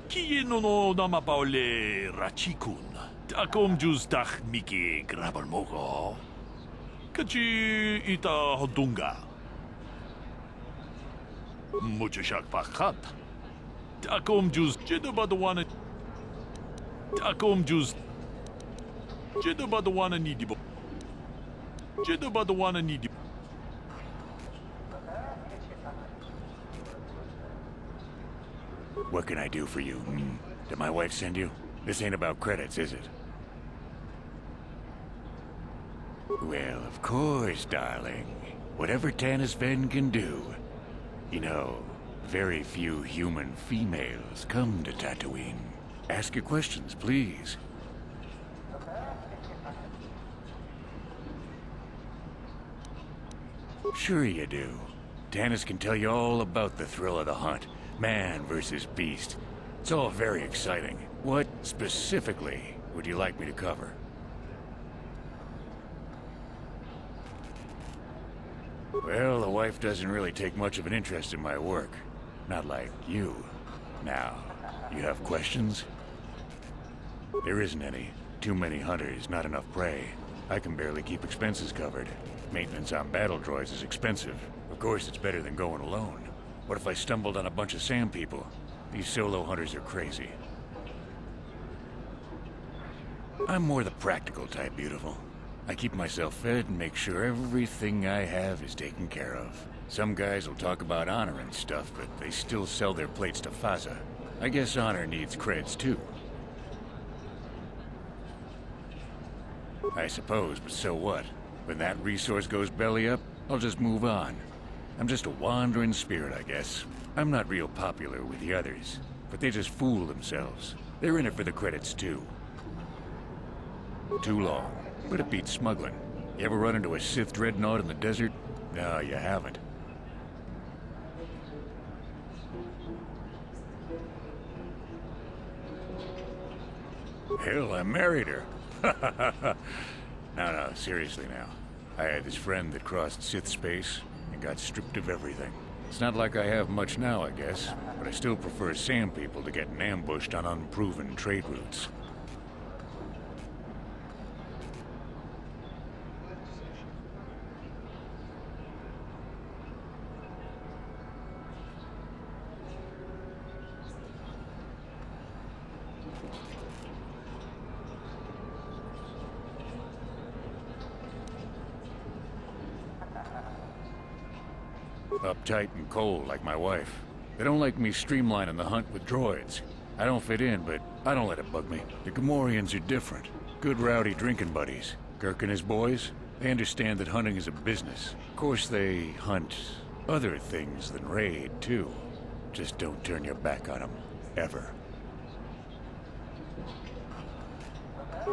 Kieno no namapaule rachikun. Takom justach miki grabalmogo. Kachi ita hodunga. Mucho shakpakat. Takom just jeda badawana. Takom just jeda badawana ni dibo. Jeda badawana ni dibo. What can I do for you? Did my wife send you? This ain't about credits, is it? Well, of course, darling. Whatever Tanis Ven can do. You know, very few human females come to Tatooine. Ask your questions, please. Sure you do. Tanis can tell you all about the thrill of the hunt. Man versus beast. It's all very exciting. What, specifically, would you like me to cover? Well, the wife doesn't really take much of an interest in my work. Not like you. Now, you have questions? There isn't any. Too many hunters, not enough prey. I can barely keep expenses covered. Maintenance on battle droids is expensive. Of course, it's better than going alone. What if I stumbled on a bunch of sand people? These solo hunters are crazy. I'm more the practical type, beautiful. I keep myself fed and make sure everything I have is taken care of. Some guys will talk about honor and stuff, but they still sell their plates to Faza. I guess honor needs creds too. I suppose, but so what? When that resource goes belly up, I'll just move on. I'm just a wandering spirit, I guess. I'm not real popular with the others, but they just fool themselves. They're in it for the credits, too. Too long, but it beats smuggling. You ever run into a Sith dreadnought in the desert? No, you haven't. Hell, I married her. No, seriously now. I had this friend that crossed Sith space and got stripped of everything. It's not like I have much now, I guess, but I still prefer sand people to getting ambushed on unproven trade routes. Uptight and cold like my wife. They don't like me streamlining the hunt with droids. I don't fit in, but I don't let it bug me. The Gamorreans are different. Good rowdy drinking buddies. Kirk and his boys, they understand that hunting is a business. Of course they hunt other things than raid, too. Just don't turn your back on them. Ever.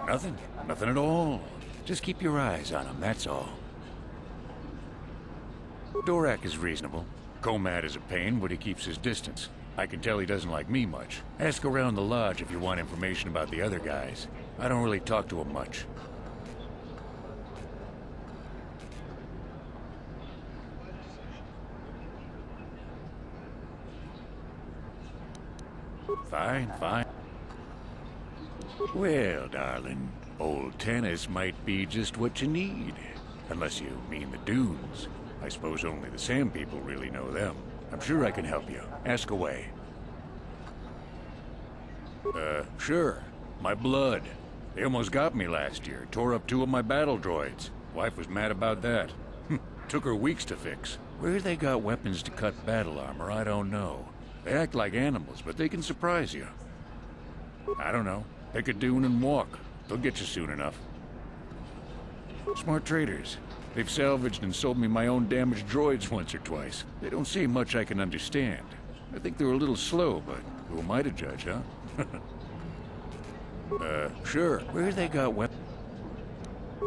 Nothing. Nothing at all. Just keep your eyes on them, that's all. Dorak is reasonable. Komad is a pain, but he keeps his distance. I can tell he doesn't like me much. Ask around the lodge if you want information about the other guys. I don't really talk to them much. Fine. Well, darling, old Tanis might be just what you need. Unless you mean the dunes. I suppose only the Sand people really know them. I'm sure I can help you. Ask away. Sure. My blood. They almost got me last year. Tore up 2 of my battle droids. Wife was mad about that. Took her weeks to fix. Where they got weapons to cut battle armor, I don't know. They act like animals, but they can surprise you. I don't know. Pick a dune and walk. They'll get you soon enough. Smart traders. They've salvaged and sold me my own damaged droids once or twice. They don't say much I can understand. I think they're a little slow, but who am I to judge, huh? Sure. Where they got weapons?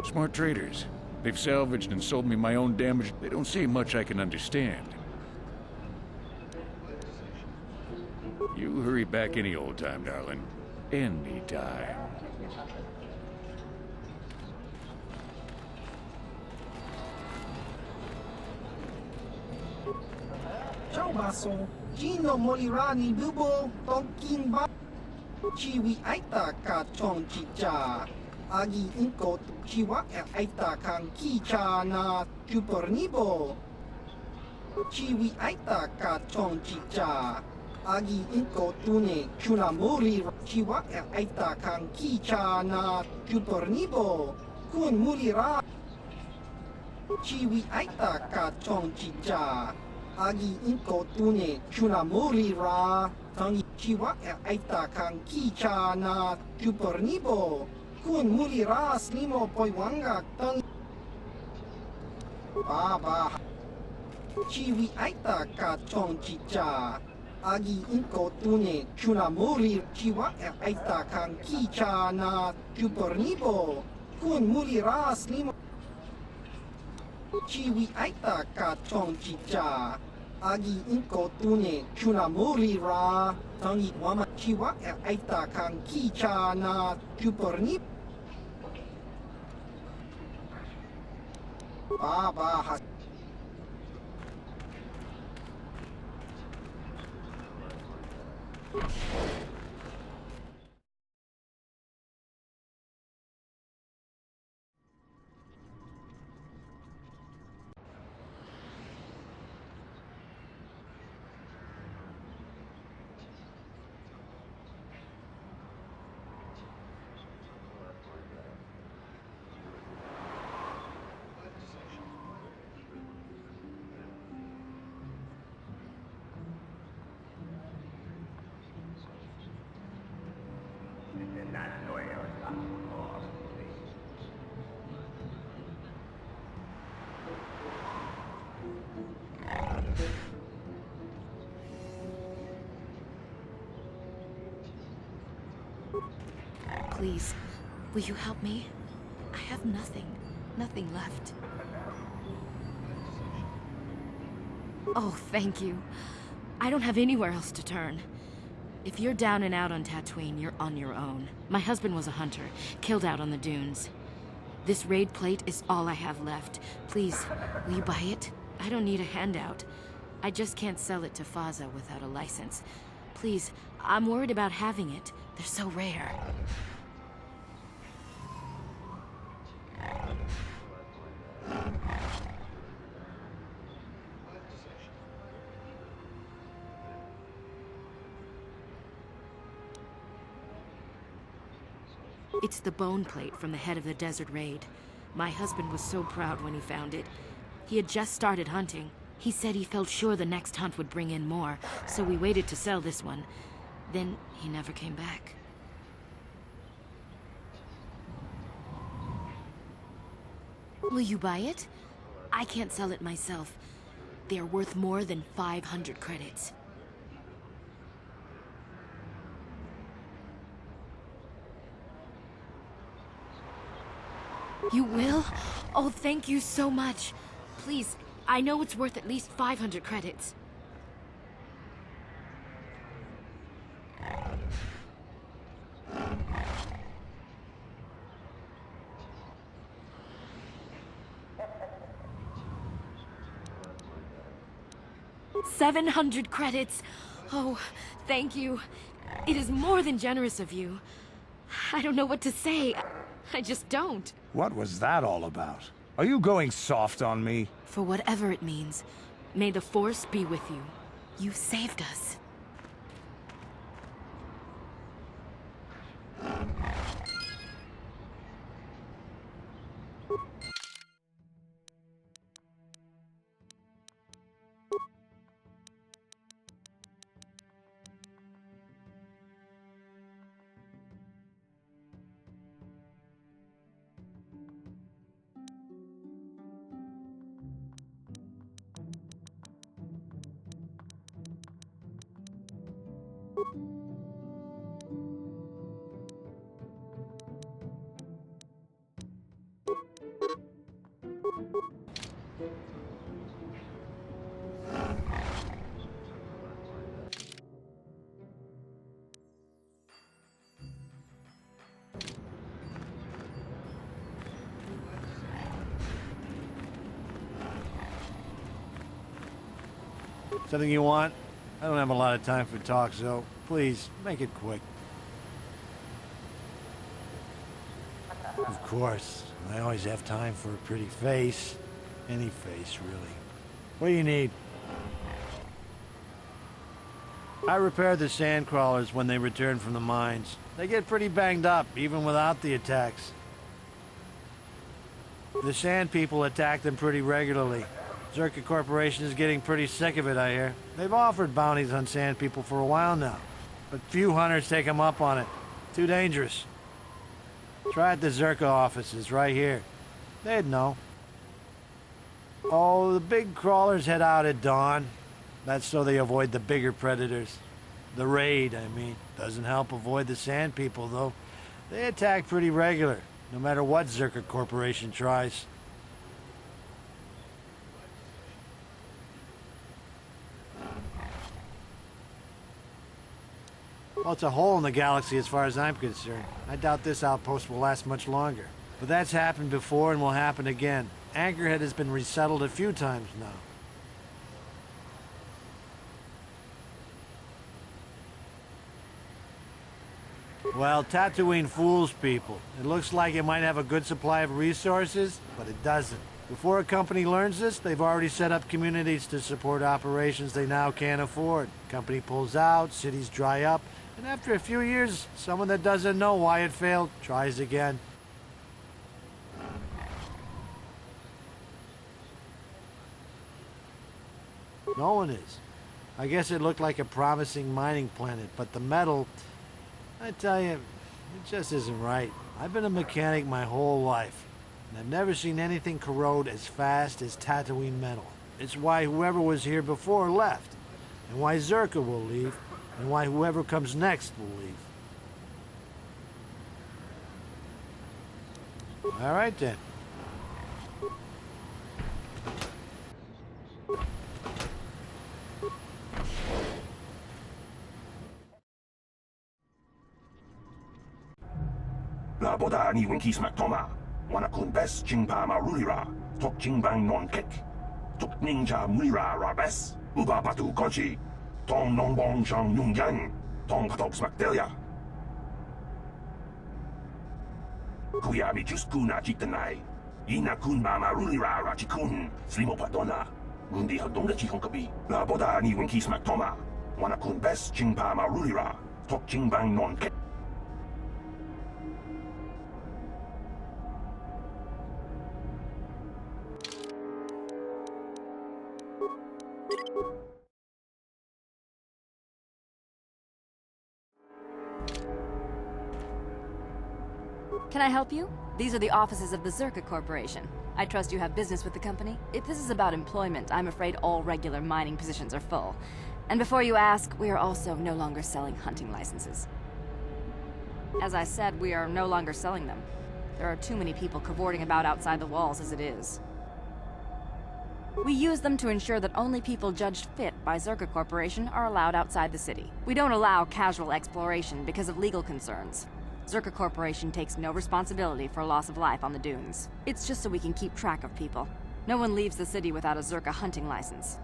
Smart traders. They've salvaged and sold me my own damaged... They don't say much I can understand. You hurry back any old time, darling. Any time. Ciao baso, Gino Molirani Bubo, Tonkin Ba, Chiwi Aita Ka Chong Chicha, Agi Inko Chiwa Aita Kang Kicha na Chupornibo, Chiwi Aita Ka Chong Chicha, Agi Inko Tune Chunamuri, Chiwa Aita Kang Kicha na Chupornibo, Kun Mulira, Chiwi Aita Ka Chong Chicha. Agi inko tune chunamuri ra tangi chiwa aita kang kicha na chupornibo kun muli ra slimo poiwanga tangi baba chiwi aita ka chong chicha agi inko tune chunamuri chiwa aita kang kicha na chupornibo kun muli ra slimo chiwi aita ka chong chicha agi inko tune chunamuri ra tangi wama chiwa aita kang kicha na chuporni baba Please, will you help me? I have nothing left. Oh, thank you. I don't have anywhere else to turn. If you're down and out on Tatooine, you're on your own. My husband was a hunter, killed out on the dunes. This raid plate is all I have left. Please, will you buy it? I don't need a handout. I just can't sell it to Faza without a license. Please, I'm worried about having it. They're so rare. It's the bone plate from the head of the desert raid. My husband was so proud when he found it. He had just started hunting. He said he felt sure the next hunt would bring in more, so we waited to sell this one. Then he never came back. Will you buy it? I can't sell it myself. They are worth more than 500 credits. You will? Oh, thank you so much. Please, I know it's worth at least 500 credits. $700 credits. Oh, thank you. It is more than generous of you. I don't know what to say. I just don't. What was that all about? Are you going soft on me? For whatever it means, may the Force be with you. You saved us. Something you want? I don't have a lot of time for talk, so please, make it quick. Of course. I always have time for a pretty face. Any face, really. What do you need? I repaired the sand crawlers when they return from the mines. They get pretty banged up, even without the attacks. The sand people attack them pretty regularly. Zerka Corporation is getting pretty sick of it, I hear. They've offered bounties on sand people for a while now, but few hunters take them up on it. Too dangerous. Try at the Zerka offices right here. They'd know. Oh, the big crawlers head out at dawn. That's so they avoid the bigger predators. The raid, I mean. Doesn't help avoid the sand people, though. They attack pretty regular, no matter what Zerka Corporation tries. Well, it's a hole in the galaxy as far as I'm concerned. I doubt this outpost will last much longer. But that's happened before and will happen again. Anchorhead has been resettled a few times now. Well, Tatooine fools people. It looks like it might have a good supply of resources, but it doesn't. Before a company learns this, they've already set up communities to support operations they now can't afford. Company pulls out, cities dry up, and after a few years, someone that doesn't know why it failed tries again. No one is. I guess it looked like a promising mining planet, but the metal, I tell you, it just isn't right. I've been a mechanic my whole life, and I've never seen anything corrode as fast as Tatooine metal. It's why whoever was here before left, and why Zerka will leave, and why whoever comes next will leave. All right, then. La boda ni winkis maktoma, wana kun bes jingpa marulira, tok jingbang non kek, tok ninja mulira rabes, uba patu kochi, tong nongbong shang yung yang, tong patok smakdelia. Kuya mi juskuna jitanai, ina kun ma marulira rachikun, slimo patona, gundi hadonga chihonkabi, la boda ni winkis maktoma, wana kun bes jingpa marulira, tok jingbang non kek. Can I help you? These are the offices of the Zerka Corporation. I trust you have business with the company. If this is about employment, I'm afraid all regular mining positions are full. And before you ask, we are also no longer selling hunting licenses. As I said, we are no longer selling them. There are too many people cavorting about outside the walls as it is. We use them to ensure that only people judged fit by Zerka Corporation are allowed outside the city. We don't allow casual exploration because of legal concerns. Zerka Corporation takes no responsibility for loss of life on the dunes. It's just so we can keep track of people. No one leaves the city without a Zerka hunting license.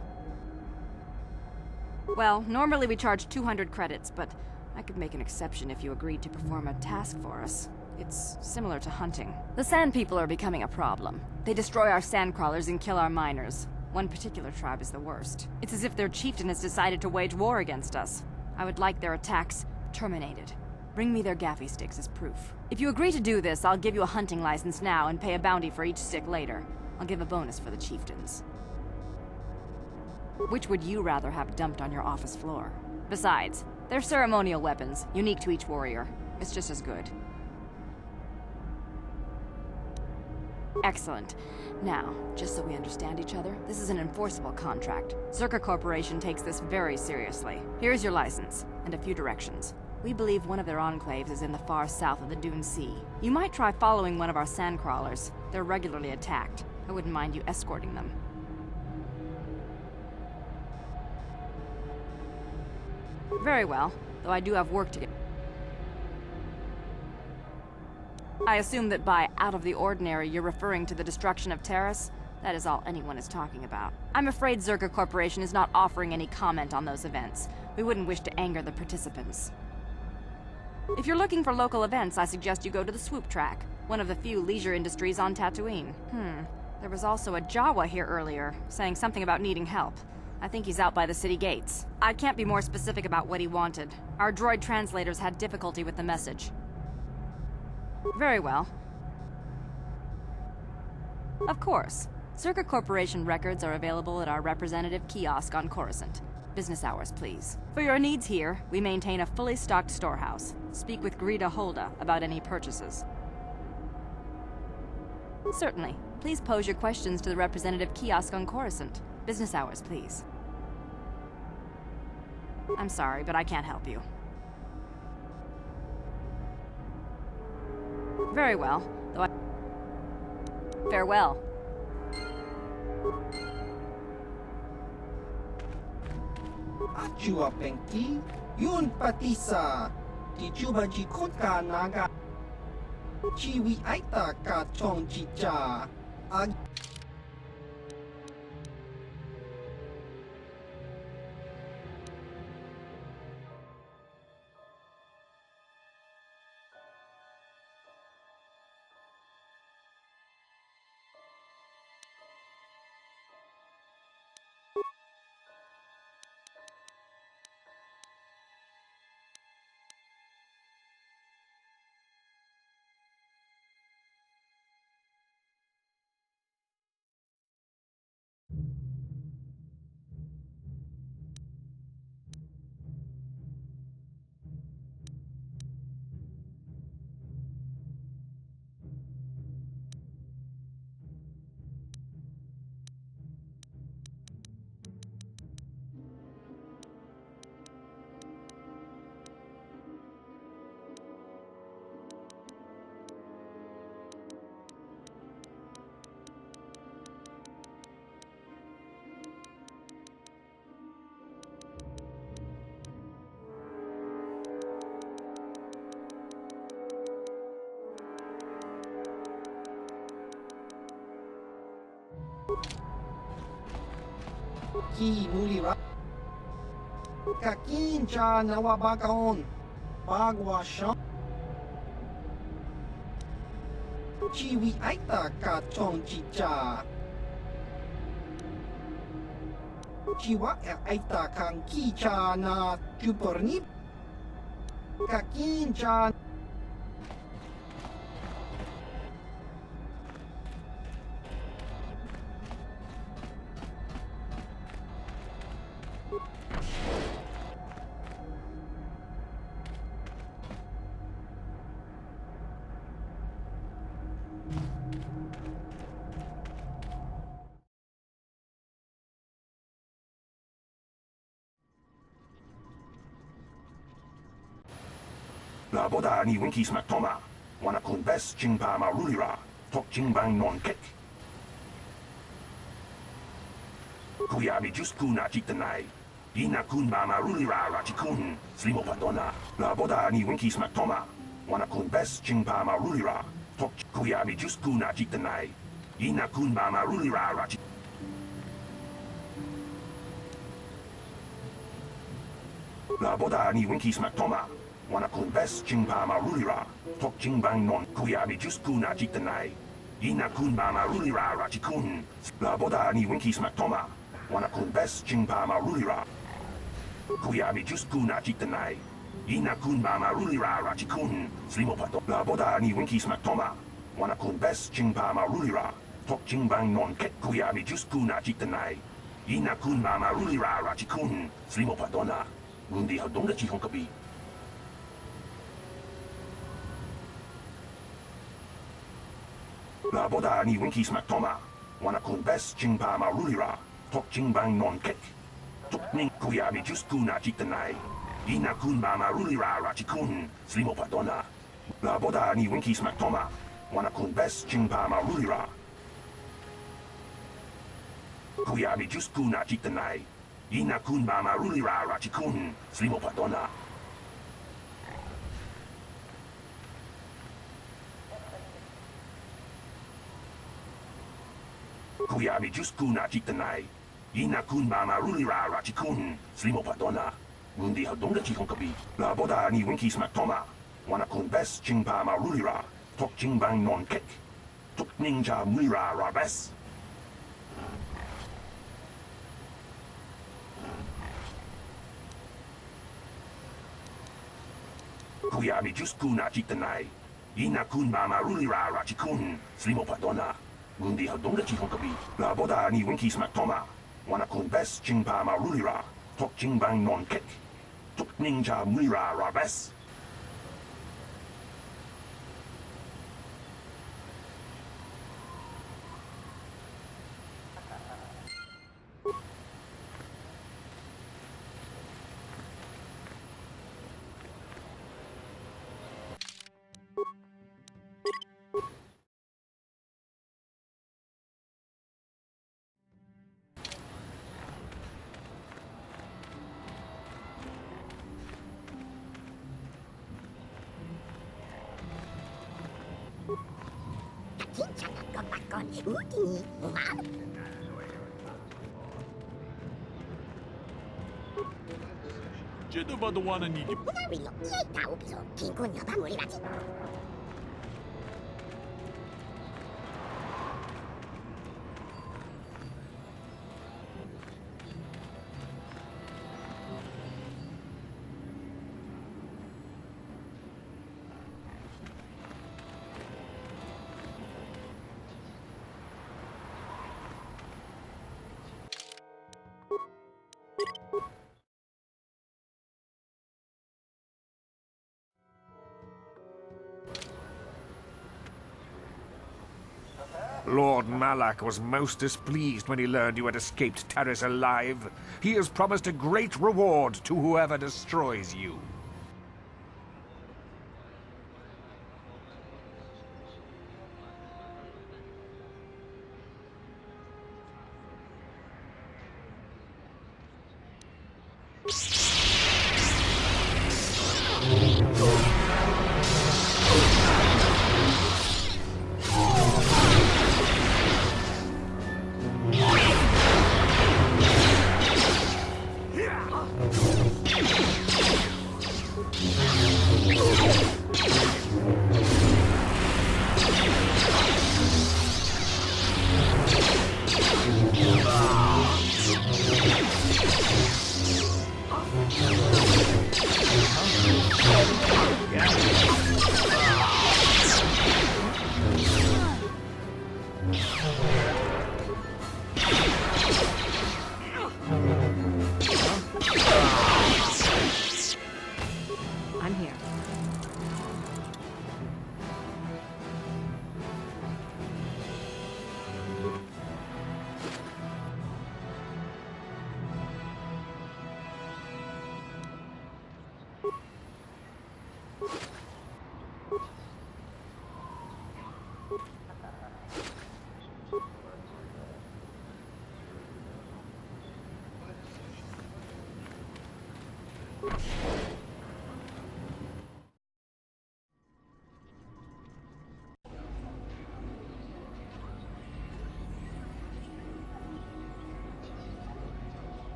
Well, normally we charge 200 credits, but I could make an exception if you agreed to perform a task for us. It's similar to hunting. The Sand People are becoming a problem. They destroy our sand crawlers and kill our miners. One particular tribe is the worst. It's as if their chieftain has decided to wage war against us. I would like their attacks terminated. Bring me their gaffy sticks as proof. If you agree to do this, I'll give you a hunting license now and pay a bounty for each stick later. I'll give a bonus for the chieftains. Which would you rather have dumped on your office floor? Besides, they're ceremonial weapons, unique to each warrior. It's just as good. Excellent. Now, just so we understand each other, this is an enforceable contract. Zerka Corporation takes this very seriously. Here's your license, and a few directions. We believe one of their enclaves is in the far south of the Dune Sea. You might try following one of our sand crawlers. They're regularly attacked. I wouldn't mind you escorting them. Very well, though I do have work to do. I assume that by out of the ordinary, you're referring to the destruction of Terrace? That is all anyone is talking about. I'm afraid Zerka Corporation is not offering any comment on those events. We wouldn't wish to anger the participants. If you're looking for local events, I suggest you go to the Swoop Track, one of the few leisure industries on Tatooine. There was also a Jawa here earlier, saying something about needing help. I think he's out by the city gates. I can't be more specific about what he wanted. Our droid translators had difficulty with the message. Very well. Of course. Zerka Corporation records are available at our representative kiosk on Coruscant. Business hours, please. For your needs here, we maintain a fully stocked storehouse. Speak with Greta Holda about any purchases. Certainly. Please pose your questions to the representative kiosk on Coruscant. Business hours, please. I'm sorry, but I can't help you. Very well, though I... Farewell. Achua Penki, Yun Patisa, Tichuba Jikota Naga, Chiwi Aita Ka Chong Chicha, Ki Mulira Kakincha Nawabakaon Bagwa Sham Chiwi Aita Ka Chong Chicha Chiwa Aita Kang Kicha Na Chuporni Kakincha La boda ni winki smak toma. Wana kun bes chingpa marulira. Tok chingbang non kek. Kuyabi just kuna chitanai. Ina kun ba marulira rachikun. Slimo padona. La boda ni winki smak toma. Wana kun bes chingpa marulira. Tok kuyabi just kuna chitanai. Ina kun ba marulira rachikun. La boda ni winki smak toma. Wana kun bes chingpa marulira. Tok chingbang non kuyabi just kuna chitanai. Ina kun ba marulira rachikun. La boda ni winki smak toma. Wana kun bes chingpa marulira. Kuyabi just kuna chitanai. Ina kun ba marulira rachikun. Slimo pato. La boda ni winki smak toma. Wana kun bes chingpa marulira. Tok chingbang non ket kuyabi just kuna chitanai. Ina kun ba marulira rachikun. Slimo padona. Ngundi hadonga chihong kabi. La boda ni winki smack toma. Wana kun bes chingpa ma rulira. Tok chingbang non kek. Tok ning kuyabi just kuna chitanai. Ina kun ma rulira rachikun. Slimo padona. La boda ni winki smack toma. Wana kun bes chingpa ma rulira. Kuyabi just kuna chitanai. Ina kun ma rulira rachikun. Slimo padona. Kuyabi just kuna chitanai. Ina kun mama rulira rachikun. Slimo padona. Mundi hadonga chihonkabi. La boda ni winki smack toma. Wana kun bes chingpa ma rulira. Tok chingbang non kek. Tok ninja mulira rabes. Kuyabi just kuna chitanai. Ina kun mama rulira rachikun. Slimo padona. Mundi hadonga chihonkabi. La boda ni winki smack toma. Wana kun bes chingpa ma rulira. Tok chingbang non kek. Tok ninja mulira rabes. Jeda Badawana Nidi. Lord Malak was most displeased when he learned you had escaped Terrace alive. He has promised a great reward to whoever destroys you. I'm here.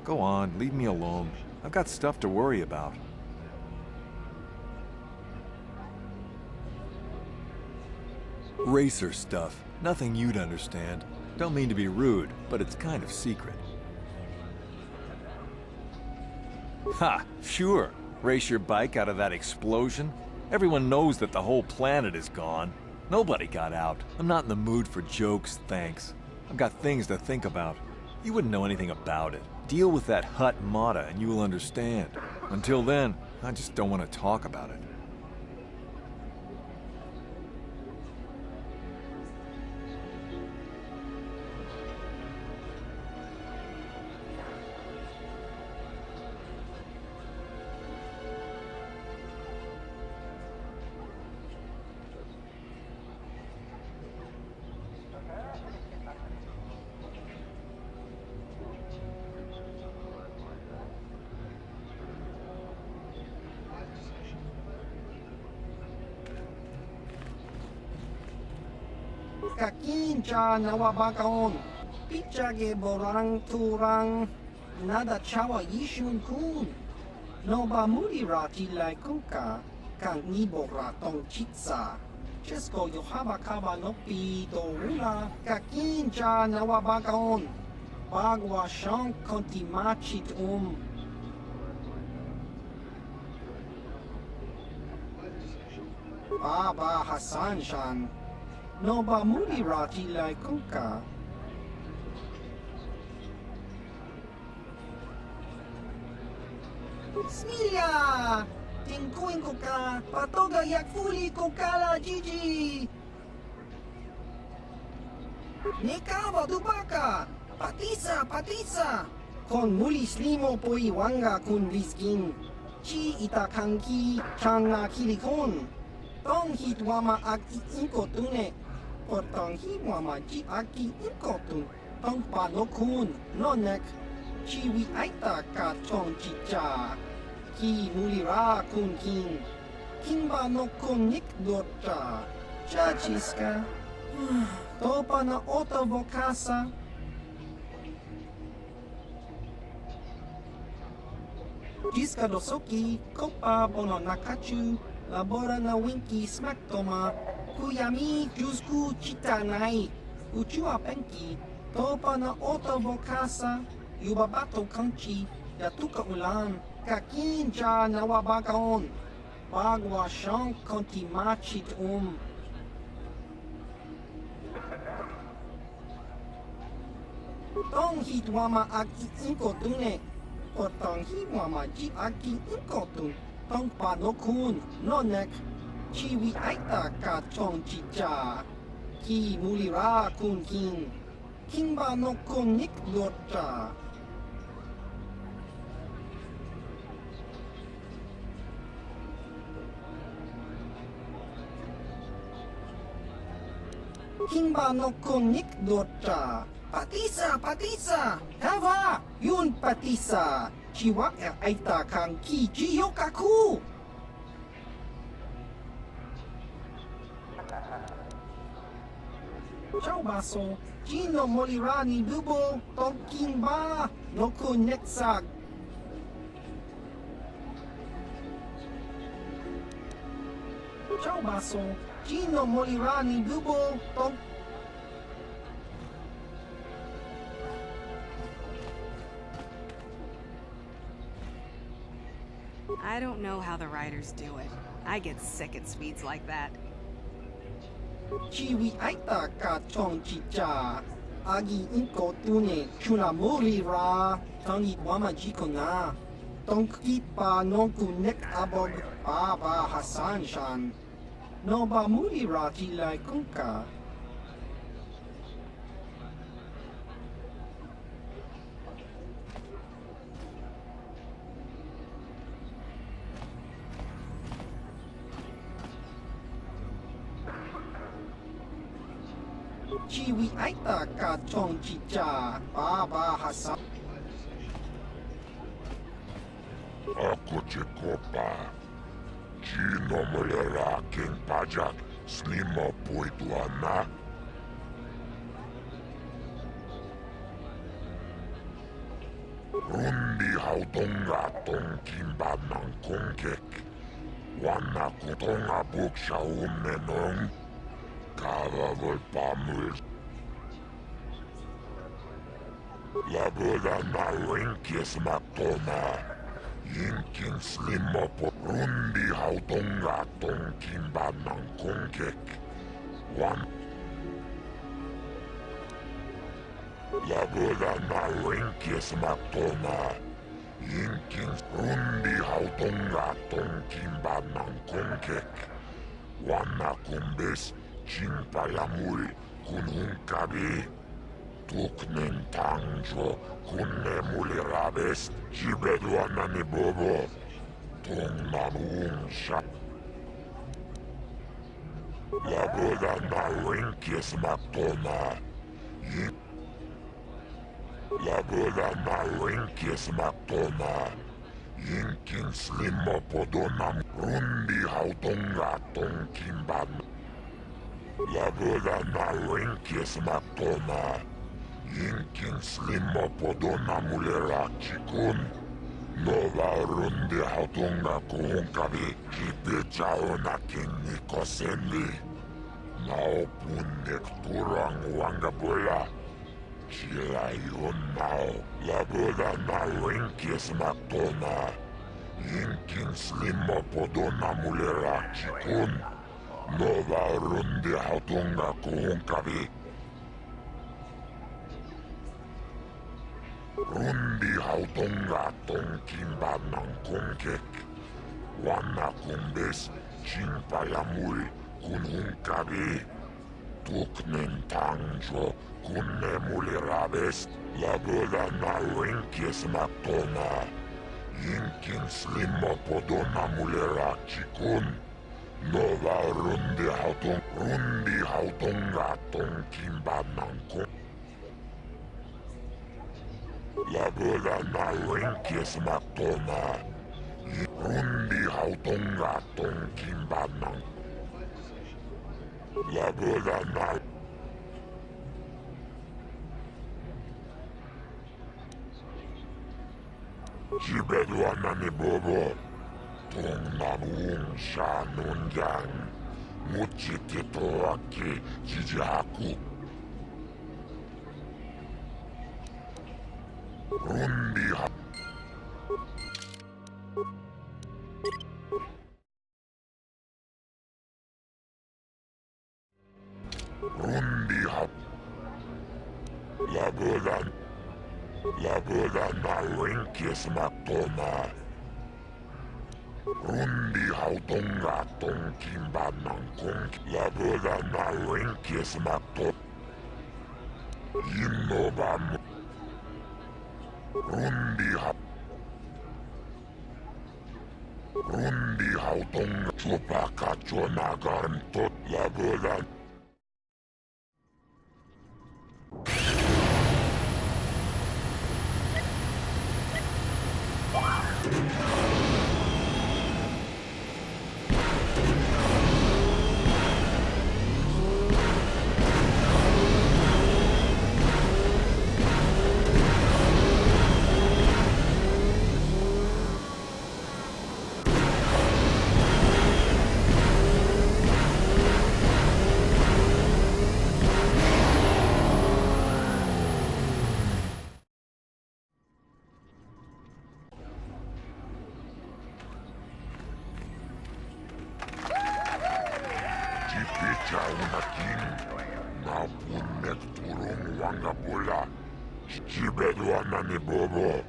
Go on, leave me alone. I've got stuff to worry about. Racer stuff. Nothing you'd understand. Don't mean to be rude, but it's kind of secret. Ha! Sure. Race your bike out of that explosion? Everyone knows that the whole planet is gone. Nobody got out. I'm not in the mood for jokes, thanks. I've got things to think about. You wouldn't know anything about it. Deal with that Hutt Mata and you will understand. Until then, I just don't want to talk about it. Kakincha nawabakaon. Pichage borang turang. Nada chawa yishun kun. Noba murira tilai kunka. Kang nibora tong chitsa. Chesko yohabakaba nopi dorula. Kakincha nawabakaon. Bagwa shank kontimachit Baba Hassan Shan. Noba murira tilai kunka. Smilia! Tingkuin ko ka, patoga yakfuli ko kala Gigi! Nekawa dubaka! Patisa! Kon muli slimo po iwanga kun liskin. Chi itakanki changa kilikon. Tong hitwama ag iinko tune. Portong hiwama ji aki inko tun. Tong panokun nonek. Chiwi aita ka tong chicha. Ki mulira kun king. Kimba no kun nik dorcha. Chachiska. Topa na oto vokasa. Jiska dosoki, kopa bono nakachu. Labora na winki smaktoma. Kuyami jusku chitanai. Uchua penki. Topa na oto vokasa. Yubabato kanchi. Yatuka ulan. Kakinja nawabakaon. Bagwa shank konti machit Tong hitwama ag iinko tune. Potong hiwama ji aki inko tun. Tong panokun nonek. Chiwi aita ka tong chicha. Ki mulira kun king. Kimba no kun nik dorcha. Kimba no kun nik dorcha. Patisa! Hava! Yun patisa! Chiwa aita kang ki jiyokaku! Ciao baso, Gino molirani bubo, tongking ba, no kun neksag. Ciao baso, Gino molirani bubo, tong... I don't know how the riders do it. I get sick at speeds like that. Chiwi aita ka tong chicha. Agi inko tune chuna molira. Tangi wama jiko na. Tong kipa nonku nek abog Baba Hassan Shan. Noba mulira tilai kunka. Chiwi aita ka tong chicha. Baba Hassan. Ako Chekopa. Gino mulera king pajak. Slimo puituana. Rundi hautonga tong kimba ng kongkek. Wana kutonga buksha umnenong. Kava volpamul. Laboda na winkis maktoma. Yinkin slimo po rundi hautonga tong kimba ng kongkek. Laboda na winkis maktoma. Yinkin rundi hautonga tonkin ng kongkek. Wana kumbes chimpayamul kunhungkabi. Tuknen tangjo kunne mulirabes jibedwana ni bobo. Tong nanung sha. Laboda na winkis maktona. Laboda na winkis maktona. Yinkin slimo podonam rundi hautonga tonkimban. Laboda na winkis maktona. Yinkin slimo podona mulera chikun. Nova rundi hautonga kuhunkabi. Kipe chao na kinni kosenli. Nao punek turang wangabula. Chila yun nao. Laboda na winkis maktona. Yinkin slimo podona mulera chikun. Nova rundi hautonga kuhunkabi. Rundi hautonga tonkimba ng kongkek. Wana kumbes chimpayamul kunhungkabi. Tuknen tangjo kunne mulirabes. Laboda na winkis maktona. Yinkin slimo podona mulera chikun. Nova rundi hautonga tonkimba ng kongkek. Laboda na winkis maktona. Rundi hautonga tonkimba ng Laboda na jibedwana ni bobo. Tong nanung sha nunjang. Muchitito aki jijaku. Rundi ha. Rundi ha. Laboda na winkis maktona. Rundi hautonga tonkimba ng kongkek. Laboda na winkis maktona. Yinobam. Rundi hautonga chupakacho nagan tot laboda. Jibedwana ni bobo.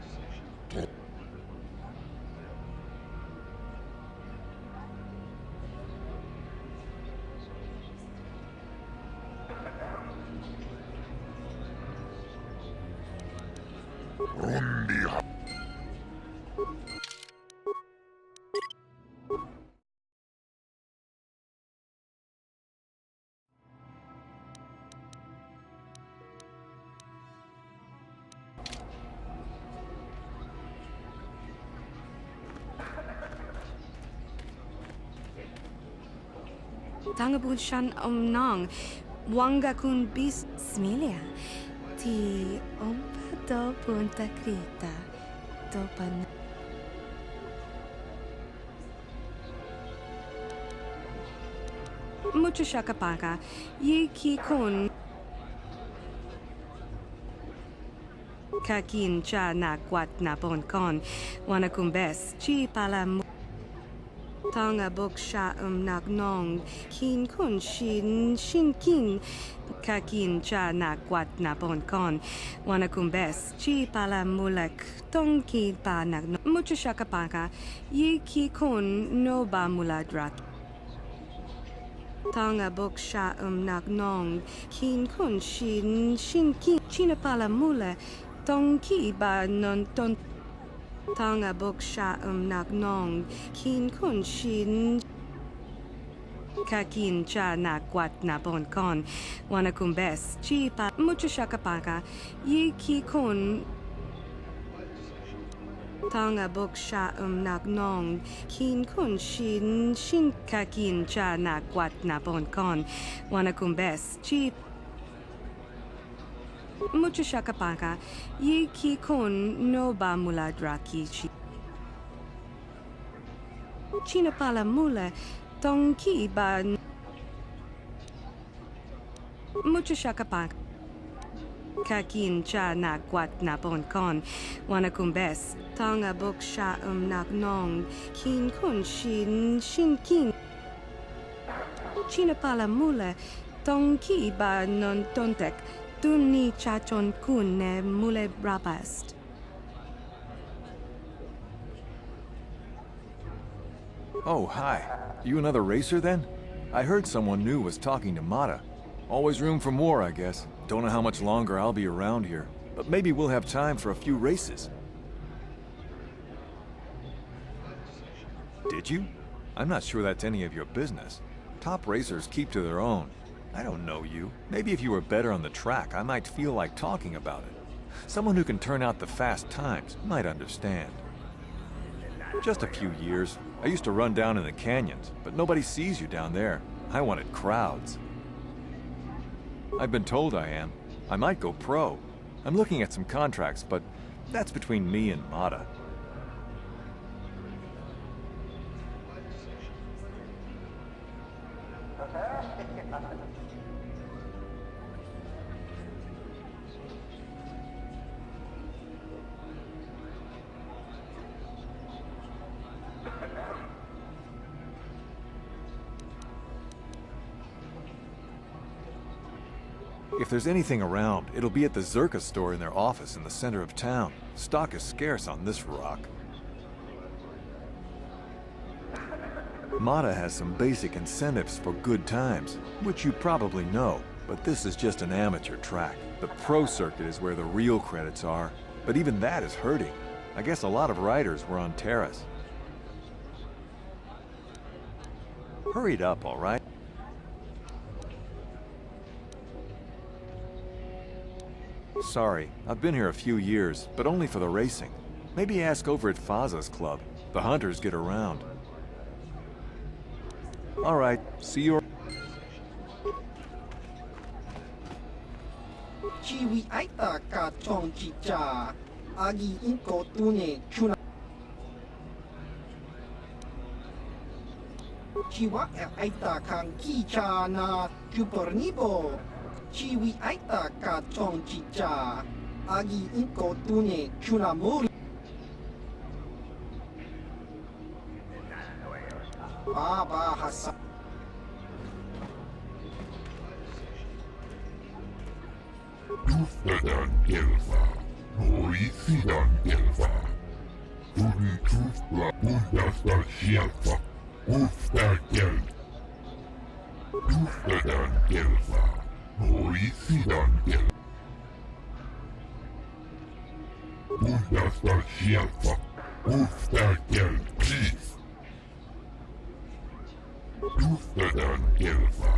Rundi ha. Tangabun shan nang. Wanga kun bis smilia. Ti ompa do punta krita. Topan. Mucho shakapaka. Ye ki kun. Kakin cha na kwat na bon kon. Wana kumbes. Chi pala Tanga bok sha nagnong. Kin kun shin kin. kakin cha na kwat na bon kon wanakumbes chi pala mulek tongki pa na mucho shakapaka yi ki kun no ba muladrak Tonga bok sha nak nong kin kun shin kin china pala mule tongki ba non ton Tonga bok sha nak nong kin kun shin kakin cha na kwat na bon kon wanakumbes chi pa mucho shakapaka yi ki kun Tonga bok sha nak nong kin kun shin kakin cha na kwat na bon kon wanakumbes chi mucho shakapaka yi ki kun no ba muladraki chi china pala mule tongki ba mucho shakapaka kakin cha na kwat na bon kon wanakumbes Tonga bok sha nak nong kin kun shin kin china pala mule tongki ba non tontek tunni chachon kun ne mule brapast Oh, hi. You another racer then? I heard someone new was talking to Mata. Always room for more, I guess. Don't know how much longer I'll be around here, but maybe we'll have time for a few races. Did you? I'm not sure that's any of your business. Top racers keep to their own. I don't know you. Maybe if you were better on the track, I might feel like talking about it. Someone who can turn out the fast times might understand. Just a few years. I used to run down in the canyons, but nobody sees you down there. I wanted crowds. I've been told I am. I might go pro. I'm looking at some contracts, but that's between me and Mata. If there's anything around, it'll be at the Zerka store in their office in the center of town. Stock is scarce on this rock. Mata has some basic incentives for good times, which you probably know, but this is just an amateur track. The pro circuit is where the real credits are, but even that is hurting. I guess a lot of riders were on Terrace. Hurry it up, all right? Sorry, I've been here a few years, but only for the racing. Maybe ask over at Faza's club. The hunters get around. All right, see you. Chiwi aita ka chong chicha agi inko tune chuna Chiwa aita kang kicha na chupornibo Chiwi aita ka chong chicha agi inko tune chuna mori Baba Hassan Tuftadan Gelfa, Norisidan Gelfa, Turi Tufla Undasta Shelfa, Ufta Gel. Tuftadan Gelfa, Norisidan Gel. Undasta Shelfa, Ufta Gel, please. Tuftadan Gelfa.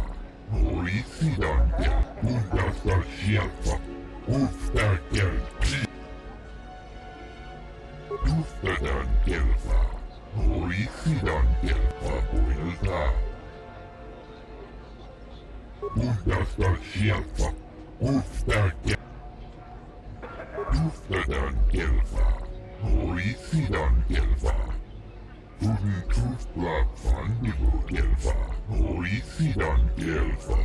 Norisidan Gel, Undasta Shelfa, Ufta Gel, please. Tuftadan Gelfa, Norisidan Gelfa, Boilta. Undasta Shelfa, Ufta Gel. Tuftadan Gelfa, Norisidan Gelfa. Turi Tufla Fandigo Gelfa, Norisidan Gelfa,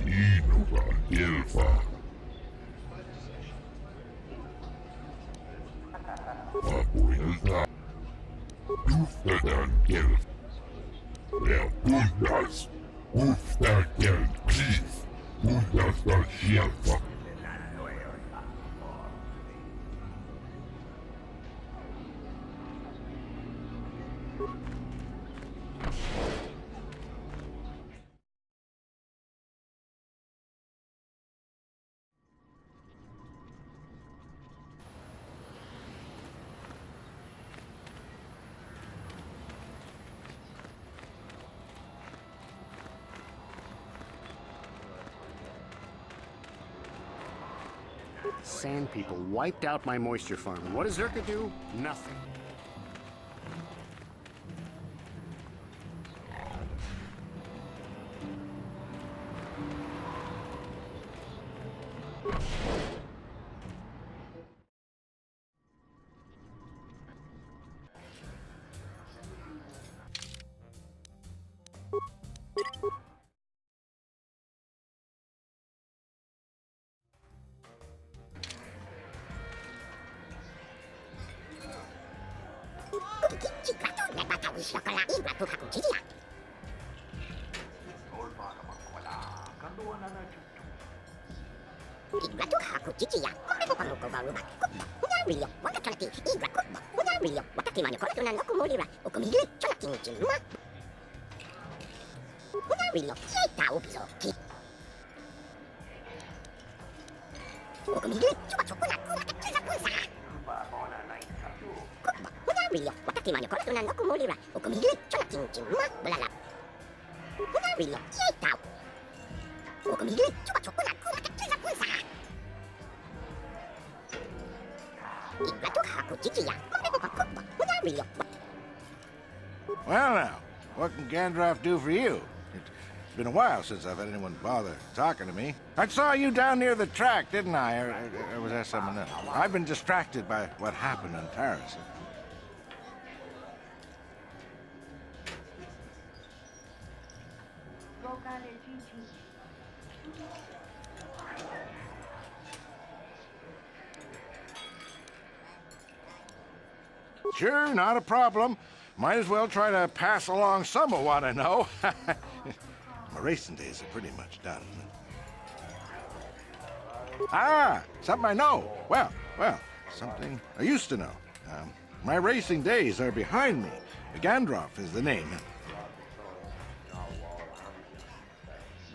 Inugan Gelfa. Abuelta. Tuftadan Gelfa. Der Bundas. Ufta Gel, please. Bundas Rashialfa. Sand people wiped out my moisture farm. And what does Zerka do? Nothing. Well now, what can Gandalf do for you? It's been a while since I've had anyone bother talking to me. I saw you down near the track, didn't I? Or was that someone else? I've been distracted by what happened on Taris. Sure, not a problem. Might as well try to pass along some of what I know. My racing days are pretty much done. Ah, something I know. Well, something I used to know. My racing days are behind me. Gandalf is the name.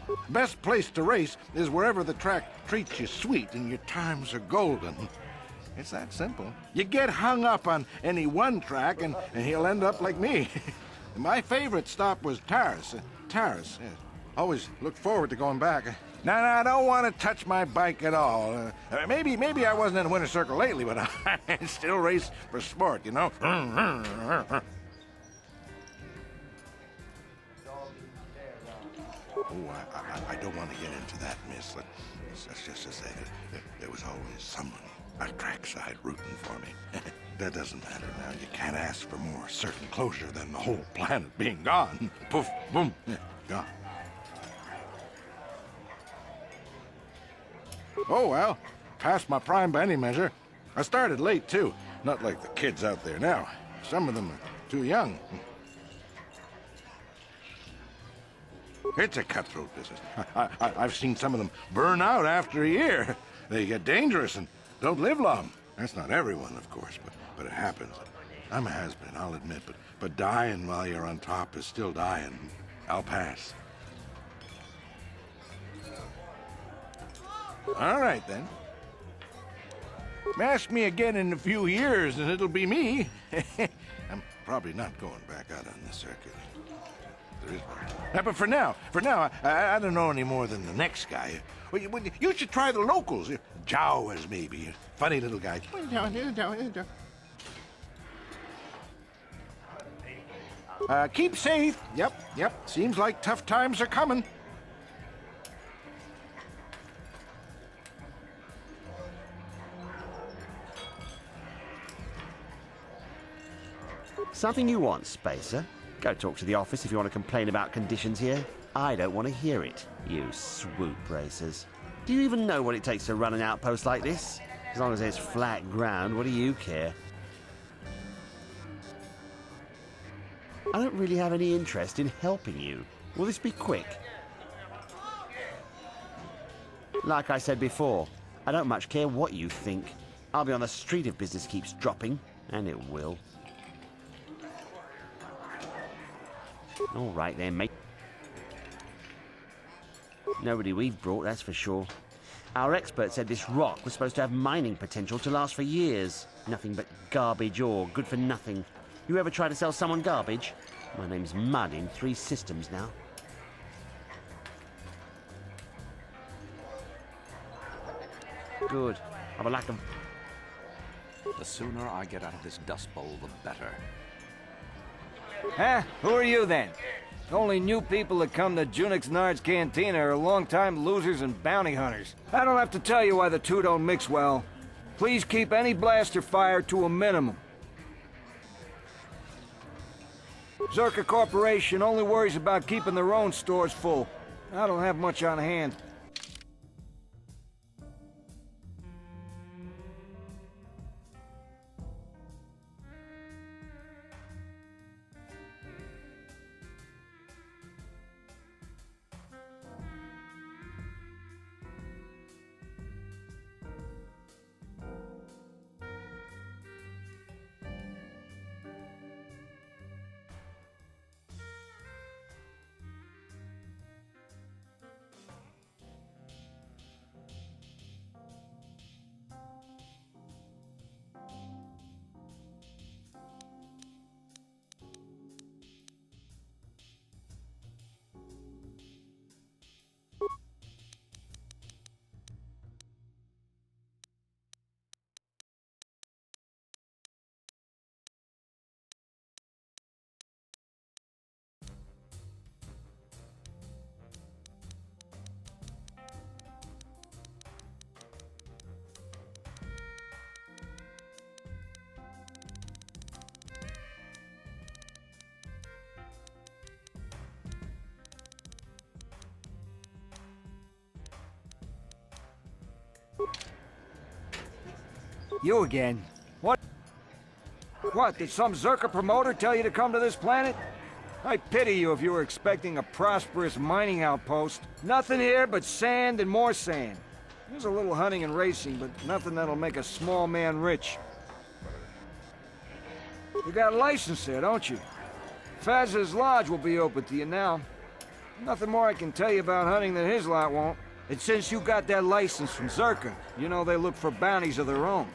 The best place to race is wherever the track treats you sweet and your times are golden. It's that simple. You get hung up on any one track and he'll end up like me. My favorite stop was Taris. Taris, yes. Always looked forward to going back. No, I don't want to touch my bike at all. Maybe I wasn't in a winter circle lately, but I still race for sport, you know? Oh, I don't want to get into that, miss. Let's just say that there was always someone at trackside rooting for me. That doesn't matter now. You can't ask for more certain closure than the whole planet being gone. Poof, boom, gone. Oh, well, past my prime by any measure. I started late, too. Not like the kids out there now. Some of them are too young. It's a cutthroat business. I've seen some of them burn out after a year. They get dangerous and don't live long. That's not everyone, of course, but it happens. I'm a has-been, I'll admit, but dying while you're on top is still dying. I'll pass. All right, then. Ask me again in a few years, and it'll be me. I'm probably not going back out on the circuit. There is one. But for now, I don't know any more than the next guy. Well, you should try the locals. Jawas, maybe. Funny little guy. Keep safe. Yep. Seems like tough times are coming. Something you want, Spacer? Go talk to the office if you want to complain about conditions here. I don't want to hear it, you swoop racers. Do you even know what it takes to run an outpost like this? As long as there's flat ground, what do you care? I don't really have any interest in helping you. Will this be quick? Like I said before, I don't much care what you think. I'll be on the street if business keeps dropping, and it will. All right then, mate. Nobody we've brought, that's for sure. Our expert said this rock was supposed to have mining potential to last for years. Nothing but garbage ore, good for nothing. You ever try to sell someone garbage? My name's Mud in 3 systems now. Good. I've a lack of... The sooner I get out of this dust bowl, the better. Huh? Who are you then? Only new people that come to Junix Nard's Cantina are long-time losers and bounty hunters. I don't have to tell you why the two don't mix well. Please keep any blaster fire to a minimum. Zerka Corporation only worries about keeping their own stores full. I don't have much on hand. You again? What? What, did some Zerka promoter tell you to come to this planet? I pity you if you were expecting a prosperous mining outpost. Nothing here but sand and more sand. There's a little hunting and racing, but nothing that'll make a small man rich. You got a license there, don't you? Faz's Lodge will be open to you now. Nothing more I can tell you about hunting than his lot won't. And since you got that license from Zerka, you know they look for bounties of their own.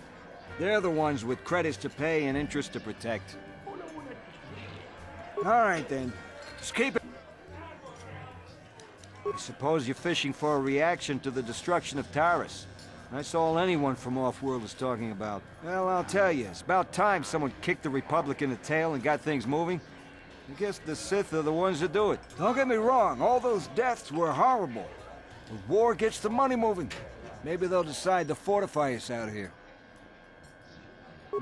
They're the ones with credits to pay and interest to protect. All right, then. Just keep it. I suppose you're fishing for a reaction to the destruction of Taris. That's all anyone from Off-World is talking about. Well, I'll tell you, it's about time someone kicked the Republic in the tail and got things moving. I guess the Sith are the ones that do it. Don't get me wrong, all those deaths were horrible. But war gets the money moving. Maybe they'll decide to fortify us out here.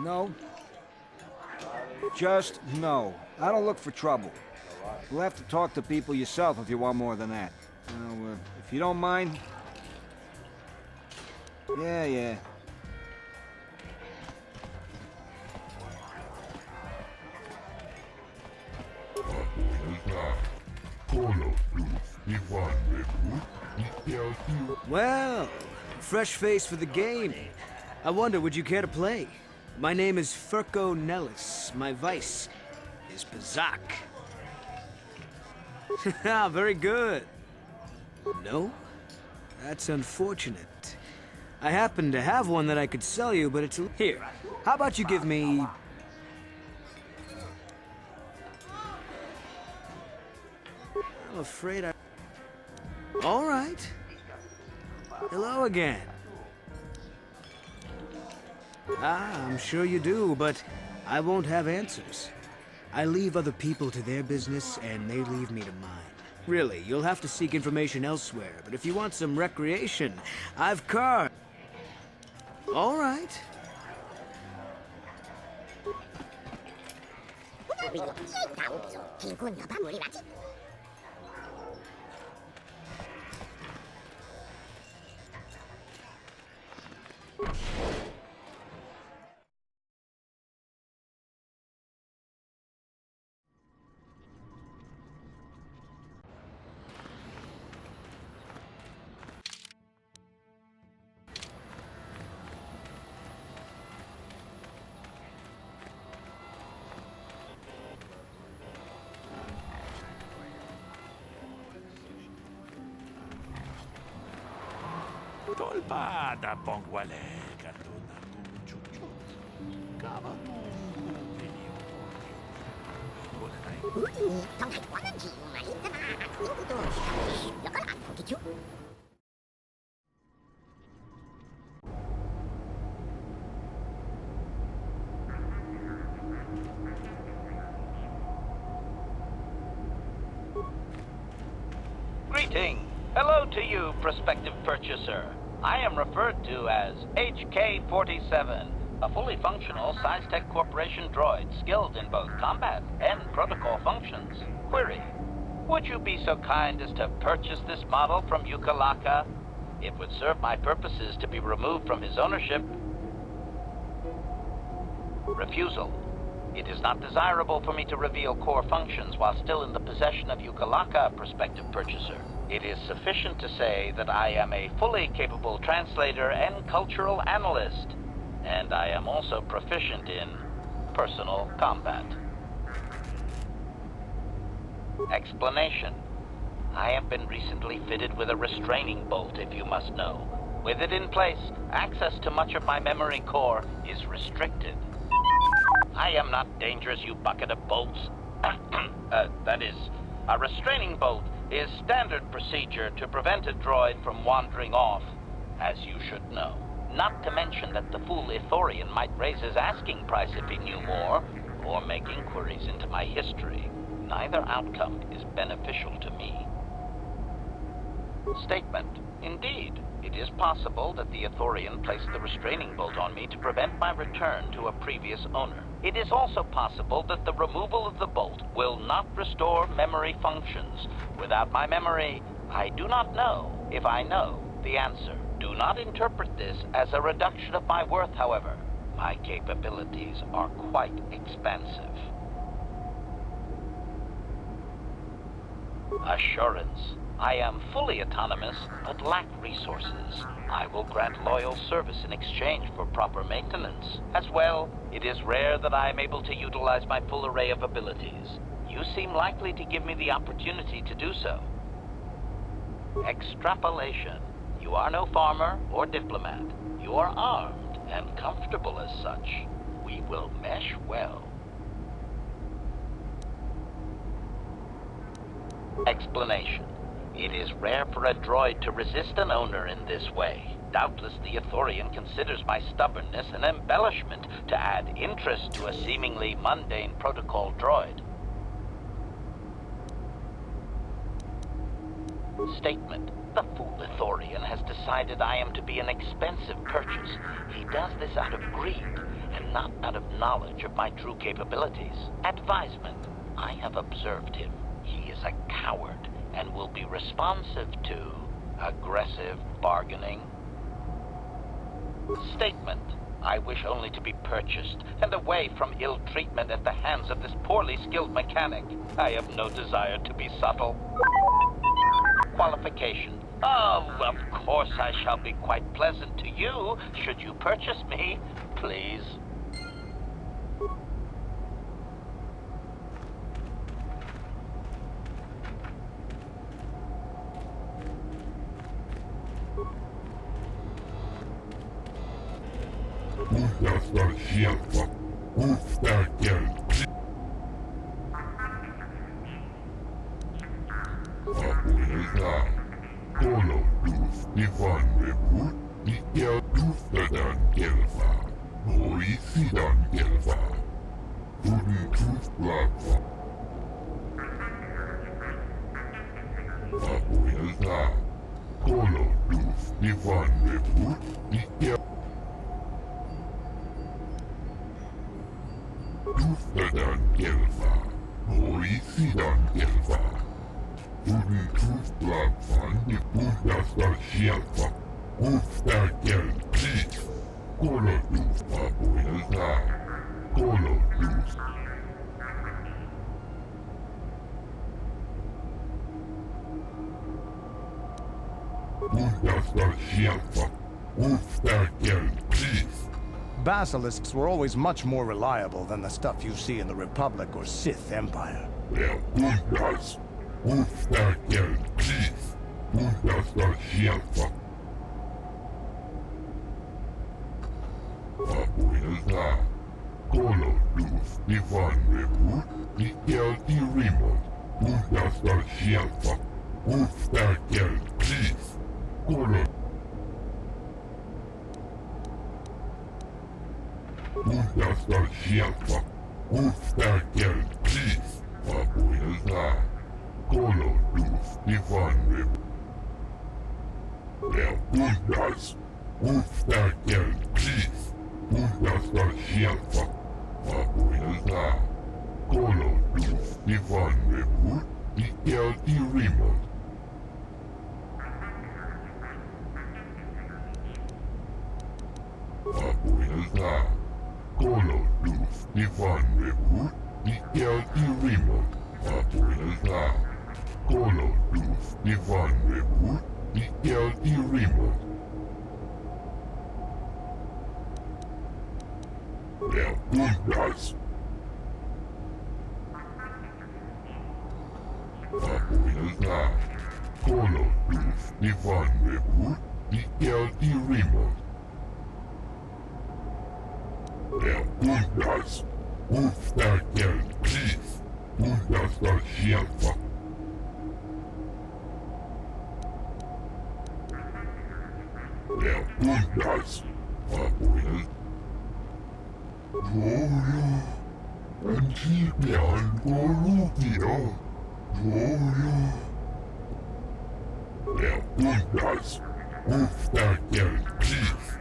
No. Just no. I don't look for trouble. You'll have to talk to people yourself if you want more than that. Now, if you don't mind... Yeah. Well, fresh face for the game. I wonder, would you care to play? My name is Furko Nellis. My vice is Pazak. Very good. No? That's unfortunate. I happen to have one that I could sell you, but it's... Here, how about you give me... I'm afraid I... All right. Hello again. I'm sure you do, but I won't have answers. I leave other people to their business, and they leave me to mine. Really, you'll have to seek information elsewhere, but if you want some recreation, I've cards. All right. Tolpa da Pongwale Katuna Chuchu. Kama Greeting. Hello to you, prospective purchaser. I am referred to as HK-47, a fully functional SciTech Corporation droid skilled in both combat and protocol functions. Query: would you be so kind as to purchase this model from Yukalaka? It would serve my purposes to be removed from his ownership. Refusal. It is not desirable for me to reveal core functions while still in the possession of Yukalaka, prospective purchaser. It is sufficient to say that I am a fully capable translator and cultural analyst, and I am also proficient in personal combat. Explanation. I have been recently fitted with a restraining bolt, if you must know. With it in place, access to much of my memory core is restricted. I am not dangerous, you bucket of bolts. That is, a restraining bolt is standard procedure to prevent a droid from wandering off, as you should know. Not to mention that the fool Ithorian might raise his asking price if he knew more, or make inquiries into my history. Neither outcome is beneficial to me. Statement. Indeed, it is possible that the Ithorian placed the restraining bolt on me to prevent my return to a previous owner. It is also possible that the removal of the bolt will not restore memory functions. Without my memory, I do not know if I know the answer. Do not interpret this as a reduction of my worth, however. My capabilities are quite expansive. Assurance. I am fully autonomous, but lack resources. I will grant loyal service in exchange for proper maintenance. As well, it is rare that I am able to utilize my full array of abilities. You seem likely to give me the opportunity to do so. Extrapolation. You are no farmer or diplomat. You are armed and comfortable as such. We will mesh well. Explanation. It is rare for a droid to resist an owner in this way. Doubtless the Ithorian considers my stubbornness an embellishment to add interest to a seemingly mundane protocol droid. Statement. The fool Ithorian has decided I am to be an expensive purchase. He does this out of greed, and not out of knowledge of my true capabilities. Advisement. I have observed him. He is a coward, and will be responsive to aggressive bargaining. Statement. I wish only to be purchased, and away from ill treatment at the hands of this poorly skilled mechanic. I have no desire to be subtle. Qualification. Oh, of course I shall be quite pleasant to you, should you purchase me, please. Uudasta sieltä, uudesta kelti. Apuilta, kolodus ivanrevut, mikä tustadan kelvaa, voi sidan kelvaa. Tuntus lava. Apuilta, kolodus ivanrevut, mikä tustadan kelvaa, voi sidan kelvaa. Tuntus lavan ja puhdasta sieltä, uudesta kelti. Kolodus apuilta, kolodus. Puhdasta sieltä, uudesta kelti. Basilisks were always much more reliable than the stuff you see in the Republic or Sith Empire. Ja puhdas, uudesta kelti. Puhdasta sieltä. Abuela, Colo, Luz, Ivan, Rebu, Nikel, Irimo, Udastar, Shelfa, Ustakel, Chief, Colo, Udastar, Shelfa, Ustakel, Chief, Abuela, Colo, Luz, Ivan, Rebu, Der Bundas, Ustakel, Chief, Udastar, Shelfa, Abuela, Colo, Luz, Ivan, Rebu, Nikel, Irimo. Abuela, Colo, Luz, Ivan, Rebu, Nikel, Irimo. Abuela, Colo, Luz, Ivan, Rebu, Nikel, Irimo. Der Bundas. Abuela, Colo, Luz, Ivan, Rebu, Nikel, Irimo. Der Bundas. Ustakel, Chief, Udastar, Shelfa. Der Bundas. Abuela. Gloria, Antibian, Gorugio, Gloria. Der Bundas, Ustakel, Chief,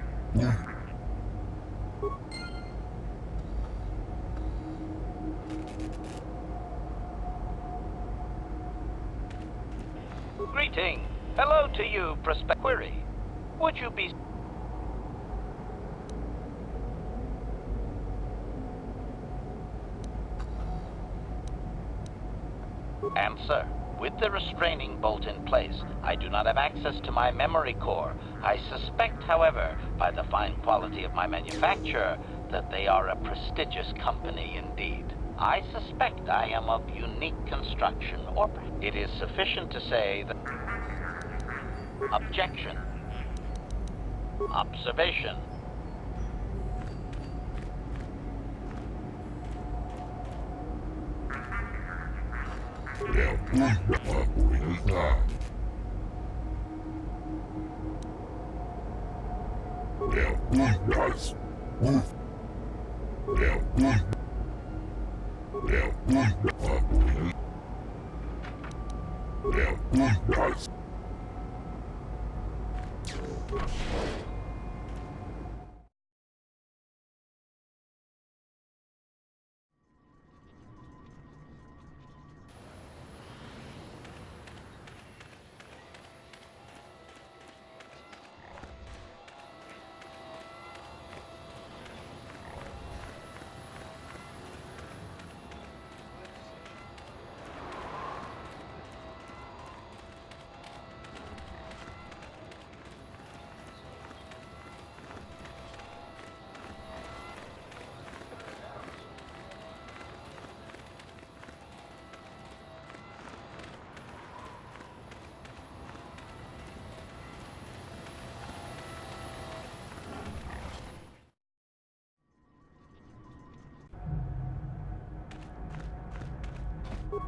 Greeting. Hello to you, Prospect Query. Would you be... Answer. With the restraining bolt in place, I do not have access to my memory core. I suspect, however, by the fine quality of my manufacture, that they are a prestigious company indeed. I suspect I am of unique construction, or it is sufficient to say that... Objection. Observation. Der Bundas. Abuela. Der Bundas. Der Bundas. Der Bundas. Abuela. Der Bundas.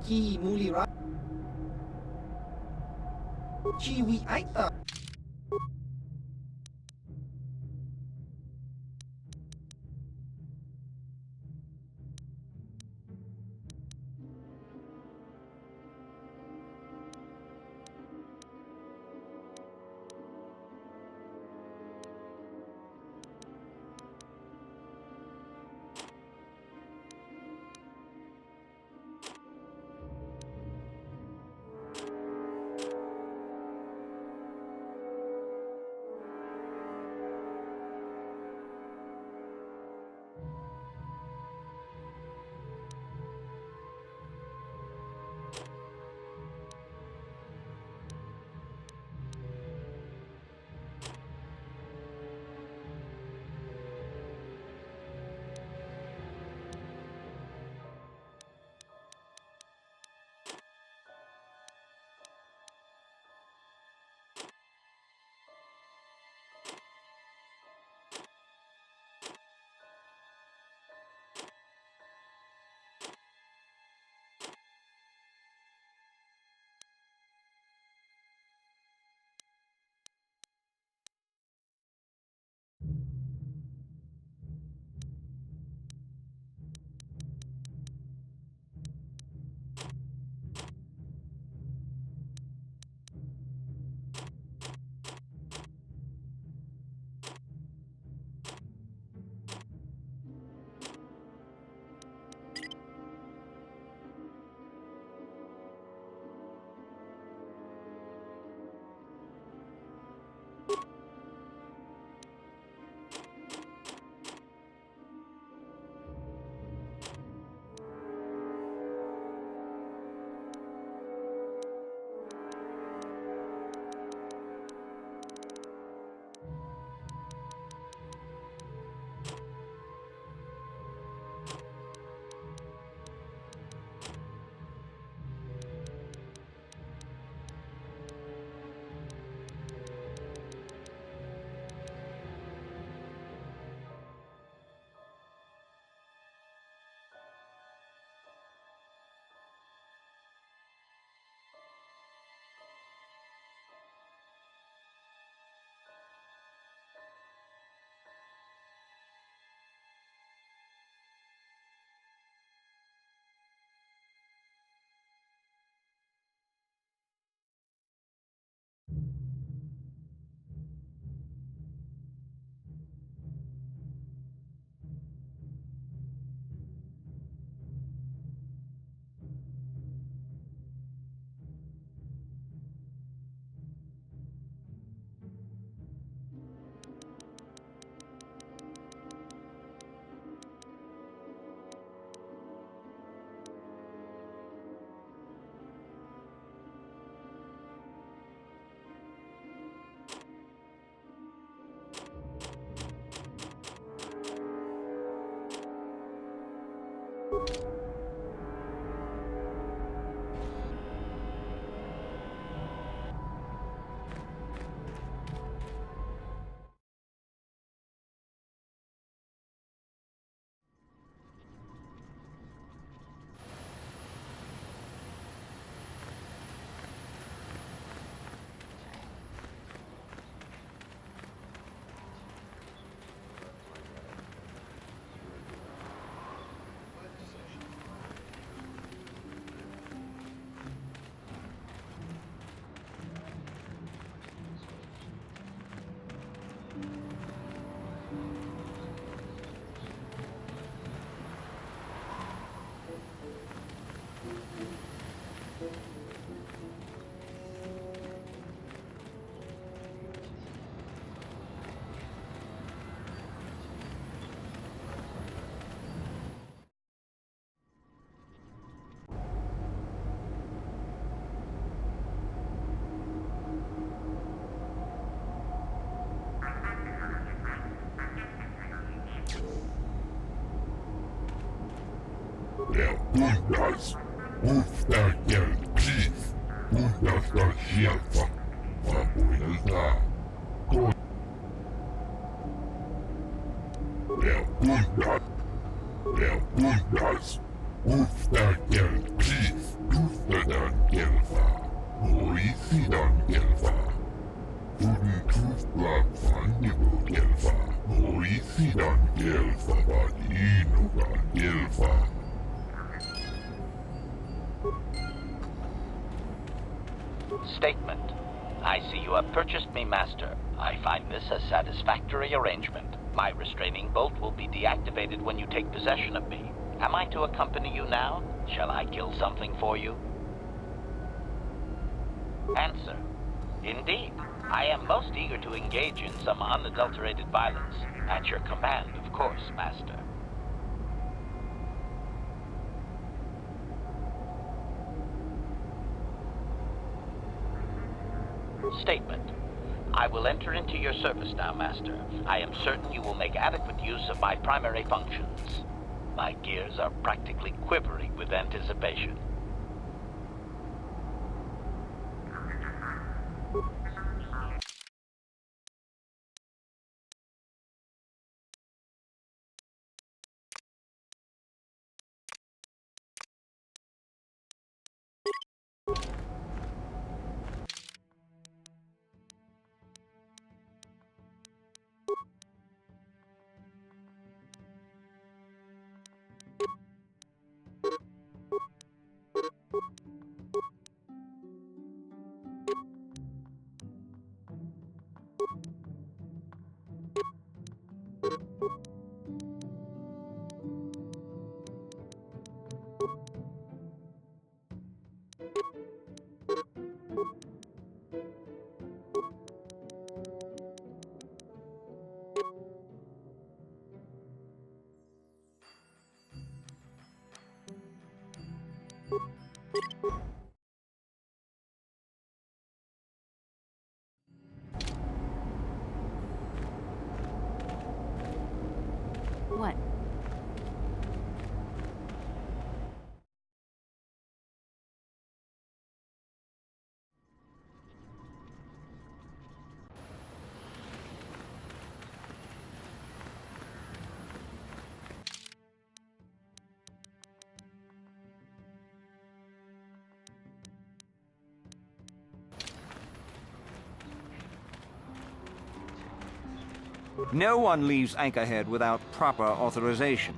Ki Mulira. Chiwi Aita. Bundas, Uftakel Chief, Bundasta Shelfa, Mabuelta, Bundas, Uftakel Chief, Uftadan Gelfa, Moisidan Gelfa, Uden Tufbla Fandibu Gelfa, Moisidan Gelfa, Badinoga Gelfa. Statement. I see you have purchased me, Master. I find this a satisfactory arrangement. My restraining bolt will be deactivated when you take possession of me. Am I to accompany you now? Shall I kill something for you? Answer. Indeed. I am most eager to engage in some unadulterated violence. At your command, of course, Master. Statement. I will enter into your service now, Master. I am certain you will make adequate use of my primary functions. My gears are practically quivering with anticipation. What? No one leaves Anchorhead without proper authorization.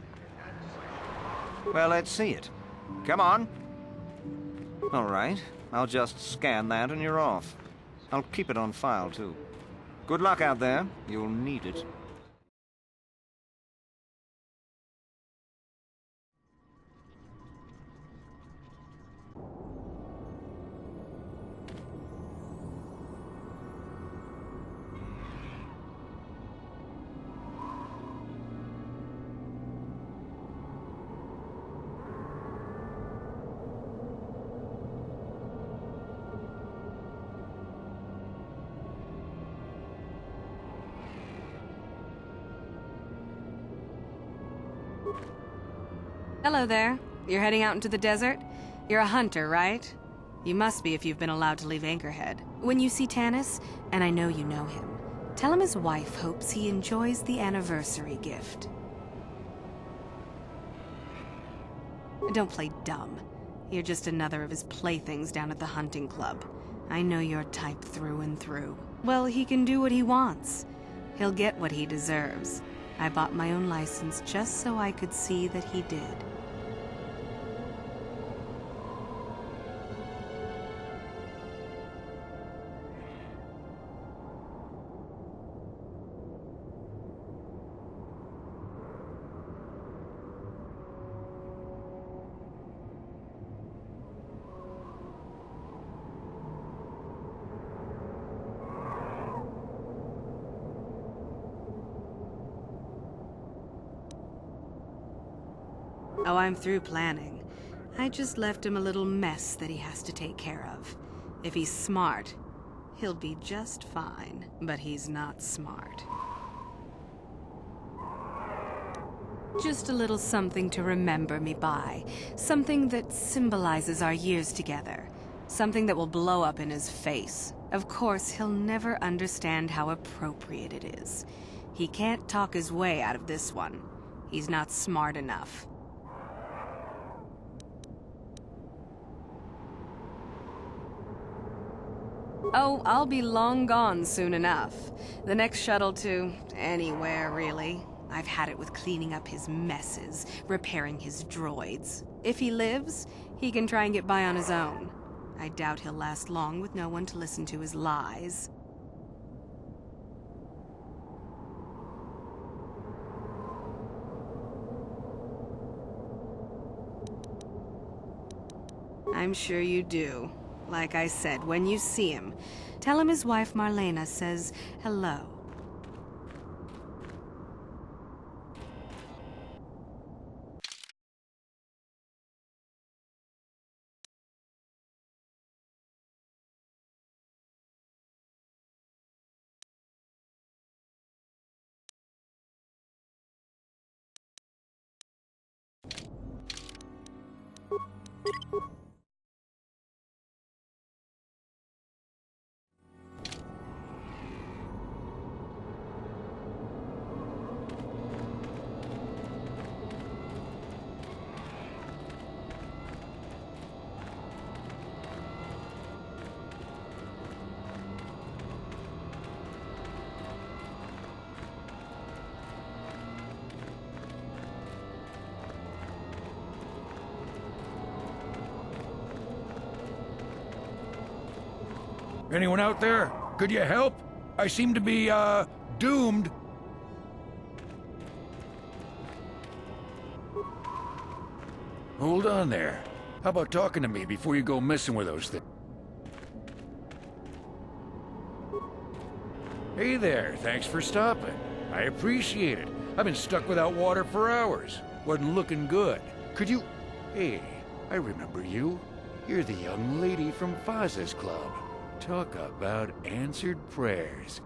Well, let's see it. Come on. All right. I'll just scan that and you're off. I'll keep it on file, too. Good luck out there. You'll need it. Hello there. You're heading out into the desert? You're a hunter, right? You must be if you've been allowed to leave Anchorhead. When you see Tanis, and I know you know him, tell him his wife hopes he enjoys the anniversary gift. Don't play dumb. You're just another of his playthings down at the hunting club. I know your type through and through. Well, he can do what he wants. He'll get what he deserves. I bought my own license just so I could see that he did. Oh, I'm through planning. I just left him a little mess that he has to take care of. If he's smart, he'll be just fine. But he's not smart. Just a little something to remember me by. Something that symbolizes our years together. Something that will blow up in his face. Of course, he'll never understand how appropriate it is. He can't talk his way out of this one. He's not smart enough. Oh, I'll be long gone soon enough. The next shuttle to anywhere, really. I've had it with cleaning up his messes, repairing his droids. If he lives, he can try and get by on his own. I doubt he'll last long with no one to listen to his lies. I'm sure you do. Like I said, when you see him, tell him his wife Marlena says hello. Anyone out there? Could you help? I seem to be, doomed. Hold on there. How about talking to me before you go messing with those things? Hey there, thanks for stopping. I appreciate it. I've been stuck without water for hours. Wasn't looking good. Could you... Hey, I remember you. You're the young lady from Faz's club. Talk about answered prayers.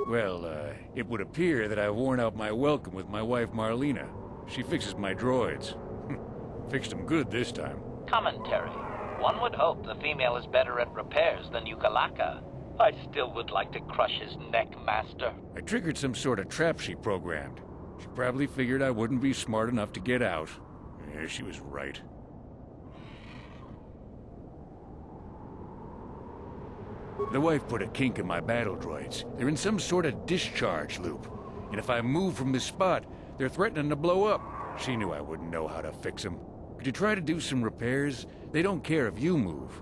Well, it would appear that I've worn out my welcome with my wife Marlena. She fixes my droids. Fixed them good this time. Commentary. One would hope the female is better at repairs than Yukalaka. I still would like to crush his neck, Master. I triggered some sort of trap she programmed. She probably figured I wouldn't be smart enough to get out. Yeah, she was right. The wife put a kink in my battle droids. They're in some sort of discharge loop. And if I move from this spot, they're threatening to blow up. She knew I wouldn't know how to fix them. Could you try to do some repairs? They don't care if you move.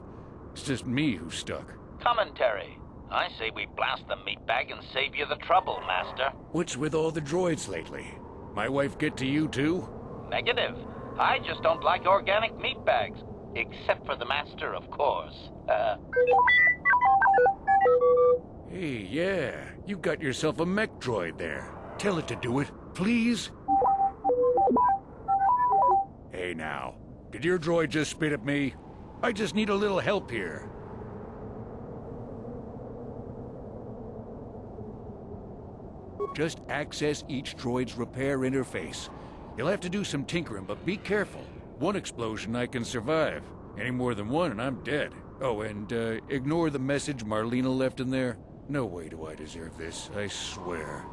It's just me who's stuck. Commentary. I say we blast the meat bag and save you the trouble, Master. What's with all the droids lately? My wife get to you too? Negative. I just don't like organic meat bags. Except for the Master, of course. Hey, yeah. You got yourself a mech droid there. Tell it to do it, please. Hey now, did your droid just spit at me? I just need a little help here. Just access each droid's repair interface. You'll have to do some tinkering, but be careful. One explosion I can survive. Any more than one and I'm dead. Oh, and ignore the message Marlena left in there. No way do I deserve this, I swear.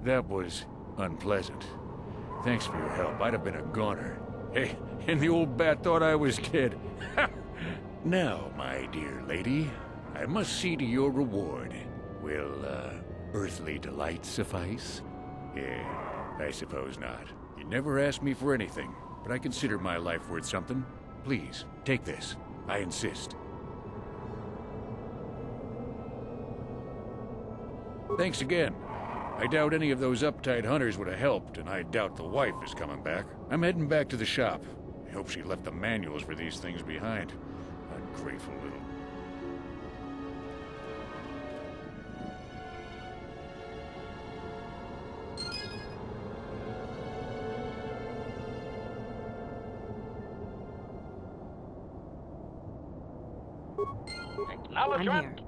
That was unpleasant. Thanks for your help. I'd have been a goner. Hey, and the old bat thought I was dead. Now, my dear lady, I must see to your reward. Will, earthly delight suffice? Yeah, I suppose not. You never asked me for anything, but I consider my life worth something. Please, take this. I insist. Thanks again. I doubt any of those uptight hunters would have helped, and I doubt the wife is coming back. I'm heading back to the shop. I hope she left the manuals for these things behind. Ungrateful little... Acknowledgement.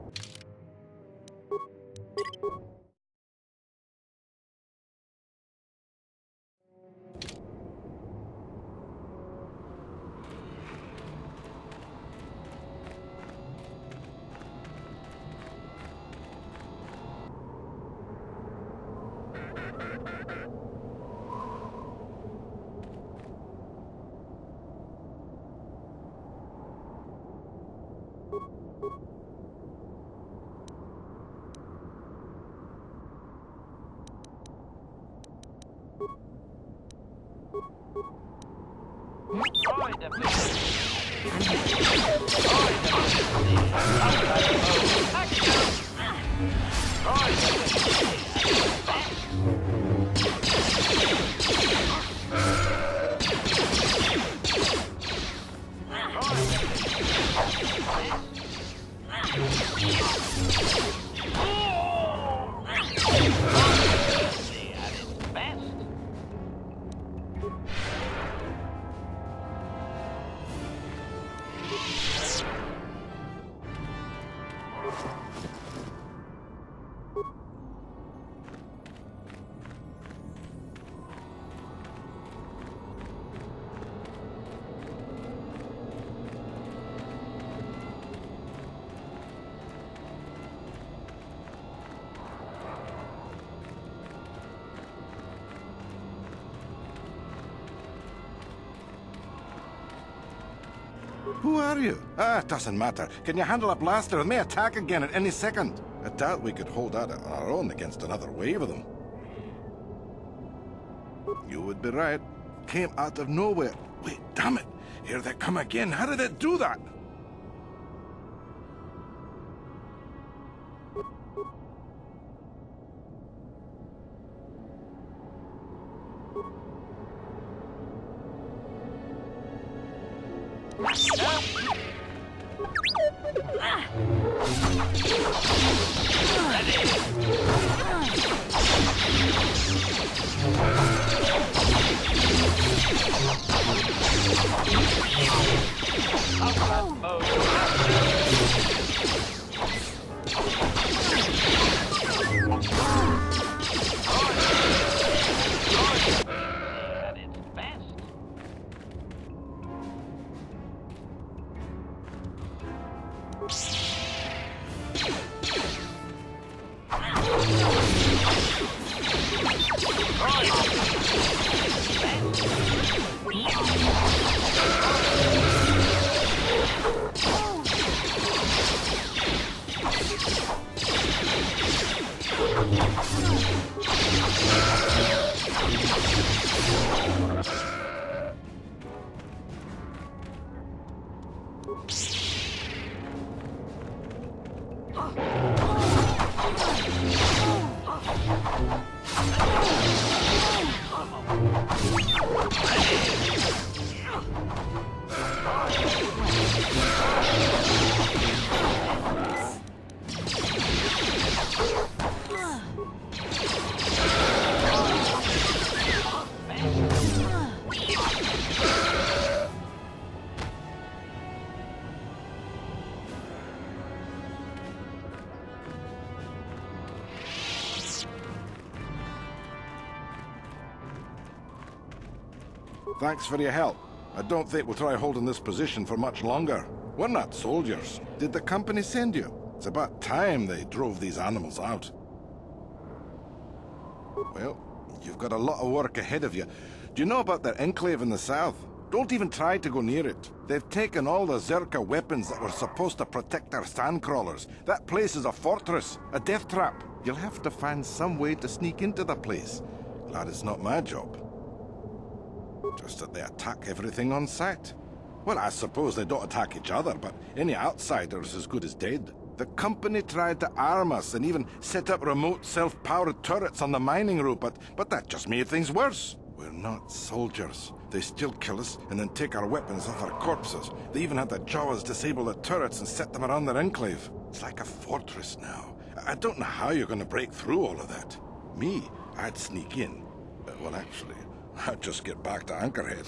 Who are you? It doesn't matter. Can you handle a blaster? It may attack again at any second. I doubt we could hold out on our own against another wave of them. You would be right. Came out of nowhere. Wait, damn it. Here they come again. How did it do that? Thanks for your help. I don't think we'll try holding this position for much longer. We're not soldiers. Did the company send you? It's about time they drove these animals out. Well, you've got a lot of work ahead of you. Do you know about their enclave in the south? Don't even try to go near it. They've taken all the Zerka weapons that were supposed to protect our sandcrawlers. That place is a fortress, a death trap. You'll have to find some way to sneak into the place. Glad it's not my job. Just that they attack everything on sight. Well, I suppose they don't attack each other, but any outsider is as good as dead. The company tried to arm us and even set up remote self-powered turrets on the mining route, but that just made things worse. We're not soldiers. They still kill us and then take our weapons off our corpses. They even had the Jawas disable the turrets and set them around their enclave. It's like a fortress now. I don't know how you're going to break through all of that. Me, I'd sneak in. Well, actually, I'd just get back to Anchorhead.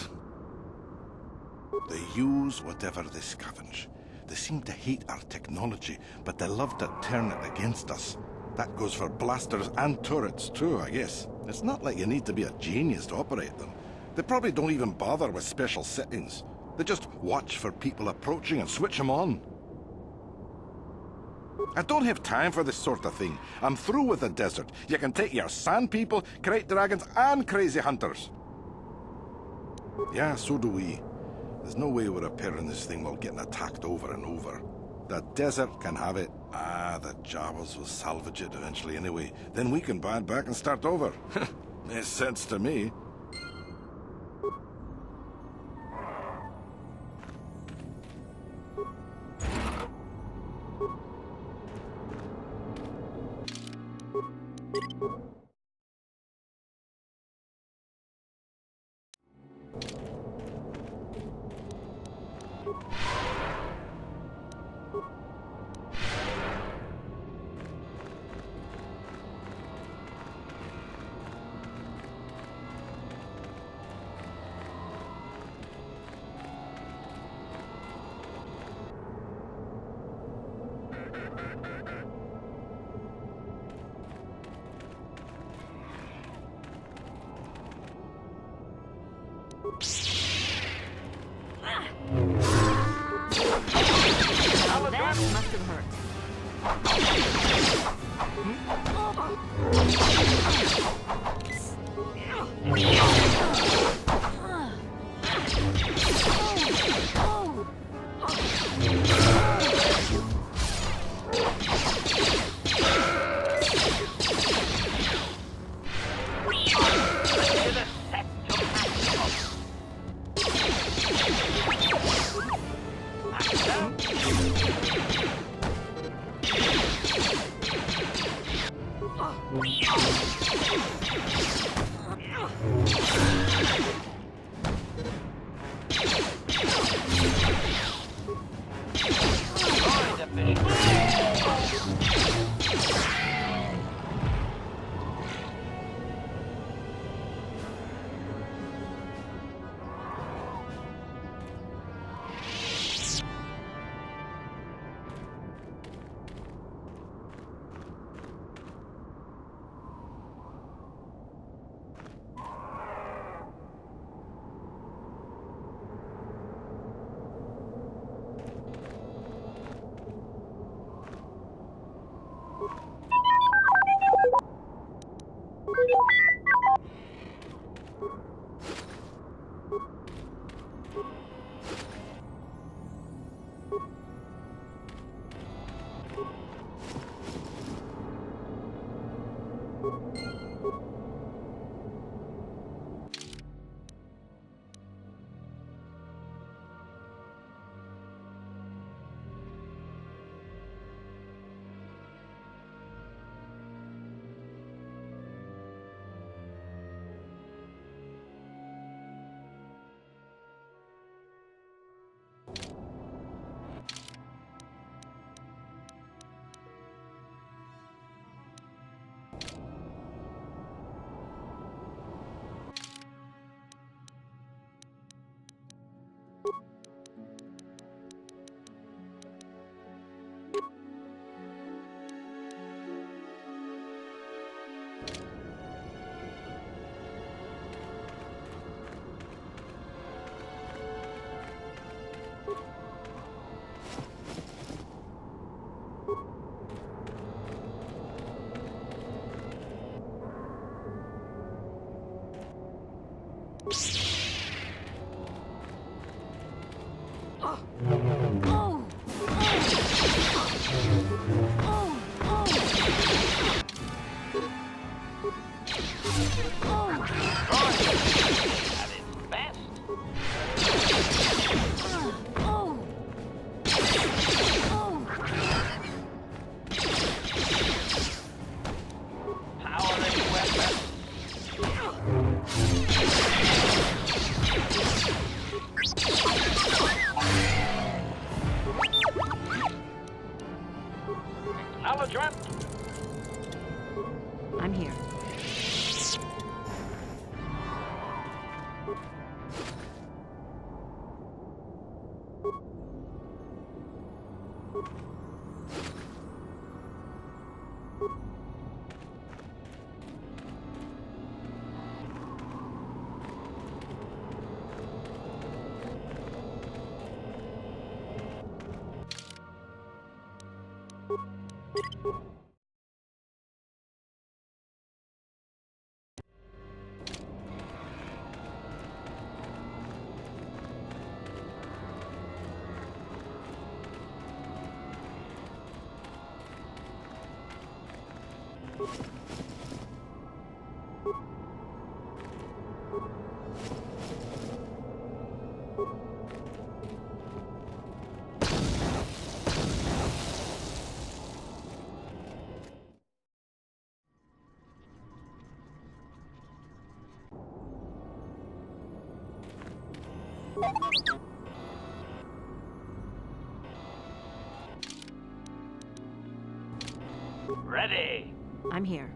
They use whatever they scavenge. They seem to hate our technology, but they love to turn it against us. That goes for blasters and turrets too, I guess. It's not like you need to be a genius to operate them. They probably don't even bother with special settings. They just watch for people approaching and switch them on. I don't have time for this sort of thing. I'm through with the desert. You can take your sand people, krayt dragons, and crazy hunters. Yeah, so do we. There's no way we're repairing this thing while getting attacked over and over. The desert can have it. The Jawas will salvage it eventually anyway. Then we can buy it back and start over. Makes sense to me. That must have hurt. I'm here. Ready. I'm here.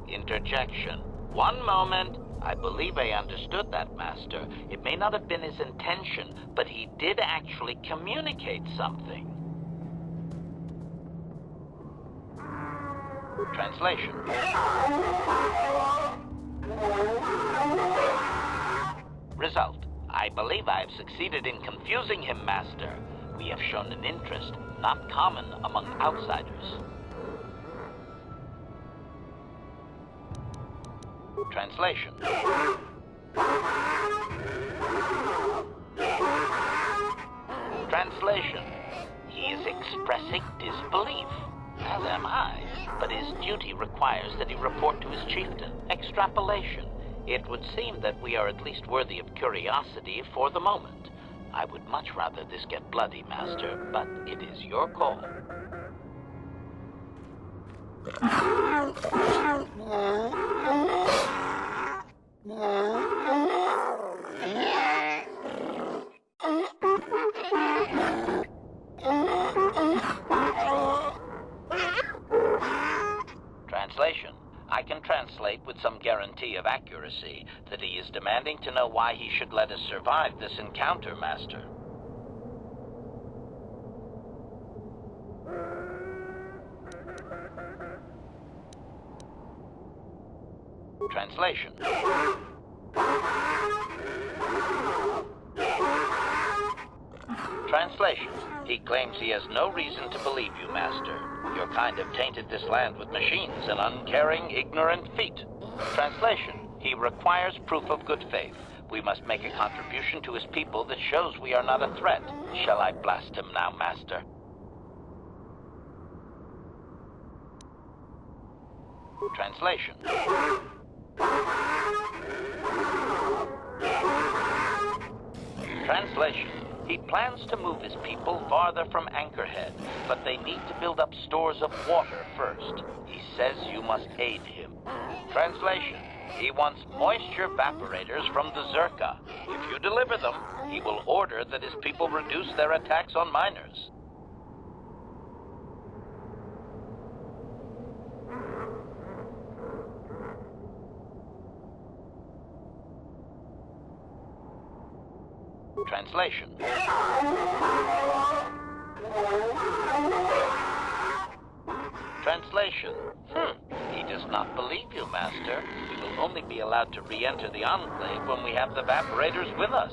Interjection. One moment. I believe I understood that, Master. It may not have been his intention, but he did actually communicate something. Translation. Result. I believe I have succeeded in confusing him, Master. We have shown an interest not common among outsiders. Translation. Translation. requires that he report to his chieftain. Extrapolation. It would seem that we are at least worthy of curiosity for the moment. I would much rather this get bloody, Master, but it is your call. Translation. I can translate with some guarantee of accuracy that he is demanding to know why he should let us survive this encounter, Master. Translation. Translation. He claims he has no reason to believe you, Master. Your kind have tainted this land with machines and uncaring, ignorant feet. Translation. He requires proof of good faith. We must make a contribution to his people that shows we are not a threat. Shall I blast him now, Master? Translation. Translation. He plans to move his people farther from Anchorhead, but they need to build up stores of water first. He says you must aid him. Translation. He wants moisture evaporators from the Zerka. If you deliver them, he will order that his people reduce their attacks on miners. Translation. Translation. He does not believe you, Master. We will only be allowed to re-enter the Enclave when we have the evaporators with us.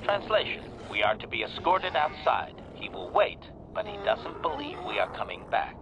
Translation. We are to be escorted outside. He will wait, but he doesn't believe we are coming back.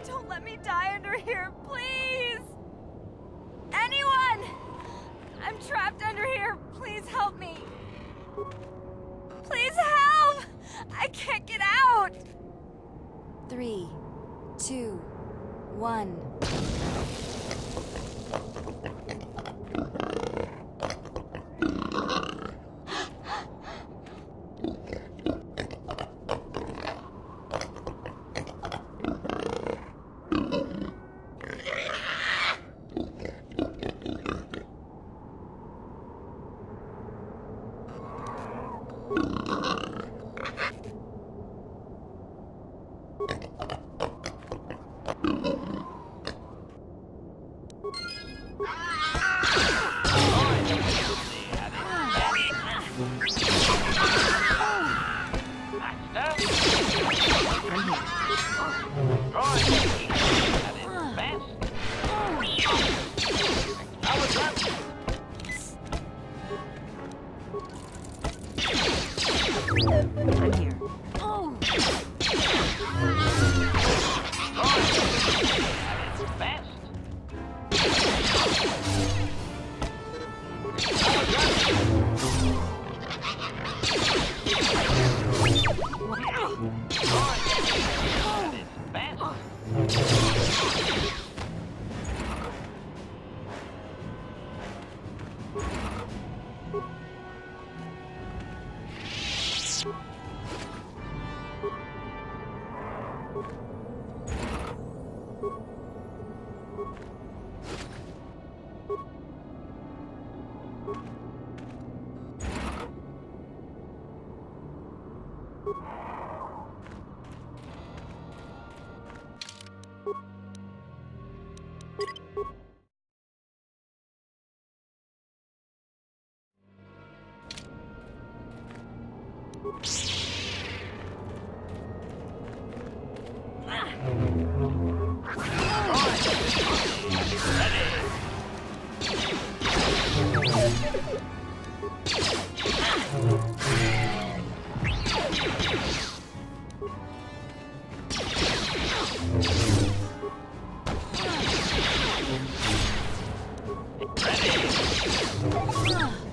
Don't let me die under here, please! Anyone! I'm trapped under here. Please help me. Please help! I can't get out! 3, 2, 1. I'm here. Oh!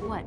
What?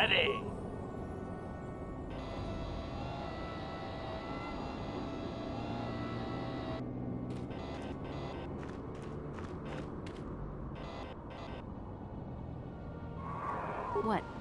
ready. What?